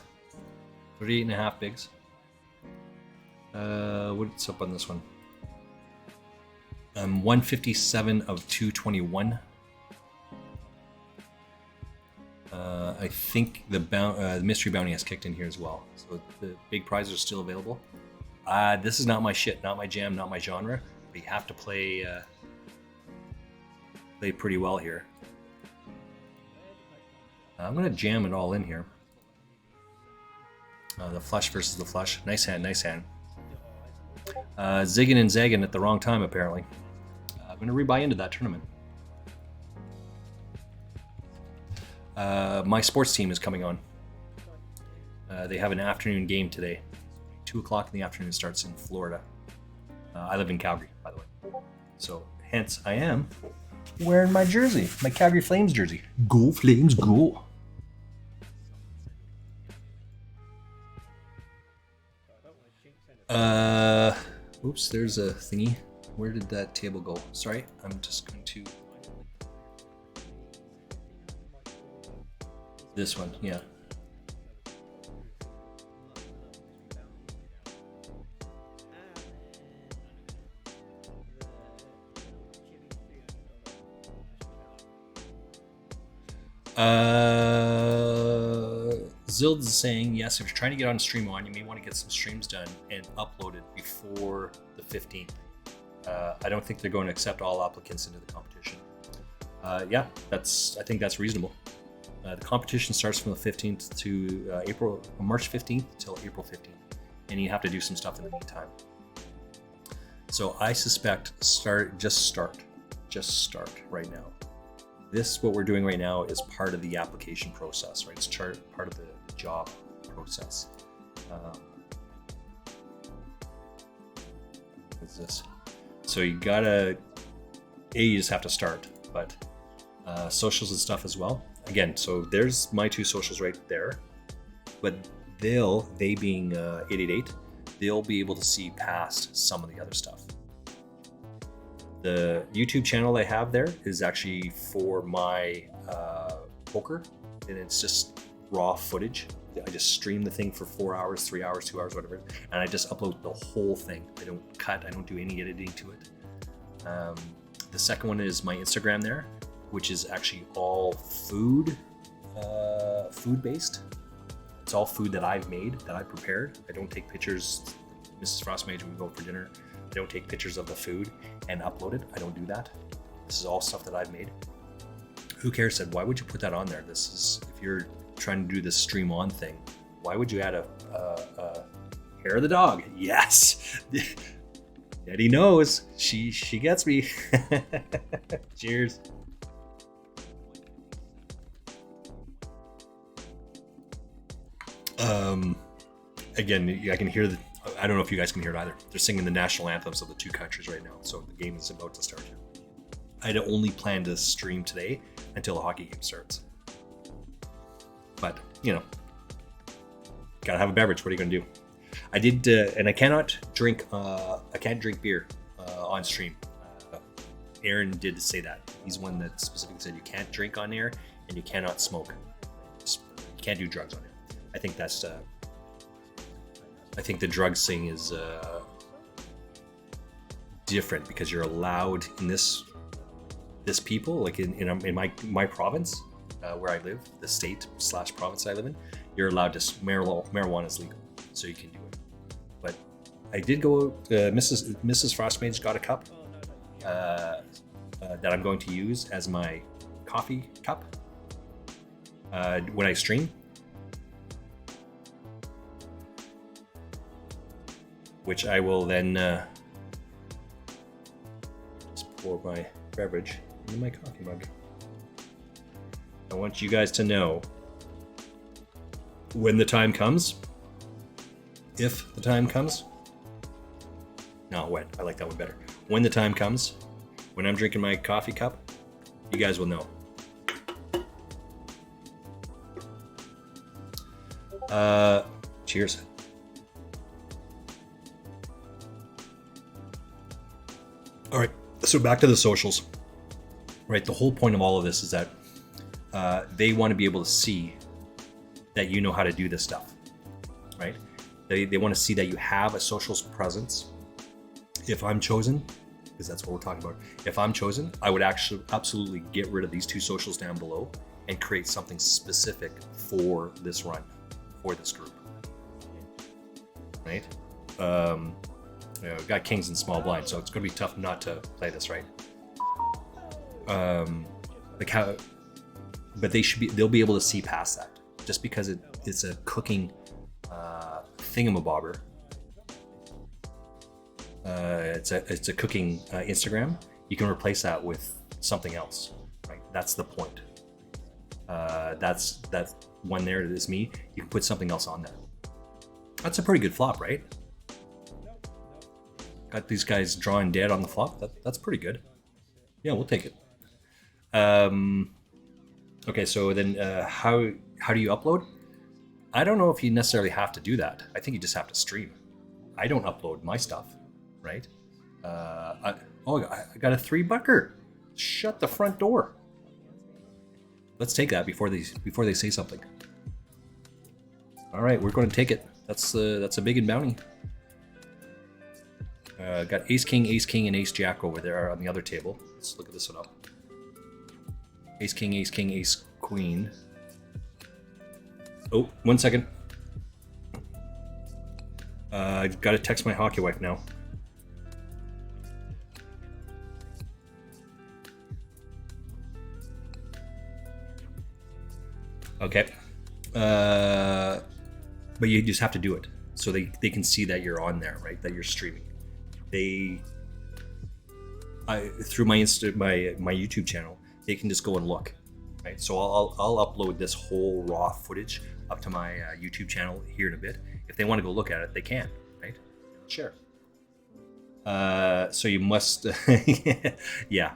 38 and a half bigs. What's up on this one? 157 of 221. I think the mystery bounty has kicked in here as well. So the big prizes are still available. This is not my shit, not my jam, not my genre. But you have to play pretty well here. I'm gonna jam it all in here. The flush versus the flush. Nice hand, nice hand. Zigging and zagging at the wrong time, apparently. I'm gonna rebuy into that tournament. My sports team is coming on. They have an afternoon game today. 2 o'clock in the afternoon starts in Florida. I live in Calgary, by the way. So, hence, I am wearing my jersey, my Calgary Flames jersey. Go Flames, go! Oops, there's a thingy. Where did that table go? Sorry, I'm just going to... This one, yeah. Zild's saying, yes, if you're trying to get on Stream On, you may want to get some streams done and uploaded before the 15th. I don't think they're going to accept all applicants into the competition. Yeah, I think that's reasonable. The competition starts from the 15th to March 15th till April 15th, and you have to do some stuff in the meantime. So I suspect just start right now. What we're doing right now is part of the application process, right? It's part of the job process. What's this? So you just have to start, but socials and stuff as well. Again, so there's my 2 socials right there, but they being 888, they'll be able to see past some of the other stuff. The YouTube channel I have there is actually for my poker, and it's just raw footage. I just stream the thing for 4 hours, 3 hours, 2 hours, whatever, and I just upload the whole thing. I don't cut, I don't do any editing to it. The second one is my Instagram there, which is actually all food based. It's all food that I've made, that I prepared. I don't take pictures. Mrs. Frost made when we go for dinner. I don't take pictures of the food and upload it. I don't do that. This is all stuff that I've made. Who cares? Said, why would you put that on there? This is, if you're trying to do this stream on thing, why would you add a hair of the dog? Yes. Eddie knows. She gets me. Cheers. Again, I can hear the. I don't know if you guys can hear it either. They're singing the national anthems of the two countries right now, so the game is about to start here. I had only planned to stream today until the hockey game starts. But, you know, gotta have a beverage. What are you gonna do? I did, and I cannot drink. I can't drink beer on stream. Aaron did say that. He's one that specifically said you can't drink on air and you cannot smoke. You can't do drugs on air. I think that's. I think the drugs thing is different because you're allowed in this people, like in my province where I live, the state / province I live in, you're allowed to marijuana is legal, so you can do it. But I did go. Mrs. Frostmaid's got a cup that I'm going to use as my coffee cup when I stream. Which I will then just pour my beverage into my coffee mug. I want you guys to know when the time comes, if the time comes, no, when, I like that one better. When the time comes, when I'm drinking my coffee cup, you guys will know. Cheers. All right, so back to the socials, right? The whole point of all of this is that they want to be able to see that you know how to do this stuff, right? They want to see that you have a socials presence. If I'm chosen, because that's what we're talking about, if I'm chosen, I would actually absolutely get rid of these two socials down below and create something specific for this run, for this group, right? You know, got kings and small blind, so it's going to be tough not to play this, right? Like how, but they'll be able to see past that. Just because it's a cooking thingamabobber, it's a cooking Instagram. You can replace that with something else, right? That's the point. That's one there. It is me. You can put something else on that. That's a pretty good flop, right? Got these guys drawing dead on the flop. That's pretty good. Yeah, we'll take it. Okay, so then how do you upload? I don't know if you necessarily have to do that. I think you just have to stream. I don't upload my stuff, right? I got a $3. Shut the front door. Let's take that before they say something. All right, we're going to take it. That's a big and bounty. Got ace king, and ace jack over there on the other table. Let's look at this one up. Ace king, ace queen. Oh, 1 second. I've got to text my hockey wife now. Okay. But you just have to do it so they can see that you're on there, right? That you're streaming. Through my YouTube channel, they can just go and look, right? So I'll upload this whole raw footage up to my YouTube channel here in a bit. If they want to go look at it, they can, right? Share. So you must, yeah,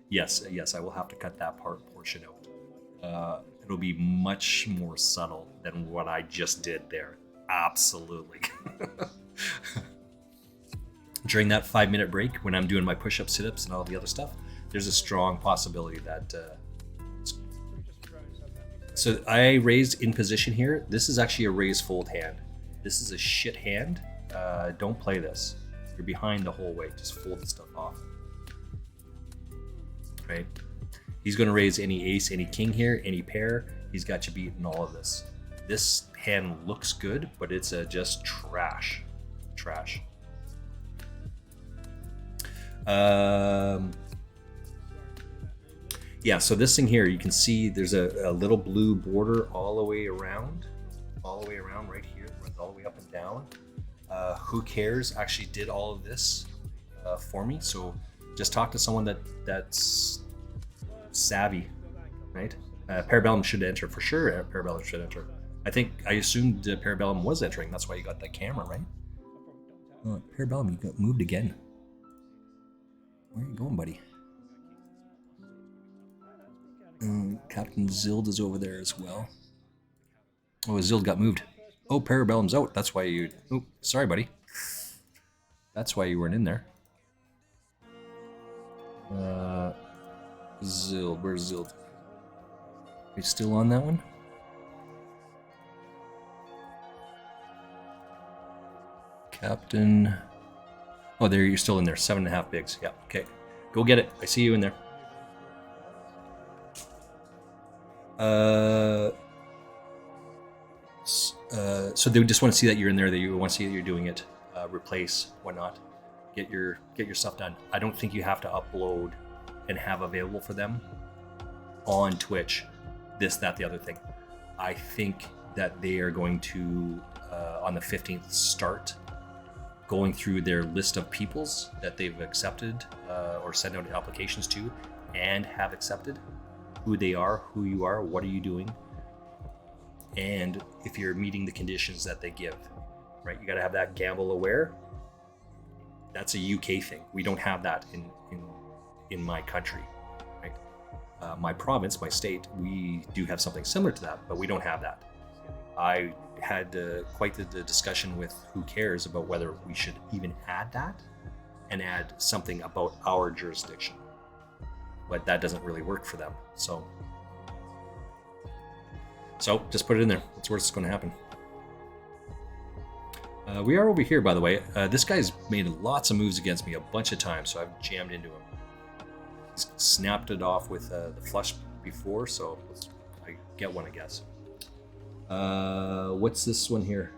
yes, I will have to cut that portion out. It'll be much more subtle than what I just did there. Absolutely. During that 5-minute break, when I'm doing my push-ups, sit-ups, and all the other stuff, there's a strong possibility that. So I raised in position here. This is actually a raise fold hand. This is a shit hand. Don't play this. You're behind the whole way. Just fold the stuff off. Right? He's going to raise any ace, any king here, any pair. He's got you beat in all of this. This hand looks good, but it's just trash. Trash. Yeah, so this thing here, you can see there's a little blue border all the way around right here, runs all the way up and down. Who Cares actually did all of this for me, so just talk to someone that's savvy, right? Parabellum should enter for sure. Parabellum should enter. I assumed Parabellum was entering. That's why you got that camera, right? Oh, Parabellum, you got moved again. Where are you going, buddy? Captain Zild is over there as well. Oh, Zild got moved. Oh, Parabellum's out. That's why you... Oh, sorry, buddy. That's why you weren't in there. Zild, where's Zild? Are you still on that one? Captain... Oh, there, you're still in there. 7.5 bigs. Yeah, okay. Go get it. I see you in there. So they just want to see that you're in there, that you want to see that you're doing it, replace, whatnot, get your stuff done. I don't think you have to upload and have available for them on Twitch, this, that, the other thing. I think that they are going to, on the 15th, start going through their list of peoples that they've accepted or sent out applications to and have accepted, who they are, who you are, what are you doing, and if you're meeting the conditions that they give, right? You got to have that gamble aware. That's a UK thing. We don't have that in my country, right? My province, my state, we do have something similar to that, but we don't have that. I had quite the discussion with Who Cares about whether we should even add that and add something about our jurisdiction, but that doesn't really work for them. So just put it in there. That's where it's going to happen. We are over here, by the way. This guy's made lots of moves against me a bunch of times, so I've jammed into him. He's snapped it off with the flush before, so I get one, I guess. What's this one here?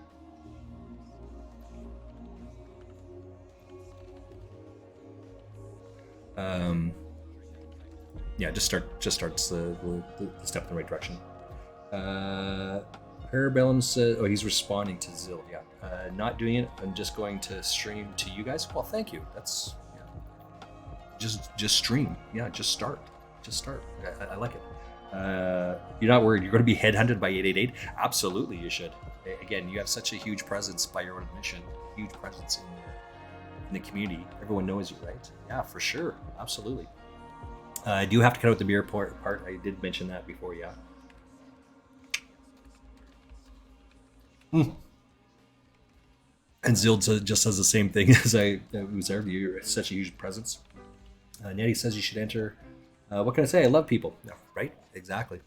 Yeah, just starts the step in the right direction. Parabellum says, oh, he's responding to Zild. Yeah, not doing it. I'm just going to stream to you guys. Well, thank you. That's just stream. Yeah, just start. I like it. You're not worried you're going to be headhunted by 888? Absolutely, you should. Again, you have such a huge presence by your own admission, huge presence in the community. Everyone knows you, right? Yeah, for sure. Absolutely. I do have to cut out the beer part. I did mention that before, yeah. And Zild just says the same thing as I was there. You're such a huge presence. Nettie says you should enter. What can I say? I love people. No, right? Exactly.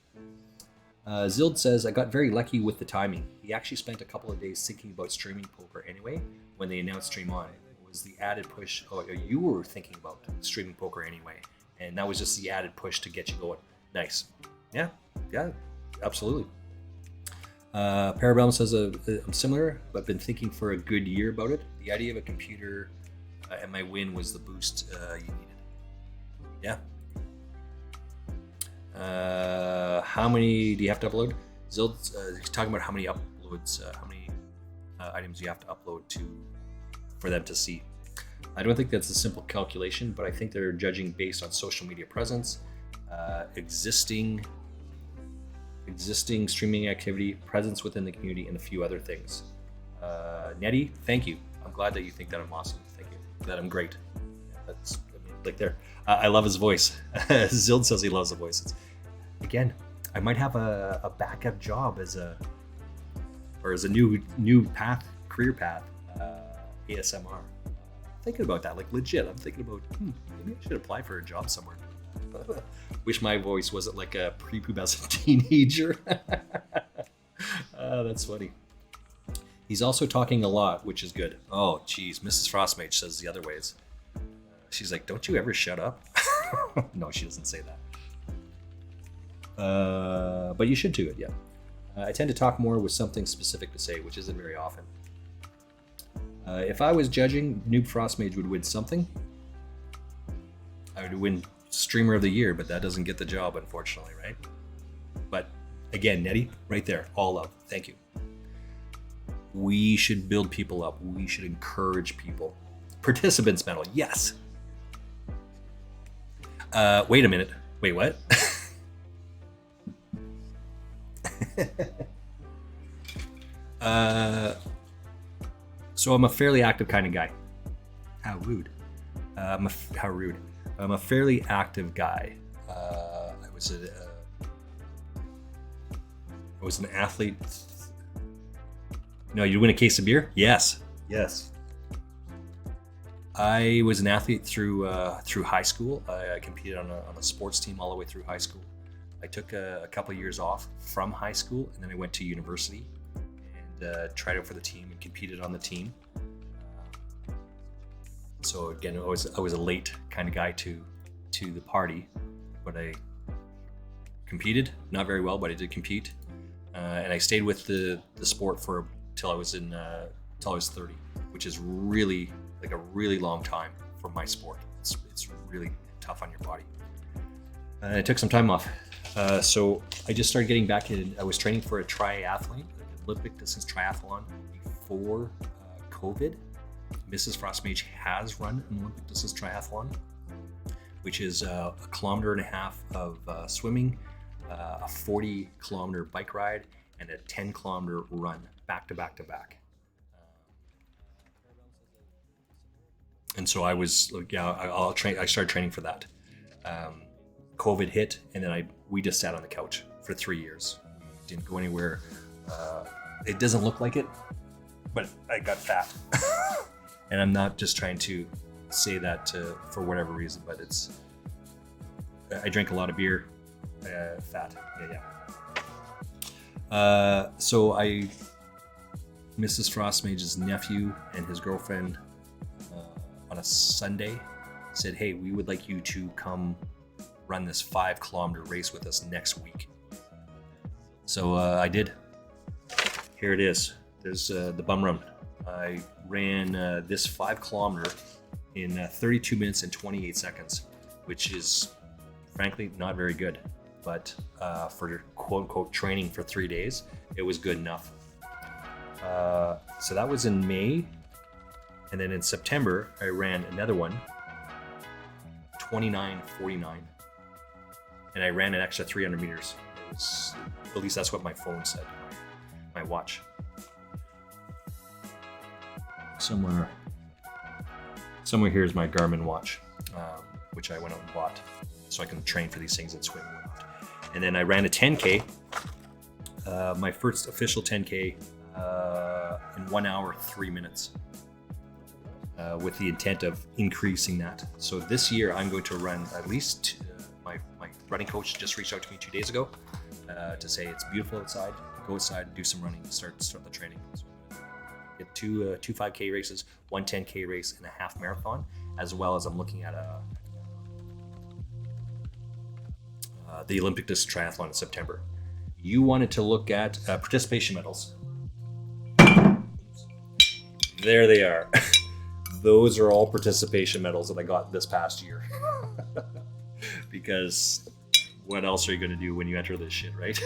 Zild says, I got very lucky with the timing. He actually spent a couple of days thinking about streaming poker anyway when they announced Stream On. It was the added push. Oh, you were thinking about streaming poker anyway. And that was just the added push to get you going. Nice. Yeah, absolutely. Parabellum says, I'm similar, but been thinking for a good year about it. The idea of a computer and my win was the boost you needed. Yeah. How many do you have to upload? Zild's talking about how many uploads, how many items you have to upload for them to see. I don't think that's a simple calculation, but I think they're judging based on social media presence, existing streaming activity, presence within the community, and a few other things. Nettie, thank you. I'm glad that you think that I'm awesome. Thank you. That I'm great. That's like there. I love his voice. Zild says he loves the voice. Again, I might have a backup job as a new career path ASMR. Thinking about that, like legit. I'm thinking about maybe I should apply for a job somewhere. Wish my voice wasn't like a prepubescent teenager. That's funny. He's also talking a lot, which is good. Oh, geez, Mrs. Frostmage says the other ways. She's like, "Don't you ever shut up?" No, she doesn't say that. But you should do it, yeah. I tend to talk more with something specific to say, which isn't very often. If I was judging, Noob Frostmage would win something. I would win Streamer of the Year, but that doesn't get the job, unfortunately, right? But again, Nettie, right there, all love. Thank you. We should build people up. We should encourage people. Participants medal, yes. Wait a minute. Wait, what? So I'm a fairly active kind of guy. How rude. How rude. I'm a fairly active guy. I was an athlete. No, you win a case of beer? Yes. Yes. I was an athlete through high school. I competed on a sports team all the way through high school. I took a couple of years off from high school, and then I went to university and tried out for the team and competed on the team. So again, I was a late kind of guy to the party, but I competed, not very well, but I did compete, and I stayed with the sport till I was 30, which is really like a really long time for my sport. It's really tough on your body. And I took some time off. So I just started getting back in. I was training for a triathlon, an Olympic distance triathlon before COVID. Mrs. Frostmage has run an Olympic distance triathlon, which is a 1.5 kilometers of swimming, a 40-kilometer bike ride, and a 10-kilometer run back to back to back. And so I was, I started training for that. COVID hit, and then we just sat on the couch for 3 years. Didn't go anywhere. It doesn't look like it, but I got fat. And I'm not just trying to say that for whatever reason, but I drank a lot of beer, fat, yeah. So Mrs. Frostmage's nephew and his girlfriend on a Sunday said, "Hey, we would like you to come run this 5-kilometer race with us next week." So I did. Here it is. There's the bum run. I ran this 5-kilometer in 32 minutes and 28 seconds, which is frankly not very good. But for quote unquote training for 3 days, it was good enough. So that was in May. And then in September, I ran another one, 29:49. And I ran an extra 300 meters. At least that's what my phone said, my watch. Somewhere here is my Garmin watch, which I went out and bought so I can train for these things and swim and whatnot. And then I ran a 10K, my first official 10K in 1 hour, 3 minutes, with the intent of increasing that. So this year I'm going to run at least, my running coach just reached out to me 2 days ago to say it's beautiful outside, go outside, do some running, start the training. So get two 5K races, one 10K race, and a half marathon, as well as I'm looking at the Olympic distance triathlon in September. You wanted to look at participation medals. There they are. Those are all participation medals that I got this past year. Because what else are you going to do when you enter this shit, right?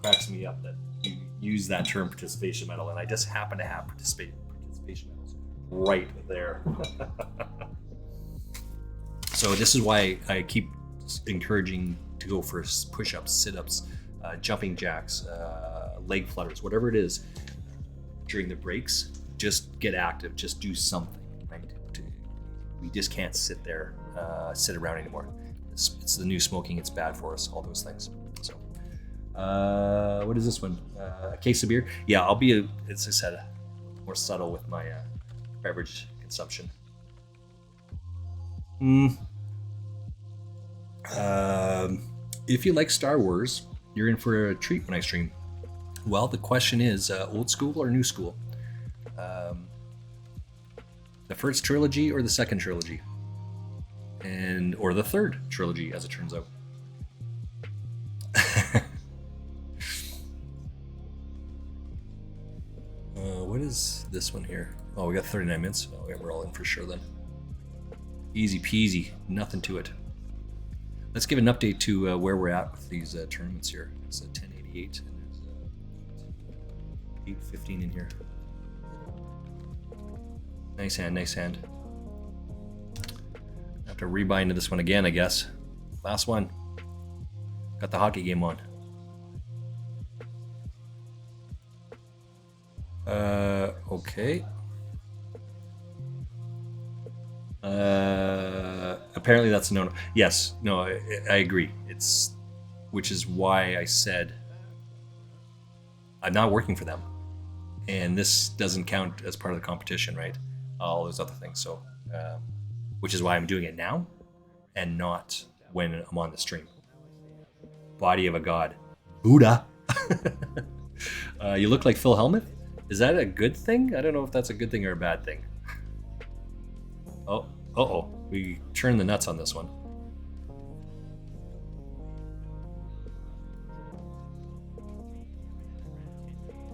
Cracks me up that you use that term participation medal, and I just happen to have participation medals right there. So this is why I keep encouraging to go for push-ups, sit-ups, jumping jacks, leg flutters, whatever it is during the breaks. Just get active, just do something, right? We just can't sit around anymore. It's the new smoking, it's bad for us, all those things. So what is this one? A case of beer? Yeah, as I said, more subtle with my beverage consumption. If you like Star Wars, you're in for a treat when I stream. Well, the question is, old school or new school? The first trilogy or the second trilogy? Or the third trilogy, as it turns out. What is this one here? Oh, we got 39 minutes. Oh, yeah, we're all in for sure then. Easy peasy, nothing to it. Let's give an update to where we're at with these tournaments here. It's a 1088 and there's 815 in here. Nice hand, nice hand. Have to rebind to this one again, I guess. Last one. Got the hockey game on. Okay. Apparently that's a no. Yes, no, I agree. Which is why I said I'm not working for them, and this doesn't count as part of the competition, right? All those other things. So, which is why I'm doing it now, and not when I'm on the stream. Body of a god, Buddha. You look like Phil Hellmuth. Is that a good thing? I don't know if that's a good thing or a bad thing. Oh, uh-oh. We turned the nuts on this one.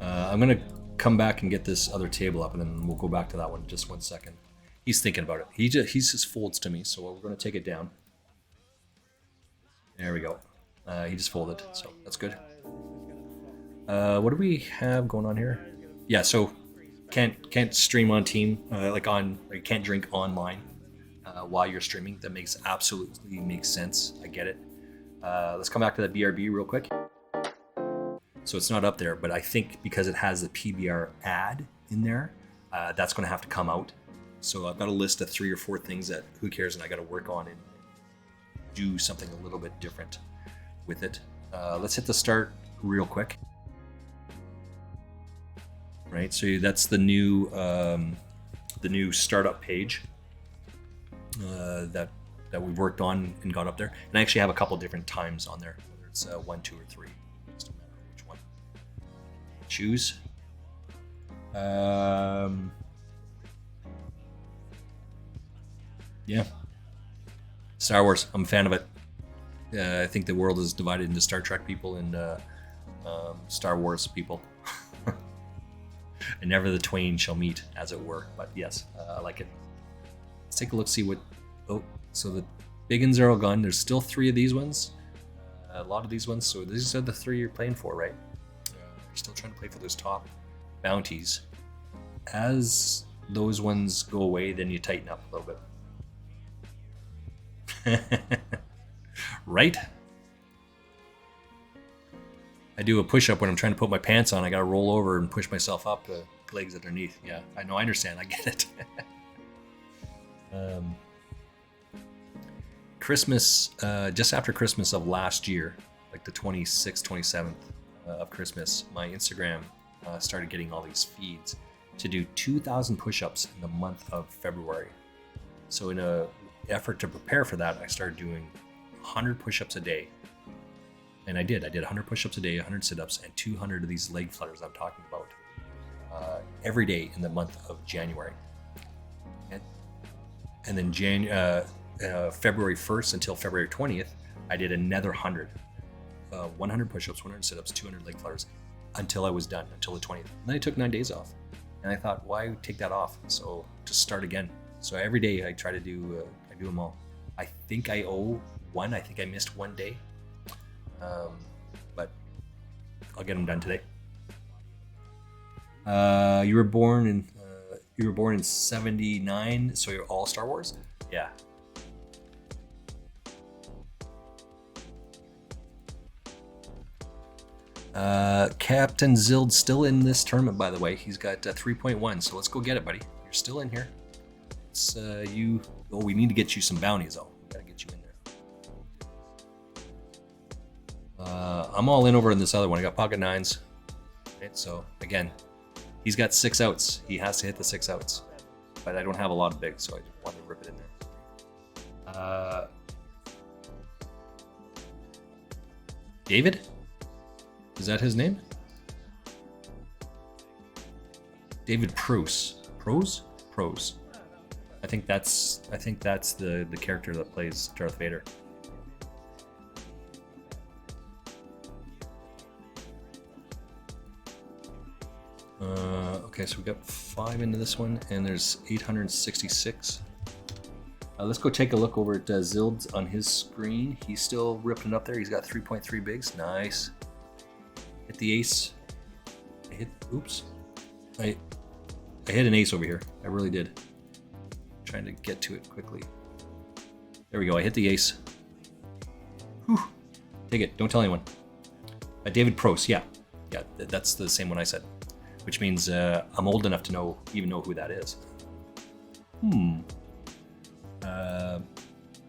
I'm going to come back and get this other table up, and then we'll go back to that one in just 1 second. He's thinking about it. He just folds to me, so we're going to take it down. There we go. He just folded, so that's good. What do we have going on here? Yeah, so can't stream on Team, you can't drink online while you're streaming. That absolutely makes sense. I get it. Let's come back to that BRB real quick. So it's not up there, but I think because it has the PBR ad in there, that's going to have to come out. So I've got a list of 3 or 4 things that who cares, and I got to work on and do something a little bit different with it. Let's hit the start real quick. Right, so that's the new startup page that we've worked on and got up there. And I actually have a couple different times on there, whether it's 1, 2, or 3. It doesn't matter which one. Choose. Yeah. Star Wars. I'm a fan of it. I think the world is divided into Star Trek people and Star Wars people. And never the twain shall meet, as it were. But yes, I like it. Let's take a look, see what... Oh, so the big ones are all gone. There's still 3 of these ones. A lot of these ones. So these are the 3 you're playing for, right? You're still trying to play for those top bounties. As those ones go away, then you tighten up a little bit. Right? I do a push-up when I'm trying to put my pants on. I gotta roll over and push myself up, legs underneath. Yeah, I know, I understand, I get it. Christmas, just after Christmas of last year, like the 26th, 27th of Christmas, my Instagram started getting all these feeds to do 2,000 push-ups in the month of February. So in an effort to prepare for that, I started doing 100 push-ups a day. And I did 100 push-ups a day, 100 sit-ups, and 200 of these leg flutters I'm talking about every day in the month of January. And then February 1st until February 20th, I did another 100. 100 push-ups, 100 sit-ups, 200 leg flutters until I was done, until the 20th. And then I took 9 days off. And I thought, why take that off? So just start again. So every day I try to do, I do them all. I think I owe one. I think I missed 1 day. But I'll get them done today. You were born in 79, so you're all Star Wars? Yeah. Captain Zild's still in this tournament, by the way. He's got 3.1, so let's go get it, buddy. You're still in here. It's we need to get you some bounties, though. We gotta get you in there. I'm all in over in this other one. I got pocket 9s. Right, so again, He's got 6 outs. He has to hit the 6 outs. But I don't have a lot of bigs, so I just wanted to rip it in there. David? Is that his name? David Pros. Pros? Pros. I think that's the character that plays Darth Vader. Okay, so we got 5 into this one, and there's 866. Let's go take a look over at Zild's on his screen. He's still ripping it up there. He's got 3.3 bigs. Nice. Hit the ace. Oops. I hit an ace over here. I really did. Trying to get to it quickly. There we go. I hit the ace. Whew. Take it. Don't tell anyone. David Prost. Yeah. Yeah, that's the same one I said. Which means I'm old enough to even know who that is.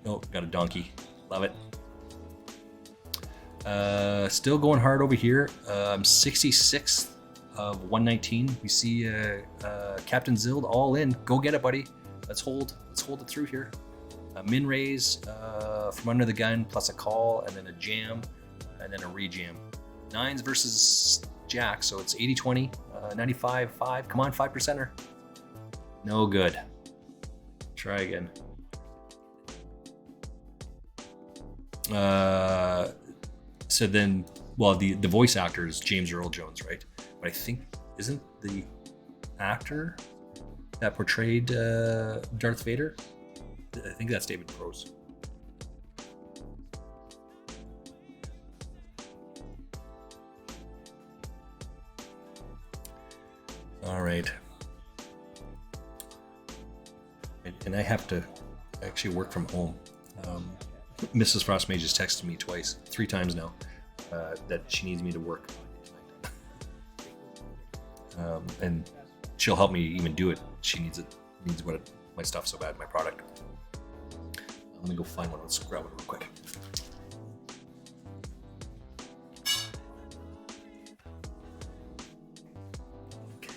Oh, got a donkey. Love it. Still going hard over here. I'm 66th of 119. We see Captain Zild all in. Go get it, buddy. Let's hold it through here. Min raise from under the gun, plus a call, and then a jam, and then a rejam. 9s versus Jack, so it's 80-20, 95-5. Come on, 5%er. No good. Try again. So then, well, the voice actor is James Earl Jones, right? But I think, isn't the actor that portrayed Darth Vader? I think that's David Prose. All right. And I have to actually work from home. Mrs. Frostmage has texted me 3 times now, that she needs me to work. And she'll help me even do it. She needs my stuff so bad, my product. Let me go find one. Let's grab one real quick. Okay.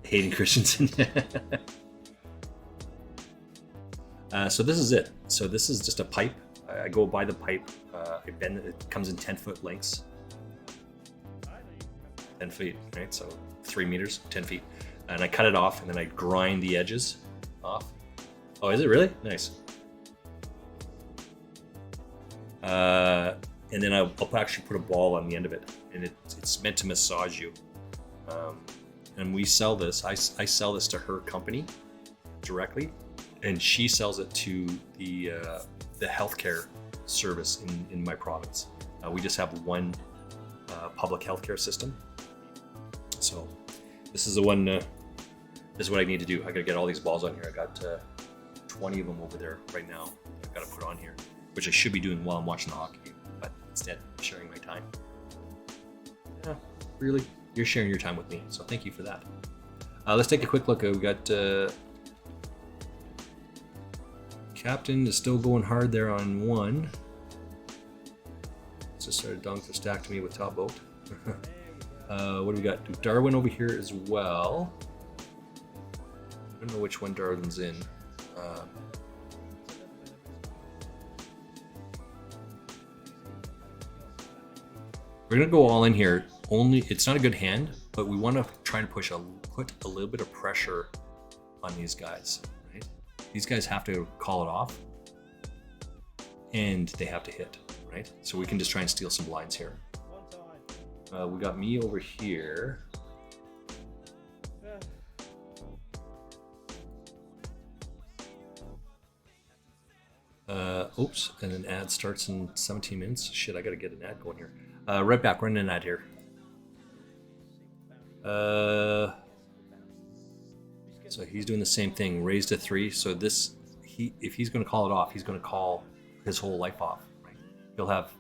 Hayden Christensen. So this is it. So this is just a pipe. I go by the pipe. I bend it. It comes in 10-foot lengths. 10 feet, right? So 3 meters, 10 feet. And I cut it off, and then I grind the edges off. Oh, is it really? Nice. And then I'll actually put a ball on the end of it, and it's meant to massage you. And we sell this. I sell this to her company directly, and she sells it to the healthcare service in my province. We just have one public healthcare system. So this is the one. This is what I need to do. I gotta get all these balls on here. I got 20 of them over there right now. I've got to put on here, which I should be doing while I'm watching the hockey game, but instead I'm sharing my time. Yeah, really, you're sharing your time with me, so thank you for that. Let's take a quick look. We got Captain is still going hard there on 1. Just started dunk to stack to me with top boat. What do we got? Darwin over here as well. I don't know which one Darwin's in. We're gonna go all in here. It's not a good hand, but we want to try and put a little bit of pressure on these guys. Right? These guys have to call it off, and they have to hit. Right? So we can just try and steal some blinds here. We got me over here. Oops, and an ad starts in 17 minutes. Shit, I gotta get an ad going here. Right back, running an ad here. So he's doing the same thing, raised to 3. So if he's gonna call it off, he's gonna call his whole life off. Right? He'll have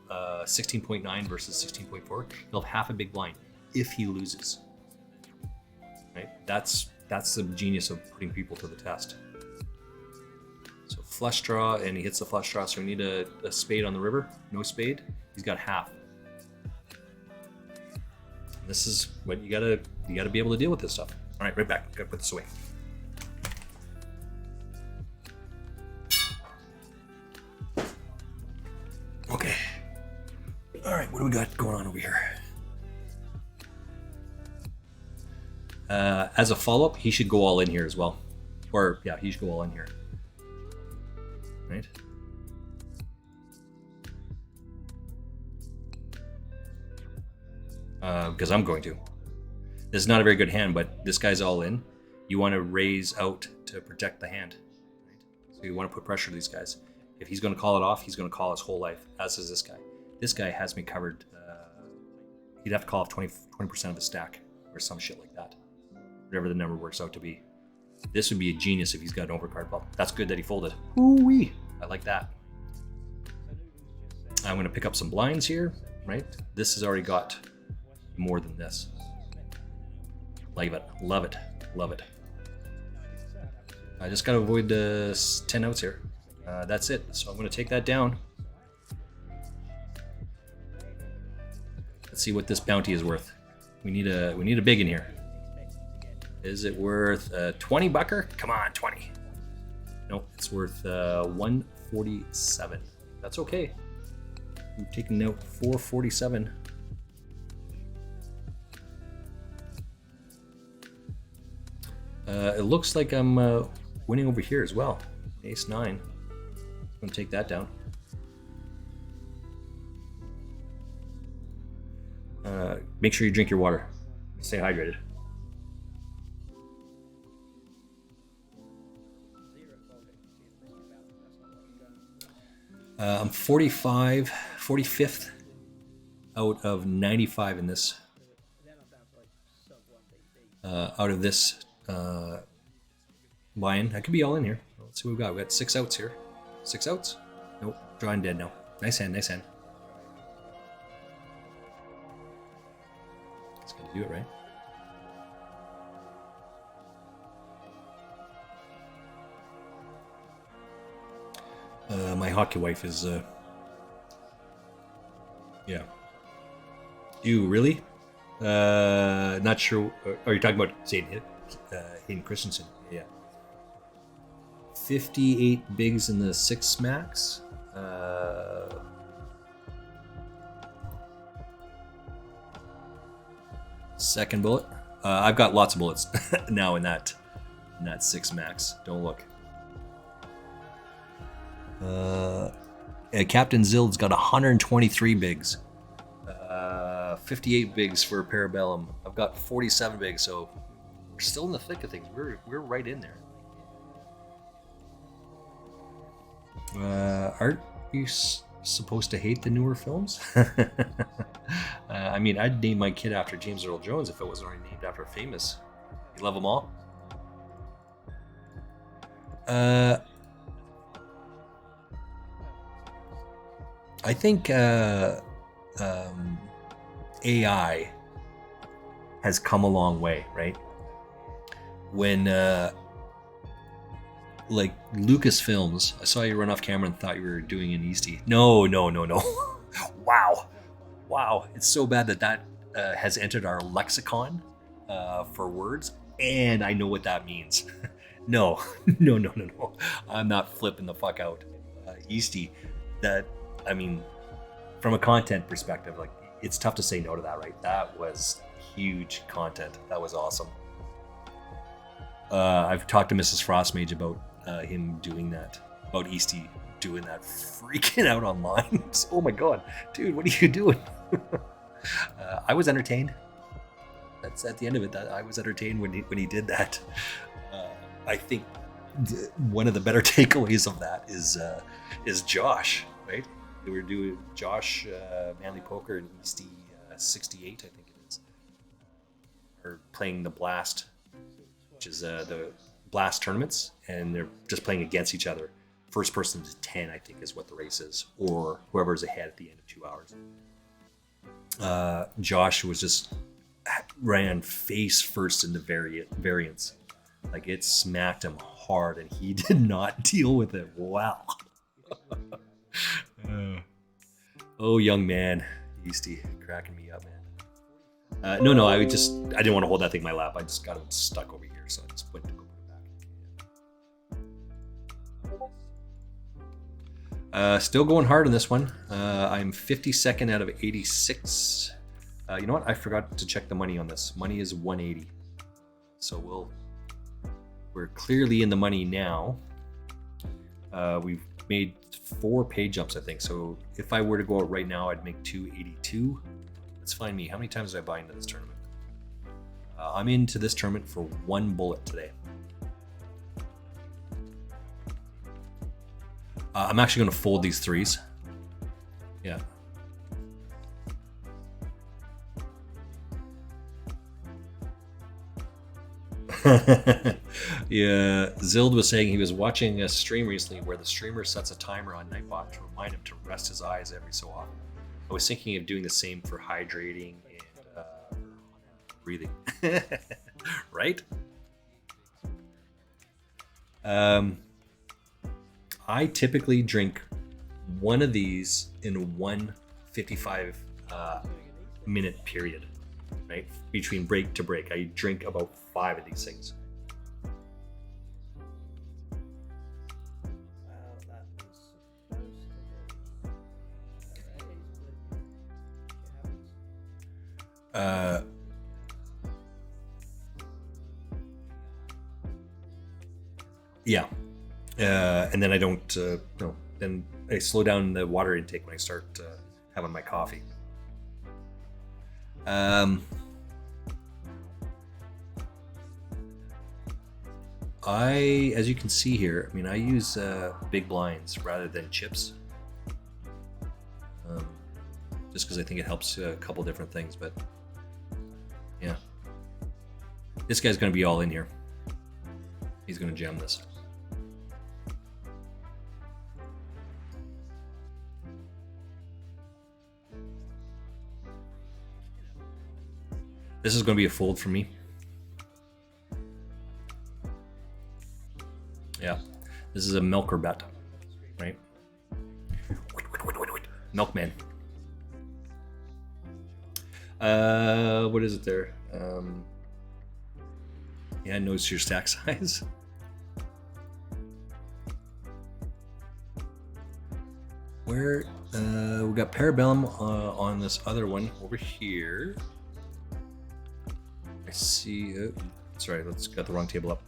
16.9 versus 16.4. He'll have half a big blind if he loses. Right? That's the genius of putting people to the test. So flush draw, and he hits the flush draw, so we need a spade on the river. No spade. He's got half. This is what you gotta be able to deal with this stuff. All right, right back. Gotta put this away. Okay. All right, what do we got going on over here? As a follow-up, he should go all in here as well. Or, yeah, he should go all in here. Right? Because I'm going to. This is not a very good hand, but this guy's all in. You want to raise out to protect the hand. Right? So you want to put pressure to these guys. If he's going to call it off, he's going to call his whole life, as is this guy. This guy has me covered. He'd have to call off 20% of his stack or some shit like that. Whatever the number works out to be. This would be a genius if he's got an overcard pop. That's good that he folded. Ooh-wee. I like that. I'm going to pick up some blinds here, right? This has already got more than this. Like it. Love it. Love it. I just got to avoid 10 outs here. That's it. So I'm going to take that down. Let's see what this bounty is worth. We need a big in here. Is it worth 20 bucker? Come on, 20. No, it's worth 147. That's okay. We've taken out 447. It looks like I'm winning over here as well. Ace 9. I'm gonna take that down. Make sure you drink your water. Stay hydrated. I'm 45th out of 95 in this. Out of this lion. I could be all in here. Let's see what we've got. We got 6 outs here. 6 outs? Nope. Drawing dead now. Nice hand, nice hand. It's gonna do it, right? My hockey wife is, yeah. You really? Not sure. Are you talking about Hayden Christensen? Yeah. 58 bigs in the 6 max. Second bullet. I've got lots of bullets now in that 6 max. Don't look. Captain Zild's got 123 bigs. 58 bigs for Parabellum. I've got 47 bigs, so we're still in the thick of things. We're right in there. Aren't you supposed to hate the newer films? I mean, I'd name my kid after James Earl Jones if it wasn't already named after a famous. You love them all? I think AI has come a long way, right? When like Lucasfilms, I saw you run off camera and thought you were doing an Eastie. No. Wow. It's so bad that has entered our lexicon for words, and I know what that means. No. I'm not flipping the fuck out. Eastie, that, I mean, from a content perspective, like, it's tough to say no to that, right? That was huge content. That was awesome. I've talked to Mrs. Frostmage about him doing that, about Eastie doing that, freaking out online. Oh my god, dude, what are you doing? I was entertained. That's at the end of it. That I was entertained when he did that. I think one of the better takeaways of that is Josh, right? We were doing Josh Manly Poker and Eastie 68, I think it is, or playing the Blast, which is the Blast tournaments, and they're just playing against each other. First person to 10, I think, is what the race is, or whoever's ahead at the end of 2 hours. Josh was just ran face first into variance. Like, it smacked him hard, and he did not deal with it well. Oh, young man, Eastie, cracking me up, man. No, I didn't want to hold that thing in my lap. I just got it stuck over here, so I just went to go put it back. Still going hard on this one. I'm 52nd out of 86. You know what? I forgot to check the money on this. Money is 180. So we're clearly in the money now. We've made 4 pay jumps, I think. So if I were to go out right now, I'd make 282. Let's find me. How many times did I buy into this tournament? I'm into this tournament for 1 bullet today. I'm actually going to fold these 3s. Yeah. Yeah, Zild was saying he was watching a stream recently where the streamer sets a timer on Nightbot to remind him to rest his eyes every so often. I was thinking of doing the same for hydrating and breathing. Right? I typically drink one of these in one 55 minute period, right? Between break to break. I drink about 5 of these things. Yeah. And then I don't, no, then I slow down the water intake when I start having my coffee. As you can see here, I mean, I use big blinds rather than chips. Just because I think it helps a couple different things, but yeah. This guy's going to be all in here. He's going to jam this. This is going to be a fold for me. Yeah, this is a milker bet, right? Milkman. What is it there? Yeah, notice your stack size. Where we got Parabellum on this other one over here. I see. Sorry, let's got the wrong table up.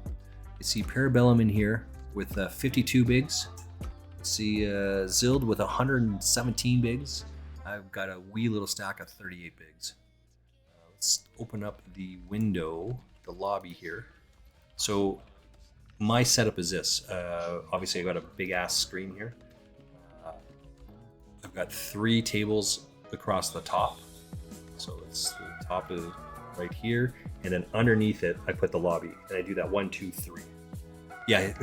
I see Parabellum in here with 52 bigs. I see Zild with 117 bigs. I've got a wee little stack of 38 bigs. Let's open up the window, the lobby here. So my setup is this. Obviously, I've got a big ass screen here. I've got 3 tables across the top. So it's the top is right here, and then underneath it, I put the lobby, and I do that 1, 2, 3. Yeah,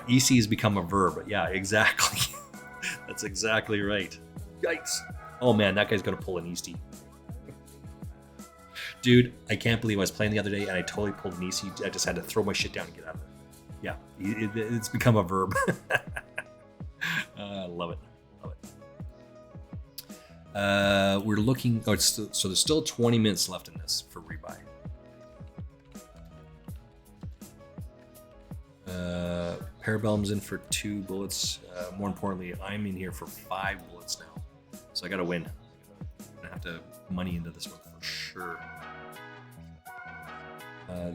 EC has become a verb. Yeah, exactly. That's exactly right. Yikes. Oh man, that guy's gonna pull an Eastie. Dude, I can't believe I was playing the other day and I totally pulled an Eastie. I just had to throw my shit down and get out of it. Yeah, it's become a verb. Love it. We're looking. Oh, so there's still 20 minutes left in this for rebuy. Parabellum's in for 2 bullets. More importantly, I'm in here for 5 bullets now. So I gotta win. I'm gonna have to money into this one for sure.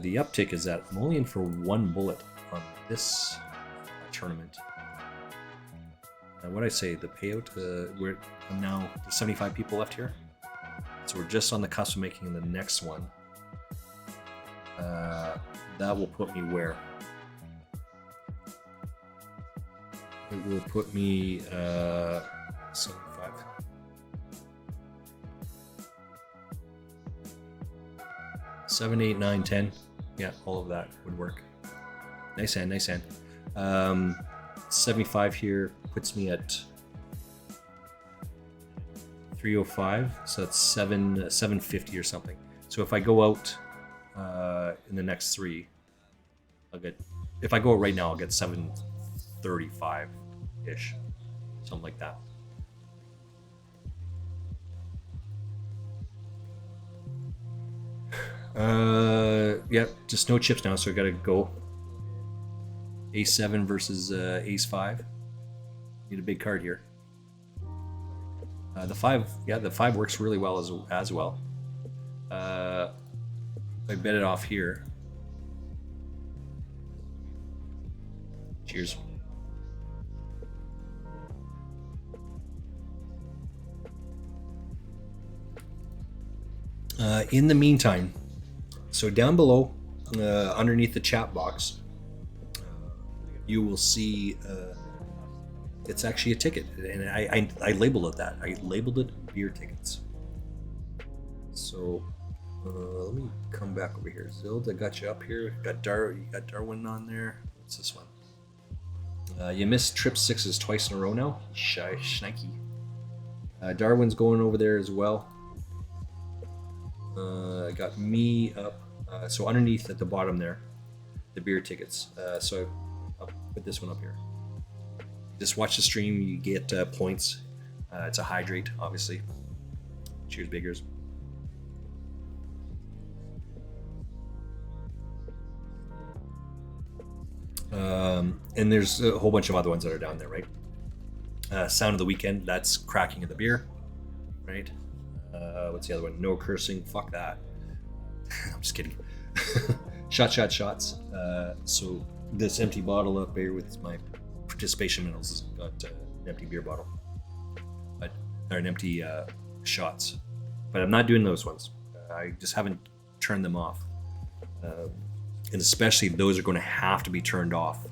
The uptick is that I'm only in for 1 bullet on this tournament. What I say, the payout, we're now 75 people left here. So we're just on the cusp of making the next one. That will put me where? It will put me 75. Seven, 8, 9, 10. Yeah, all of that would work. Nice hand, nice hand. 75 here puts me at 305, so that's 750 or something. So if I go out in the next 3, I'll get. If I go out right now, I'll get 735 ish, something like that. Yeah, just no chips now, so I gotta go. Ace 7 versus Ace 5. Need a big card here. The 5, yeah, the 5 works really well as well. I bet it off here. Cheers. In the meantime, so down below, underneath the chat box, you will see it's actually a ticket, and I labeled it that. I labeled it beer tickets. So let me come back over here. Zilda got you up here. You got Darwin on there. What's this one? You missed trip 6s twice in a row now. Schnikey. Darwin's going over there as well. I got me up. So underneath at the bottom there, the beer tickets. So I'll put this one up here. Just watch the stream. You get points. It's a hydrate, obviously. Cheers, Biggers. And there's a whole bunch of other ones that are down there, right? Sound of the Weekend, that's cracking of the beer, right? What's the other one? No cursing, fuck that. I'm just kidding. Shots. So this empty bottle up here with my participation medals has got an empty beer bottle, or an empty shots. But I'm not doing those ones. I just haven't turned them off. And especially those are going to have to be turned off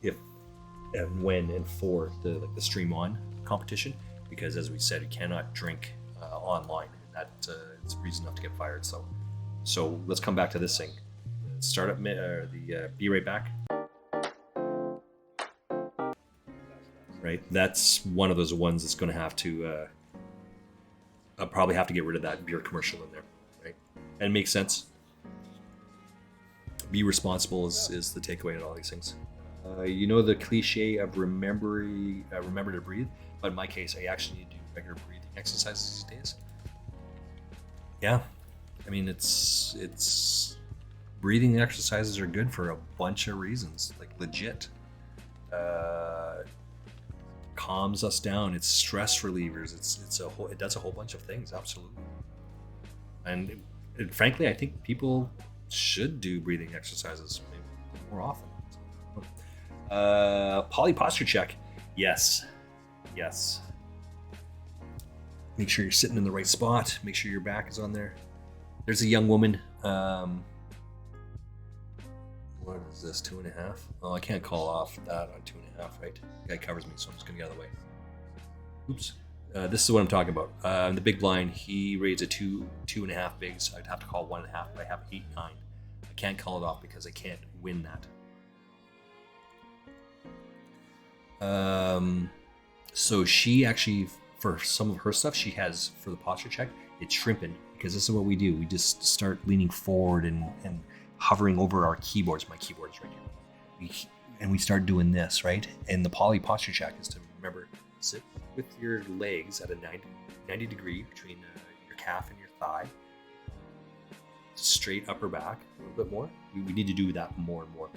if and when and for the stream on competition, because as we said, you cannot drink online. That is reason enough to get fired. So let's come back to this thing. Start up be right back. Right, that's one of those ones that's going to have to. I'll probably have to get rid of that beer commercial in there, right? And it makes sense. Be responsible is the takeaway in all these things. You know the cliche of remember to breathe, but in my case, I actually need to do regular breathing exercises these days. Yeah, I mean it's breathing exercises are good for a bunch of reasons, like legit. Calms us down. It's stress relievers. It does a whole bunch of things. Absolutely. And frankly, I think people should do breathing exercises maybe more often. Poly posture check. Yes. Make sure you're sitting in the right spot. Make sure your back is on there. There's a young woman. What is this? 2.5? Oh, I can't call off that on 2.5, right? The guy covers me, so I'm just gonna get out of the way. Oops. This is what I'm talking about. The big blind, he raised a 2.5 bigs. I'd have to call 1.5, but I have 8-9. I can't call it off because I can't win that. So she actually, for some of her stuff, she has, for the posture check, it's shrimping, because this is what we do. We just start leaning forward and hovering over our keyboards. My keyboard is right here. And we start doing this, right? And the poly posture check is to remember, sit with your legs at a 90 degree between your calf and your thigh. Straight upper back a little bit more. We need to do that more and more.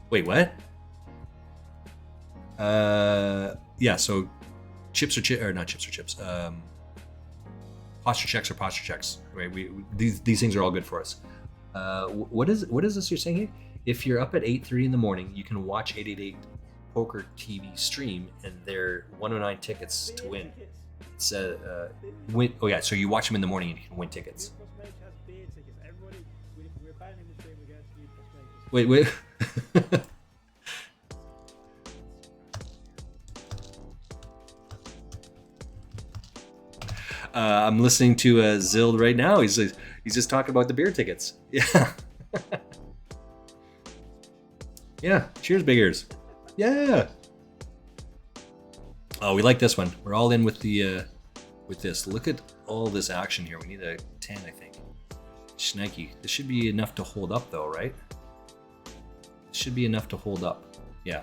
Wait, what? Yeah, so not chips or chips. Posture checks are posture checks, right? These things are all good for us. What is this you're saying here? If you're up at 8:30 in the morning, you can watch 888 Poker TV stream, and they're 109 tickets to win. It's win. Oh yeah, so you watch them in the morning and you can win tickets. Wait. I'm listening to Zild right now. He's just talking about the beer tickets. Yeah. Yeah. Cheers, Biggers. Yeah. Oh, we like this one. We're all in with the with this. Look at all this action here. We need a 10, I think. Schnikey. This should be enough to hold up, though, right? It should be enough to hold up. Yeah.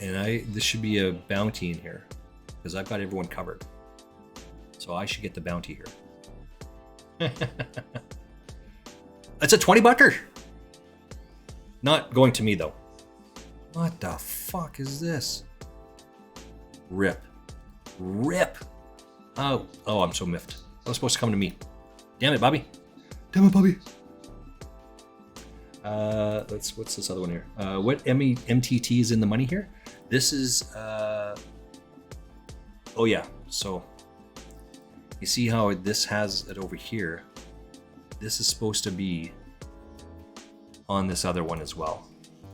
And this should be a bounty in here because I've got everyone covered. So I should get the bounty here. It's a 20 bucker. Not going to me though. What the fuck is this? Rip. Oh, I'm so miffed. That was supposed to come to me. Damn it, Bobby. What's this other one here? What MTT is in the money here? This is, oh yeah. So you see how this has it over here? This is supposed to be on this other one as well.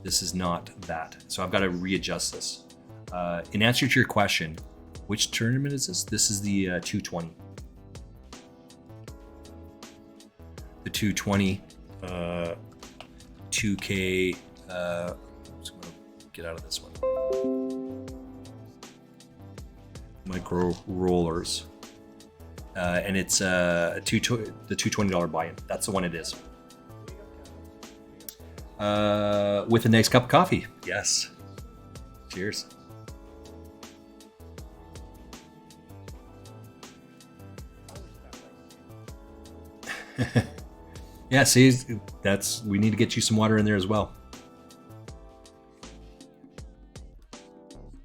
This is not that. So I've got to readjust this. In answer to your question, which tournament is this? This is the 220. The 220, 2K, I'm just gonna get out of this one. Micro rollers. And it's the $220 buy-in. That's the one it is. With a nice cup of coffee. Yes. Cheers. Yeah, see, we need to get you some water in there as well.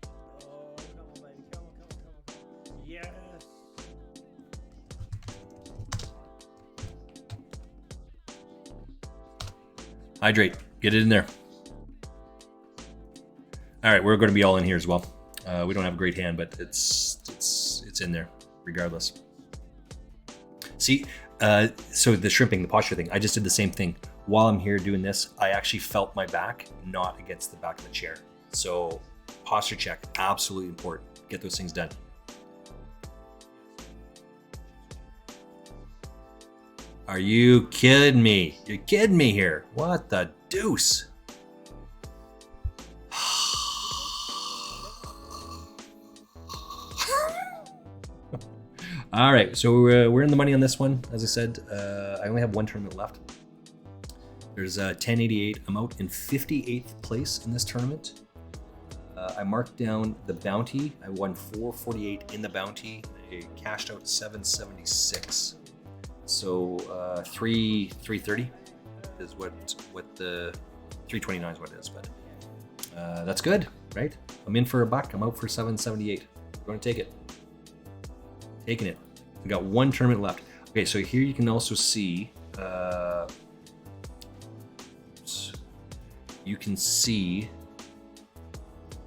Oh, come on, baby. Come on. Yes. Hydrate. Get it in there. All right, we're going to be all in here as well. We don't have a great hand, but it's in there regardless. See, so the shrimping, the posture thing, I just did the same thing. While I'm here doing this, I actually felt my back, not against the back of the chair. So posture check, absolutely important. Get those things done. Are you kidding me? You're kidding me here. What the deuce? All right, so we're in the money on this one. As I said, I only have one tournament left. There's 1088. I'm out in 58th place in this tournament. I marked down the bounty. I won 448 in the bounty. I cashed out 776. So 330 is what the 329 is what it is, but that's good, right? I'm in for a buck. I'm out for 778. I'm going to take it. Taking it. We got one tournament left. Okay, so here you can also see. You can see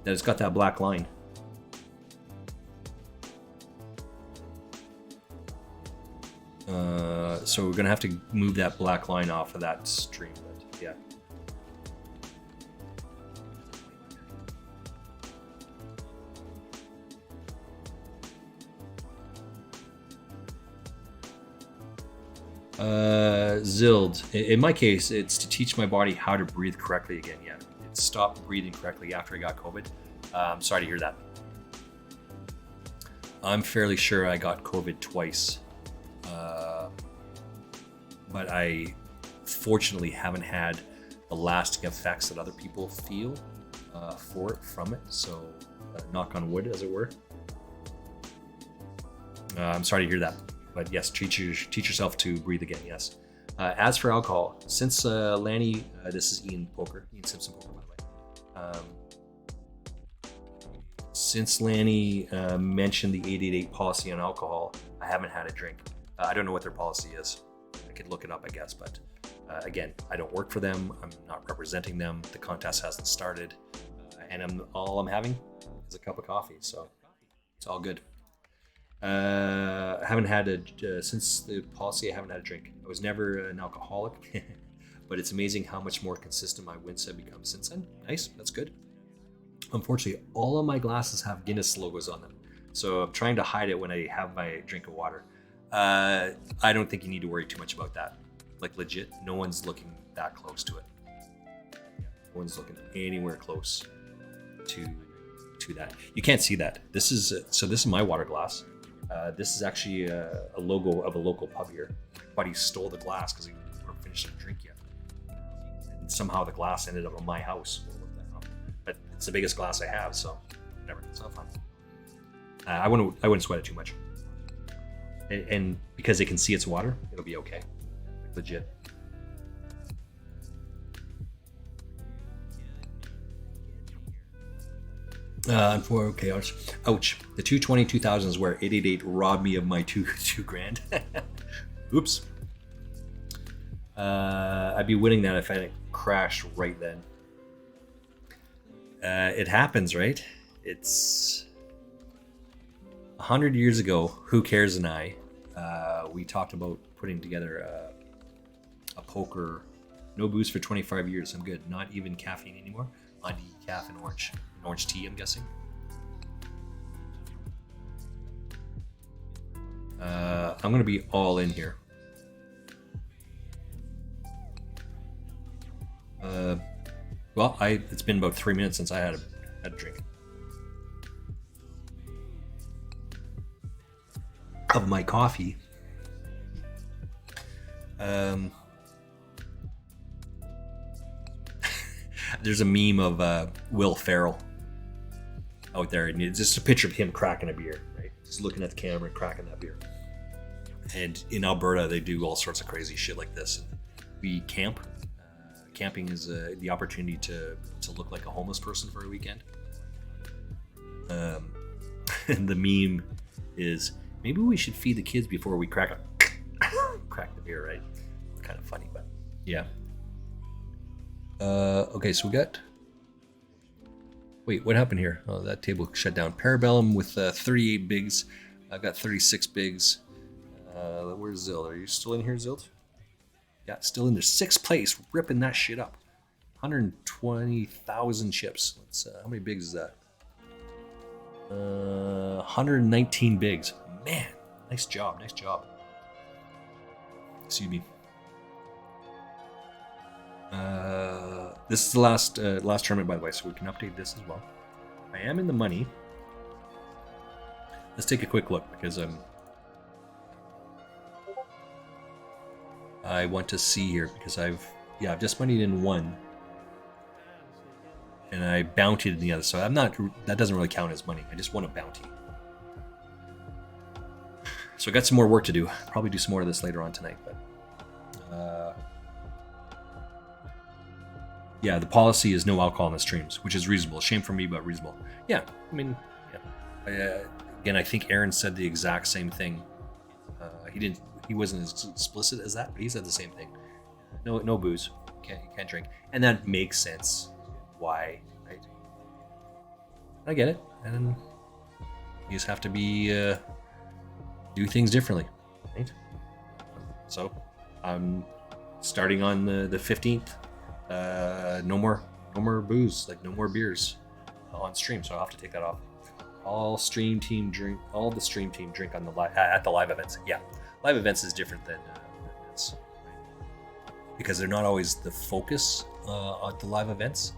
that it's got that black line. So we're gonna have to move that black line off of that stream, but yeah. Zild. In my case, it's to teach my body how to breathe correctly again. Yeah, it stopped breathing correctly after I got COVID. I'm sorry to hear that. I'm fairly sure I got COVID twice. But I fortunately haven't had the lasting effects that other people feel from it. So knock on wood, as it were. I'm sorry to hear that. But yes, teach yourself to breathe again, yes. As for alcohol, since Lanny, this is Ian Simpson Poker, by the way. Since Lanny mentioned the 888 policy on alcohol, I haven't had a drink. I don't know what their policy is. I could look it up, I guess, but again, I don't work for them. I'm not representing them. The contest hasn't started, and all I'm having is a cup of coffee, so it's all good. I haven't had since the policy, I haven't had a drink. I was never an alcoholic, but it's amazing how much more consistent my wins have become since then. Nice, that's good. Unfortunately, all of my glasses have Guinness logos on them, so I'm trying to hide it when I have my drink of water. I don't think you need to worry too much about that. Like legit, no one's looking that close to it. No one's looking anywhere close to that. You can't see that. This is my water glass. This is actually a logo of a local pub here. Buddy stole the glass because he hadn't finished a drink yet. And somehow the glass ended up in my house. What the hell? But It's the biggest glass I have, so whatever. It's not fun. I wouldn't sweat it too much. And because they can see it's water, it'll be okay. Legit. Okay, ouch. The 220 2000 is where 888 robbed me of my two grand. Oops. I'd be winning that if I didn't crash right then. It happens, right? It's 100 years ago. Who cares? And we talked about putting together a poker. No booze for 25 years. I'm good. Not even caffeine anymore. On decaf and orange tea, I'm guessing. I'm gonna be all in here. Well, it's been about 3 minutes since I had a drink of my coffee. There's a meme of Will Ferrell out there, and it's just a picture of him cracking a beer, right? Just looking at the camera and cracking that beer. And in Alberta, they do all sorts of crazy shit like this. We camp. Camping is the opportunity to look like a homeless person for a weekend. And the meme is, maybe we should feed the kids before we crack the beer, right? It's kind of funny, but yeah. Okay, so we got... Wait, what happened here? Oh, that table shut down. Parabellum with 38 bigs. I've got 36 bigs. Where's Zild? Are you still in here, Zild? Yeah, still in there. 6th place, ripping that shit up. 120,000 chips. How many bigs is that? 119 bigs. Man, nice job, nice job. Excuse me. This is the last tournament, by the way, so we can update this as well. I am in the money. Let's take a quick look because I want to see here because I've just moneyed in one, and I bountied in the other. So that doesn't really count as money. I just won a bounty. So I got some more work to do. Probably do some more of this later on tonight, but. Yeah, the policy is no alcohol in the streams, which is reasonable. Shame for me, but reasonable. Yeah, I mean, yeah. Again, I think Aaron said the exact same thing. He wasn't as explicit as that, but he said the same thing. No booze. You can't drink, and that makes sense. Why? Right? I get it, and you just have to do things differently, right? So, I'm starting on the 15th. No more booze, like no more beers on stream, so I'll have to take that off. All the stream team drink on the at the live events. Yeah, live events is different than this, because they're not always the focus at the live events.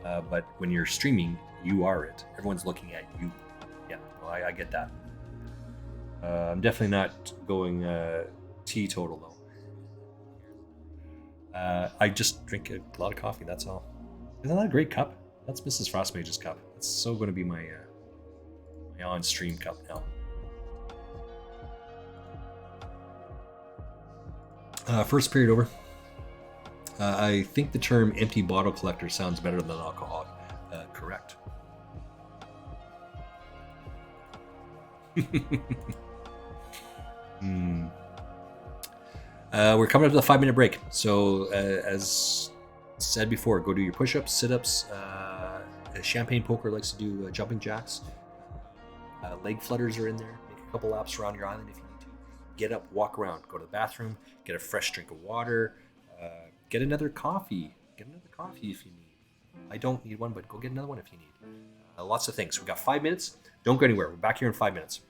But when you're streaming, you are it. Everyone's looking at you. Yeah, well, I get that. I'm definitely not going teetotal though. I just drink a lot of coffee, that's all. Isn't that a great cup? That's Mrs. Frostmage's cup. It's so going to be my on-stream cup now. First period over. I think the term empty bottle collector sounds better than alcoholic. Correct. We're coming up to the 5-minute break. So, as said before, go do your push-ups, sit-ups. Champagne Poker likes to do jumping jacks. Leg flutters are in there. Make a couple laps around your island if you need to. Get up, walk around, go to the bathroom, get a fresh drink of water, get another coffee. Get another coffee if you need. I don't need one, but go get another one if you need. Lots of things. We've got 5 minutes. Don't go anywhere. We're back here in 5 minutes.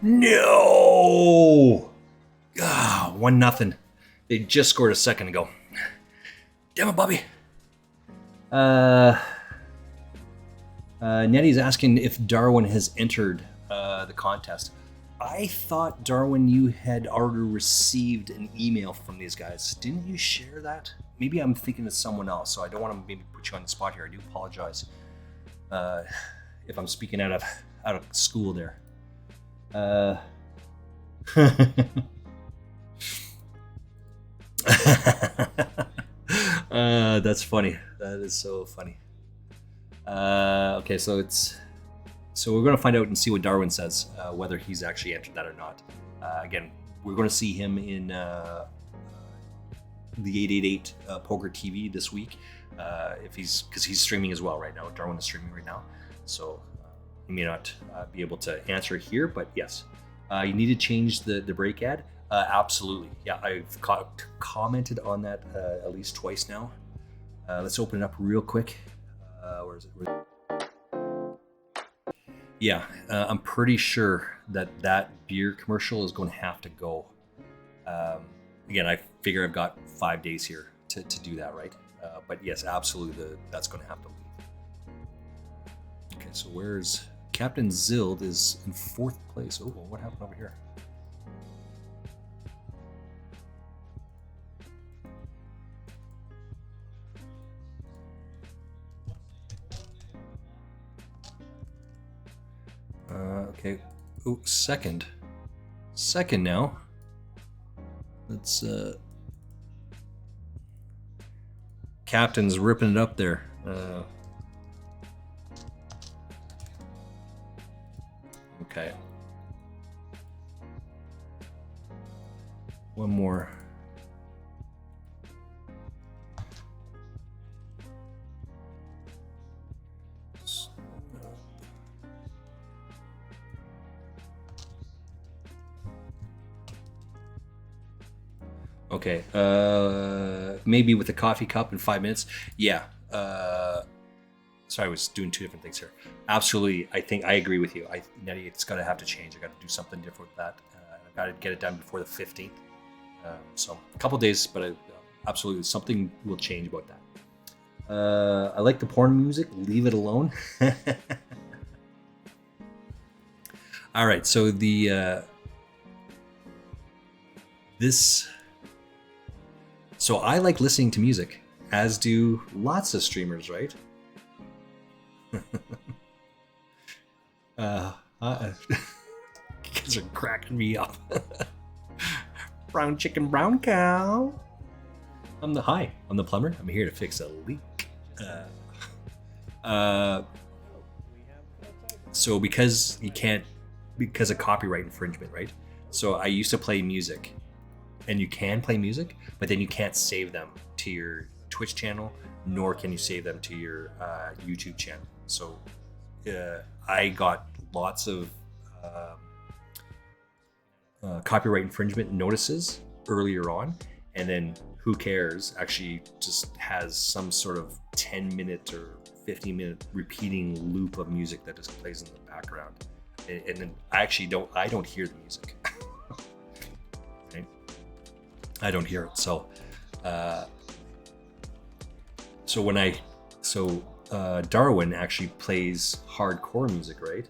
No! Ah, 1-0. They just scored a second ago. Damn it, Bobby. Nettie's asking if Darwin has entered the contest. I thought, Darwin, you had already received an email from these guys. Didn't you share that? Maybe I'm thinking of someone else, so I don't want to maybe put you on the spot here. I do apologize if I'm speaking out of school there. That's funny. That is so funny. Okay, so we're gonna find out and see what Darwin says, whether he's actually entered that or not. Again, we're gonna see him in the 888 Poker TV this week, because he's streaming as well right now. Darwin is streaming right now, so he may not be able to answer here, but yes, you need to change the break ad. Absolutely, yeah. I've commented on that at least twice now. Let's open it up real quick. Where is it? Yeah, I'm pretty sure that beer commercial is going to have to go. Again, I figure I've got 5 days here to do that, right? But yes, absolutely, that's going to have to leave. Okay, so where's Captain Zild is in 4th place. Oh, what happened over here? Okay. Oh, second now. Let's Captain's ripping it up there. Okay. One more. Okay, maybe with a coffee cup in 5 minutes. Yeah. Sorry, I was doing 2 different things here. Absolutely, I agree with you. Nettie, it's got to have to change. I got to do something different with that. I've got to get it done before the 15th. So a couple days, but absolutely something will change about that. I like the porn music. Leave it alone. All right, so So I like listening to music, as do lots of streamers, right? Kids are cracking me up. Brown chicken, brown cow. I'm the plumber. I'm here to fix a leak. So because of copyright infringement, right? So I used to play music. And you can play music, but then you can't save them to your Twitch channel, nor can you save them to your YouTube channel. So I got lots of copyright infringement notices earlier on, and then Who Cares actually just has some sort of 10-minute or 15-minute repeating loop of music that just plays in the background, and then I don't hear the music. I don't hear it. So, Darwin actually plays hardcore music, right?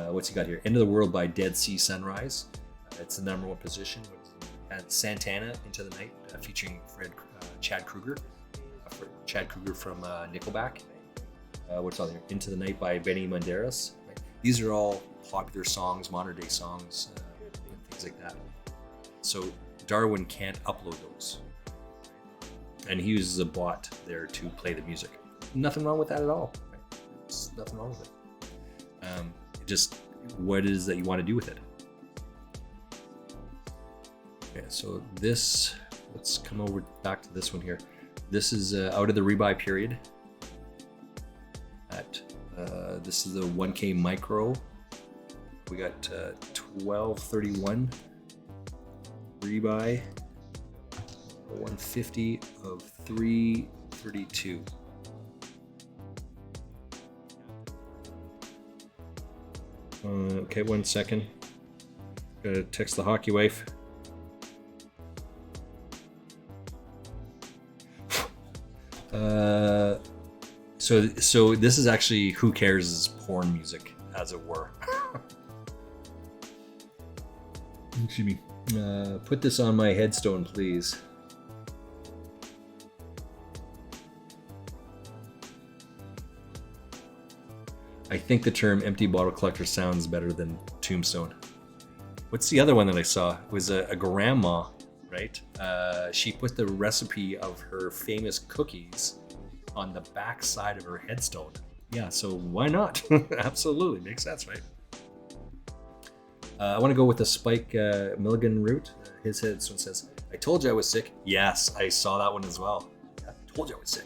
What's he got here? End of the World by Dead Sea Sunrise. It's the #1 position. And Santana, Into the Night, featuring Chad Kruger. Chad Kruger from Nickelback. What's on there? Into the Night by Benny Banderas. Right? These are all popular songs, modern day songs, and things like that. So Darwin can't upload those. And he uses a bot there to play the music. Nothing wrong with that at all. Right? There's nothing wrong with it. Just what it is that you want to do with it. Okay, so this, let's come over back to this one here. This is out of the rebuy period. This is the 1K micro. We got 1231 rebuy, 150 of 332. Okay, 1 second. Gotta text the hockey wife. So this is actually Who Cares' porn music, as it were. Excuse me. Put this on my headstone, please. I think the term empty bottle collector sounds better than tombstone. What's the other one that I saw? It was a grandma, right? She put the recipe of her famous cookies on the back side of her headstone. Yeah, so why not? Absolutely, makes sense, right? I want to go with the Spike Milligan route. His headstone says, "I told you I was sick." Yes, I saw that one as well. Yeah, I told you I was sick.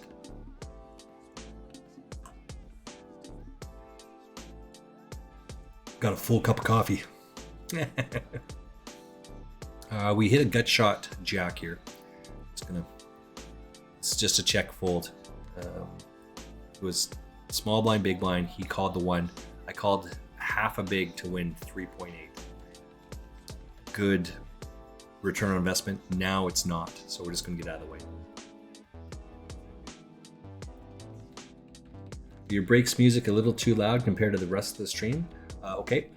Got a full cup of coffee. We hit a gut shot jack here. It's just a check fold. It was small blind, big blind. He called the 1. I called half a big to win 3.8. Good return on investment. Now it's not, so we're just gonna get out of the way. Your breaks music a little too loud compared to the rest of the stream. Okay.